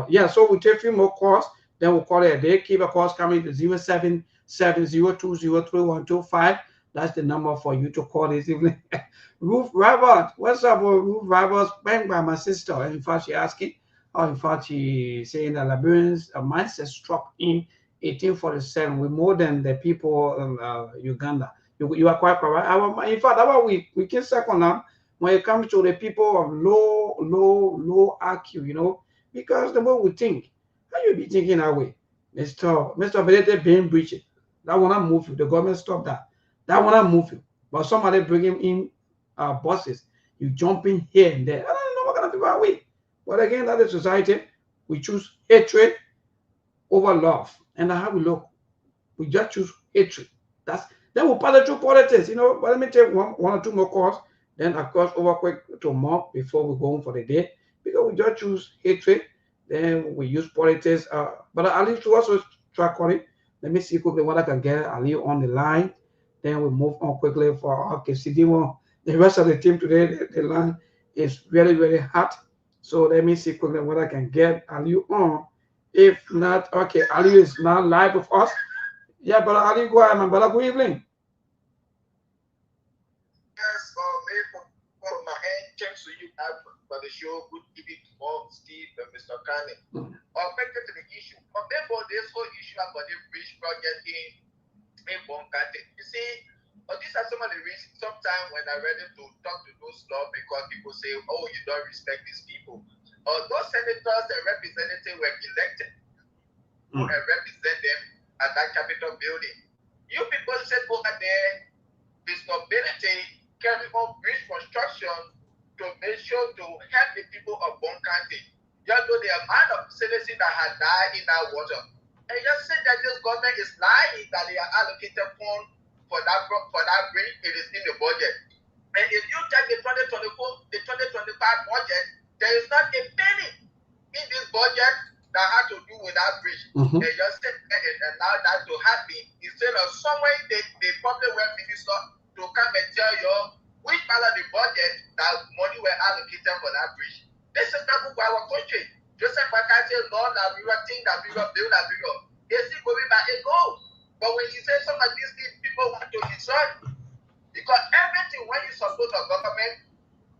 [SPEAKER 6] Yeah, so we take a few more calls, then we'll call it a day. Keep a calls coming to 0770203125. That's the number for you to call this evening. Ruth Robert, what's up, Ruth Robert? Bang by my sister. In fact, she asking. In fact, she saying that Liberians' mindset struck in 1847 with more than the people in Uganda. You are quite correct. In fact, that's why we can second now when it comes to the people of low IQ, you know, because the way we think, how you be thinking that way? Mr. Benedict being breached. That will not move you. The government stop that. That will not move you. But somebody bringing in buses, you jumping here and there. I don't know what kind of people are we. But again, that is society. We choose hatred over love. And that's how we look. We just choose hatred. Then we'll pass through politics, you know. But let me take one or two more calls. Then, of course, over quick to more before we go home for the day. Because we just choose hatred. Then we use politics. But I'll leave to also try calling. Let me see quickly what I can get. I'll leave on the line. Then we move on quickly for Sktv-Lib. The rest of the team today, the line is very, very hot. So let me see quickly what I can get Ali on. If not, okay, Ali is now live with us. Yeah, but Ali, go ahead, man. But good evening.
[SPEAKER 13] Yes, my end, thanks to you for the show. Good evening to all, Steve and Mr. Kane. Back to the issue. Therefore, this whole issue about the bridge project in Bonkate. You see, these are some of the reasons sometimes when I'm ready to talk to those law because people say, oh, you don't respect these people. Those senators and representatives were elected and represent them at that Capitol building. You people said over there, disability, carry on bridge construction to make sure to help the people of Bonkate. You know the amount of citizens that had died in that water. And you said that this government is lying that they are allocated funds for that bridge. It is in the budget. And if you check the 2025 budget, there is not a penny in this budget that had to do with that bridge. They just said and allow that to happen instead of somewhere the public welfare minister to come and tell you which part of the budget that money were allocated for that bridge. This is not good for our country. Joseph Bakati, Lord, that we were thinking that we were build that we were. They still going by a goal. But when you say some of these people want to destroy, because everything when you support the government,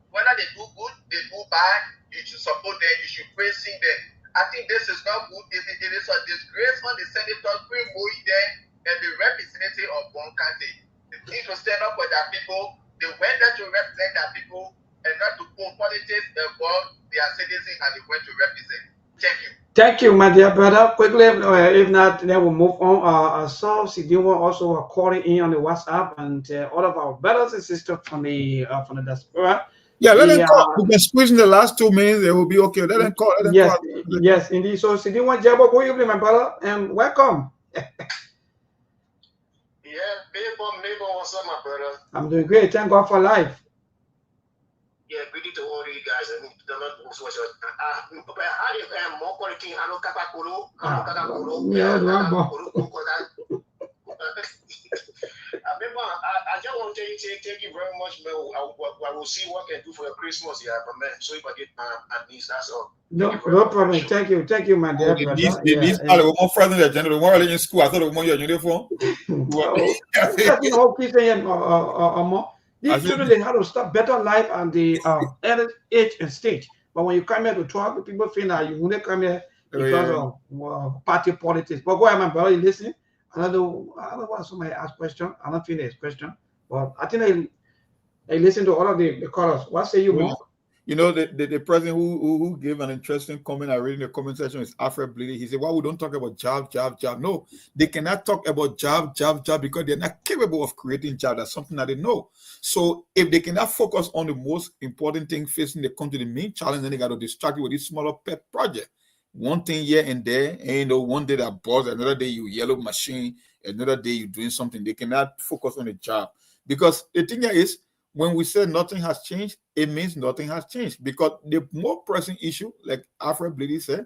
[SPEAKER 13] whether they do good, they do bad, you should support them, you should praising them. I think this is not good. It is a disgrace on the senators, there, and the representative of one country. They need to stand up for their people. They went there to represent their people and not to put politics involved their citizens and they went to represent. Thank you.
[SPEAKER 6] Thank you, my dear brother. Quickly, if not, then we'll move on. I saw Sktv-Lib also calling in on the WhatsApp, and all of our brothers and sisters from the diaspora.
[SPEAKER 8] Yeah, let them call. We can squeeze in the last 2 minutes. It will be okay. Let them call.
[SPEAKER 6] Yes, indeed. So, Sktv-Lib, Jabo, good evening, my brother, and welcome.
[SPEAKER 13] Yeah, Mabel, what's up, my brother?
[SPEAKER 6] I'm doing great. Thank God for life.
[SPEAKER 13] Yeah, greeting to all you guys. I mean, the Lord was how is more quality? I know Kakakolo. I just want to thank you very much, man. I will see what I can do for your Christmas, yeah, but man. So if I get my niece, that's all.
[SPEAKER 6] No problem. Thank you, my dear brother.
[SPEAKER 8] The more friends in general, more in school. I thought it was your uniform.
[SPEAKER 6] These children, they have to start better life and the age and stage. But when you come here to talk, people feel that you want to come here because of party politics. But go ahead, my brother, you listen. I don't know why somebody asked question. I don't finish question, but I think I listen to all of the callers. What say you, Mark?
[SPEAKER 8] You know, the president who gave an interesting comment I read in the comment section is Alfred Bleedy. He said, "Why we don't talk about job? No, they cannot talk about job because they're not capable of creating job. That's something that they know. So if they cannot focus on the most important thing facing the country, the main challenge, then they got to distract you with this smaller pet project. One thing here and there, and one day that buzz, another day you yellow machine, another day you doing something. They cannot focus on the job because the thing here is, when we say nothing has changed, it means nothing has changed because the more pressing issue, like Alfred Bleedy said,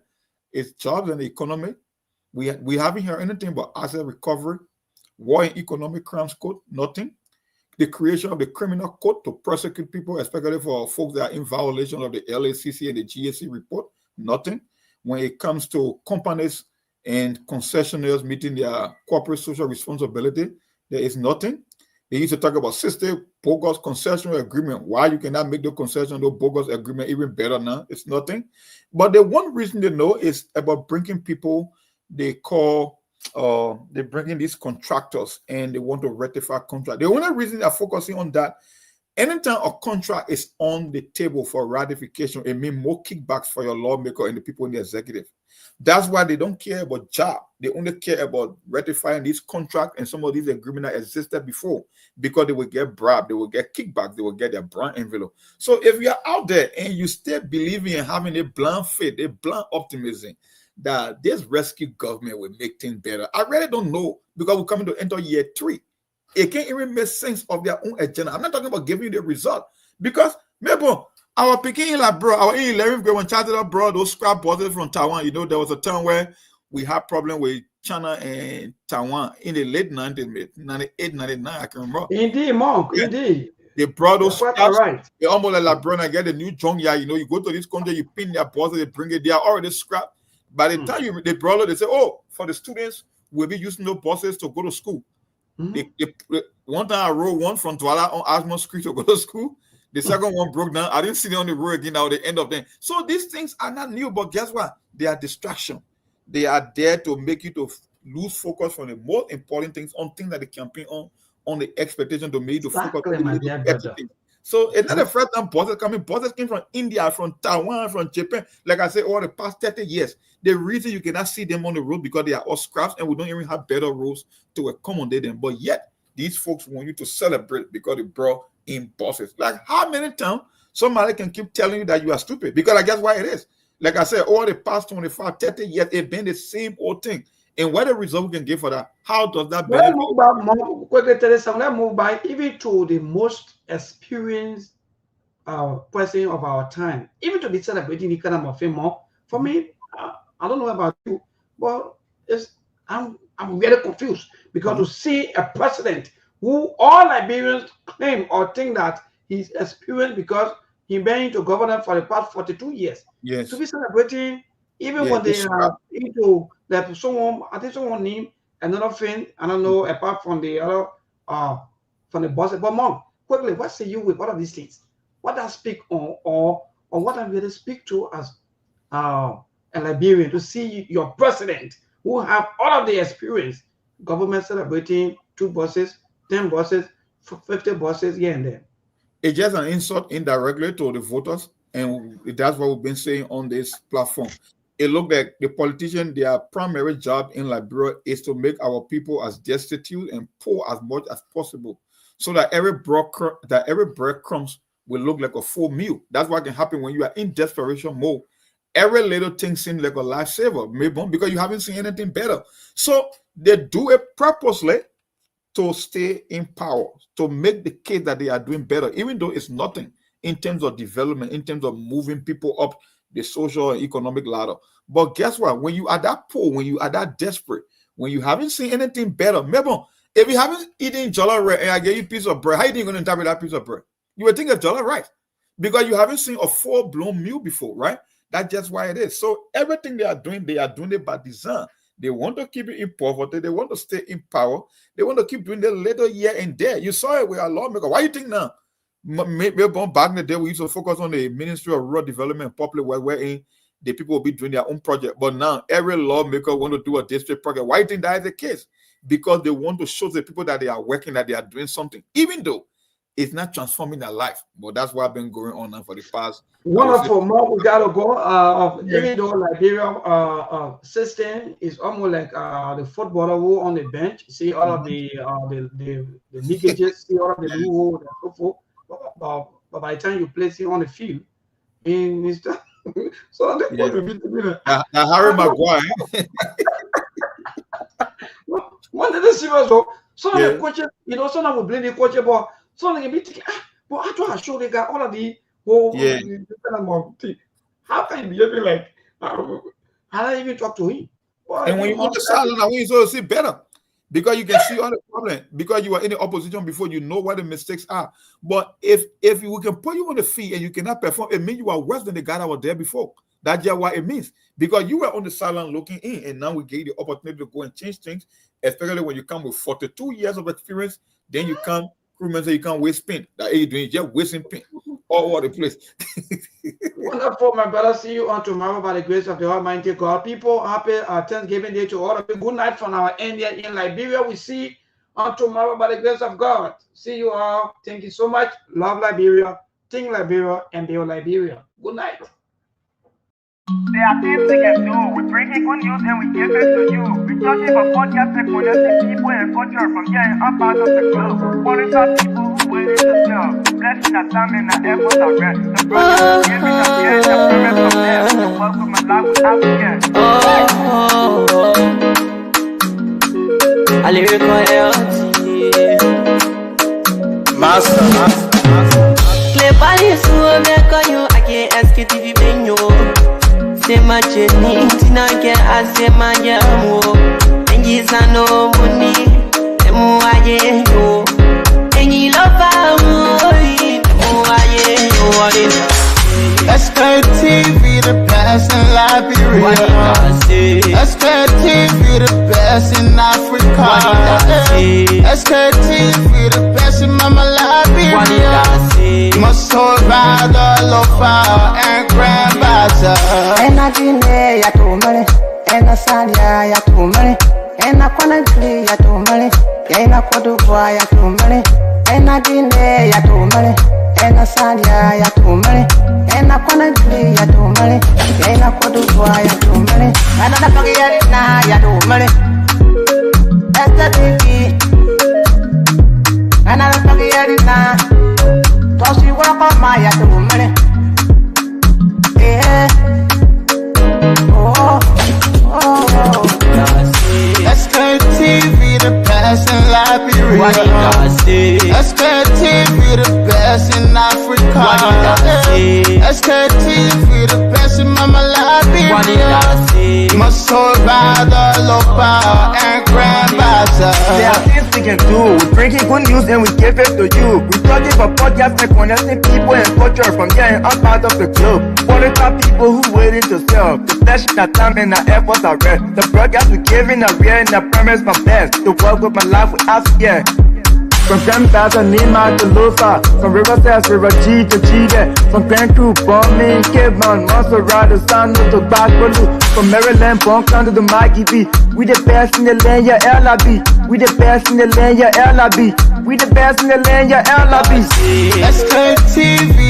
[SPEAKER 8] is jobs and the economy. We haven't heard anything about asset recovery, war and economic crimes code, nothing. The creation of the criminal code to prosecute people, especially for folks that are in violation of the LACC and the GSC report, nothing. When it comes to companies and concessionaires meeting their corporate social responsibility, there is nothing. They used to talk about system bogus concession agreement. Why you cannot make the concession, the bogus agreement even better now? It's nothing. But the one reason they know is about bringing people they call, they're bringing these contractors and they want to rectify contract. The only reason they're focusing on that, anytime a contract is on the table for ratification, it means more kickbacks for your lawmaker and the people in the executive. That's why they don't care about job. They only care about ratifying these contracts and some of these agreements that existed before because they will get bribe, they will get kickbacks, they will get their brown envelope. So if you are out there and you still believing in having a blind faith, a blind optimism that this rescue government will make things better, I really don't know because we're coming to enter year 3. It can't even make sense of their own agenda. I'm not talking about giving you the result because maybe our Peking, like bro, our 11th grade when charted up, bro, those scrap buses from Taiwan. You know, there was a time where we had problem with China and Taiwan in the late 90s, 98, 99, I can remember.
[SPEAKER 6] Indeed, Monk, indeed.
[SPEAKER 8] They brought those scraps.
[SPEAKER 6] Right.
[SPEAKER 8] They almost like bro, I get a new junkyard. You know, you go to this country, you pin their buses, they bring it, they are already scrapped. By the time they brought it, they say, oh, for the students, we'll be using those buses to go to school. One time I rode one from Douala on Asmond Street to go to school. The second one broke down. I didn't see it on the road again now, the end of them. So these things are not new, but guess what? They are distraction. They are there to make you to lose focus from the most important things on things that they campaign on the expectation to make you to focus on the things. So it's not the first time buses coming. Buses came from India, from Taiwan, from Japan. Like I said, over the past 30 years, the reason you cannot see them on the road because they are all scraps and we don't even have better roads to accommodate them. But yet, these folks want you to celebrate because they brought in buses. Like how many times somebody can keep telling you that you are stupid? Because I guess why it is. Like I said, over the past 25, 30 years, it's been the same old thing. And what the result we can give for that? How does that benefit?
[SPEAKER 6] Let's move by even to the most experienced person of our time, even to be celebrating the kind of fame more. For me, I don't know about you, but I'm really confused because to see a president who all Liberians claim or think that he's experienced because he's been into government for the past 42 years.
[SPEAKER 8] Yes.
[SPEAKER 6] To be celebrating, even when they are into like someone, I think someone named another thing, I don't know, apart from the other from the boss. But Mom, quickly, what say you with all of these things? What I speak on or what I really speak to as a Liberian to see your president who have all of the experience, government celebrating 2 buses, 10 buses, 50 buses here and there.
[SPEAKER 8] It's just an insult indirectly to the voters, and that's what we've been saying on this platform. It looks like the politician, their primary job in Liberia is to make our people as destitute and poor as much as possible, so that every breadcrumbs will look like a full meal. That's what can happen when you are in desperation mode. Every little thing seems like a lifesaver, maybe because you haven't seen anything better. So they do it purposely to stay in power, to make the case that they are doing better, even though it's nothing in terms of development, in terms of moving people up the social and economic ladder. But guess what? When you are that poor, when you are that desperate, when you haven't seen anything better, maybe if you haven't eaten jollof rice and I gave you a piece of bread, how are you going to interpret that piece of bread? You would think of jollof rice because you haven't seen a full-blown meal before, right? That's just why it is. So everything they are doing it by design. They want to keep it in poverty. They want to stay in power. They want to keep doing the little here and there. You saw it with our lawmaker. Why do you think now? Maybe back in the day, we used to focus on the Ministry of Rural Development and Public Welfare, the people will be doing their own project. But now every lawmaker want to do a district project. Why do you think that is the case? Because they want to show the people that they are working, that they are doing something, even though it's not transforming their life. But that's what I've been going on now for the past.
[SPEAKER 6] Wonderful. More we gotta go. Even though Liberia system is almost like the footballer who on the bench, see all of the leakages, see all of the loopholes and so forth. But by the time you place it on the field, in Mr. So
[SPEAKER 8] Harry Maguire.
[SPEAKER 6] One of the serious, some of the coaches, some of them blame the coach, but some of them be thinking, but I try to show they got all of the whole how can you be like, how do you even talk to him?
[SPEAKER 8] And when you on the sideline, when you see better, because you can see all the problem, because you were in the opposition before, you know what the mistakes are. But if we can put you on the field and you cannot perform, it means you are worse than the guy that was there before. That's just what it means. Because you were on the sideline looking in, and now we gave you the opportunity to go and change things, especially when you come with 42 years of experience, then you come, crewmen say you can't waste paint. That you doing just wasting paint all over the place.
[SPEAKER 6] Wonderful, my brother. See you on tomorrow by the grace of the Almighty God. People, happy Thanksgiving Day to all of you. Good night from our end here in Liberia. We see on tomorrow by the grace of God. See you all. Thank you so much. Love Liberia, think Liberia, and build Liberia. Good night.
[SPEAKER 1] There are things we can do. We bring in good news and we give it to you. We talking about podcast and connecting people and culture from here and up out of the globe. Monitor people who waiting to sell. Blessing that time and that effort are rest. The project is giving us here and the premise of them. So welcome my life with African.
[SPEAKER 2] I live
[SPEAKER 3] Master.
[SPEAKER 2] Cleverly, so I can't ask Sktv-Lib. Say my journey, Tina can I say my yamo. And yes, I know money, and more I know. And you love
[SPEAKER 3] Sktv, the best in Liberia. Sktv, the best in Africa. Sktv, the best in Mama Liberia. Must hold by the lofa and grand bazaar.
[SPEAKER 4] And I dine ya to money, and I salia ya to money, and I wanna play ya to money, and I could do ya to money, and I dine ya to money, and I salia ya to money, and I wanna play ya to money, and I could do ya to money, and I forget na ya to money. That's the thing, and I forget it now. Cause you walk on my ya to money.
[SPEAKER 3] Sktv, the best in Liberia. Sktv, the best in Africa. Sktv, the best in Mama Liberia. Must hold by the lofa and grand bazaar.
[SPEAKER 1] There are things we can do. We bring in good news and we give it to you. We talking about podcast and connecting people and culture from here and up out of the globe. Monitor people who waiting to sell. The flesh that time and the efforts are rest. The broadcast we giving a real and the premise my best. To work with my life with us, yeah. From Grandfather Nima to Lufa, from Riverside, River G to Chile, from Grand Crew, Bombing, Cape Mount, Montserrat, Sano to Backwalu, from Maryland, Bonk to the Mikey B. We the best in the land, yeah, LIB. We the best in the land, yeah, LIB. We the best in the land, yeah, LIB.
[SPEAKER 3] Sktv,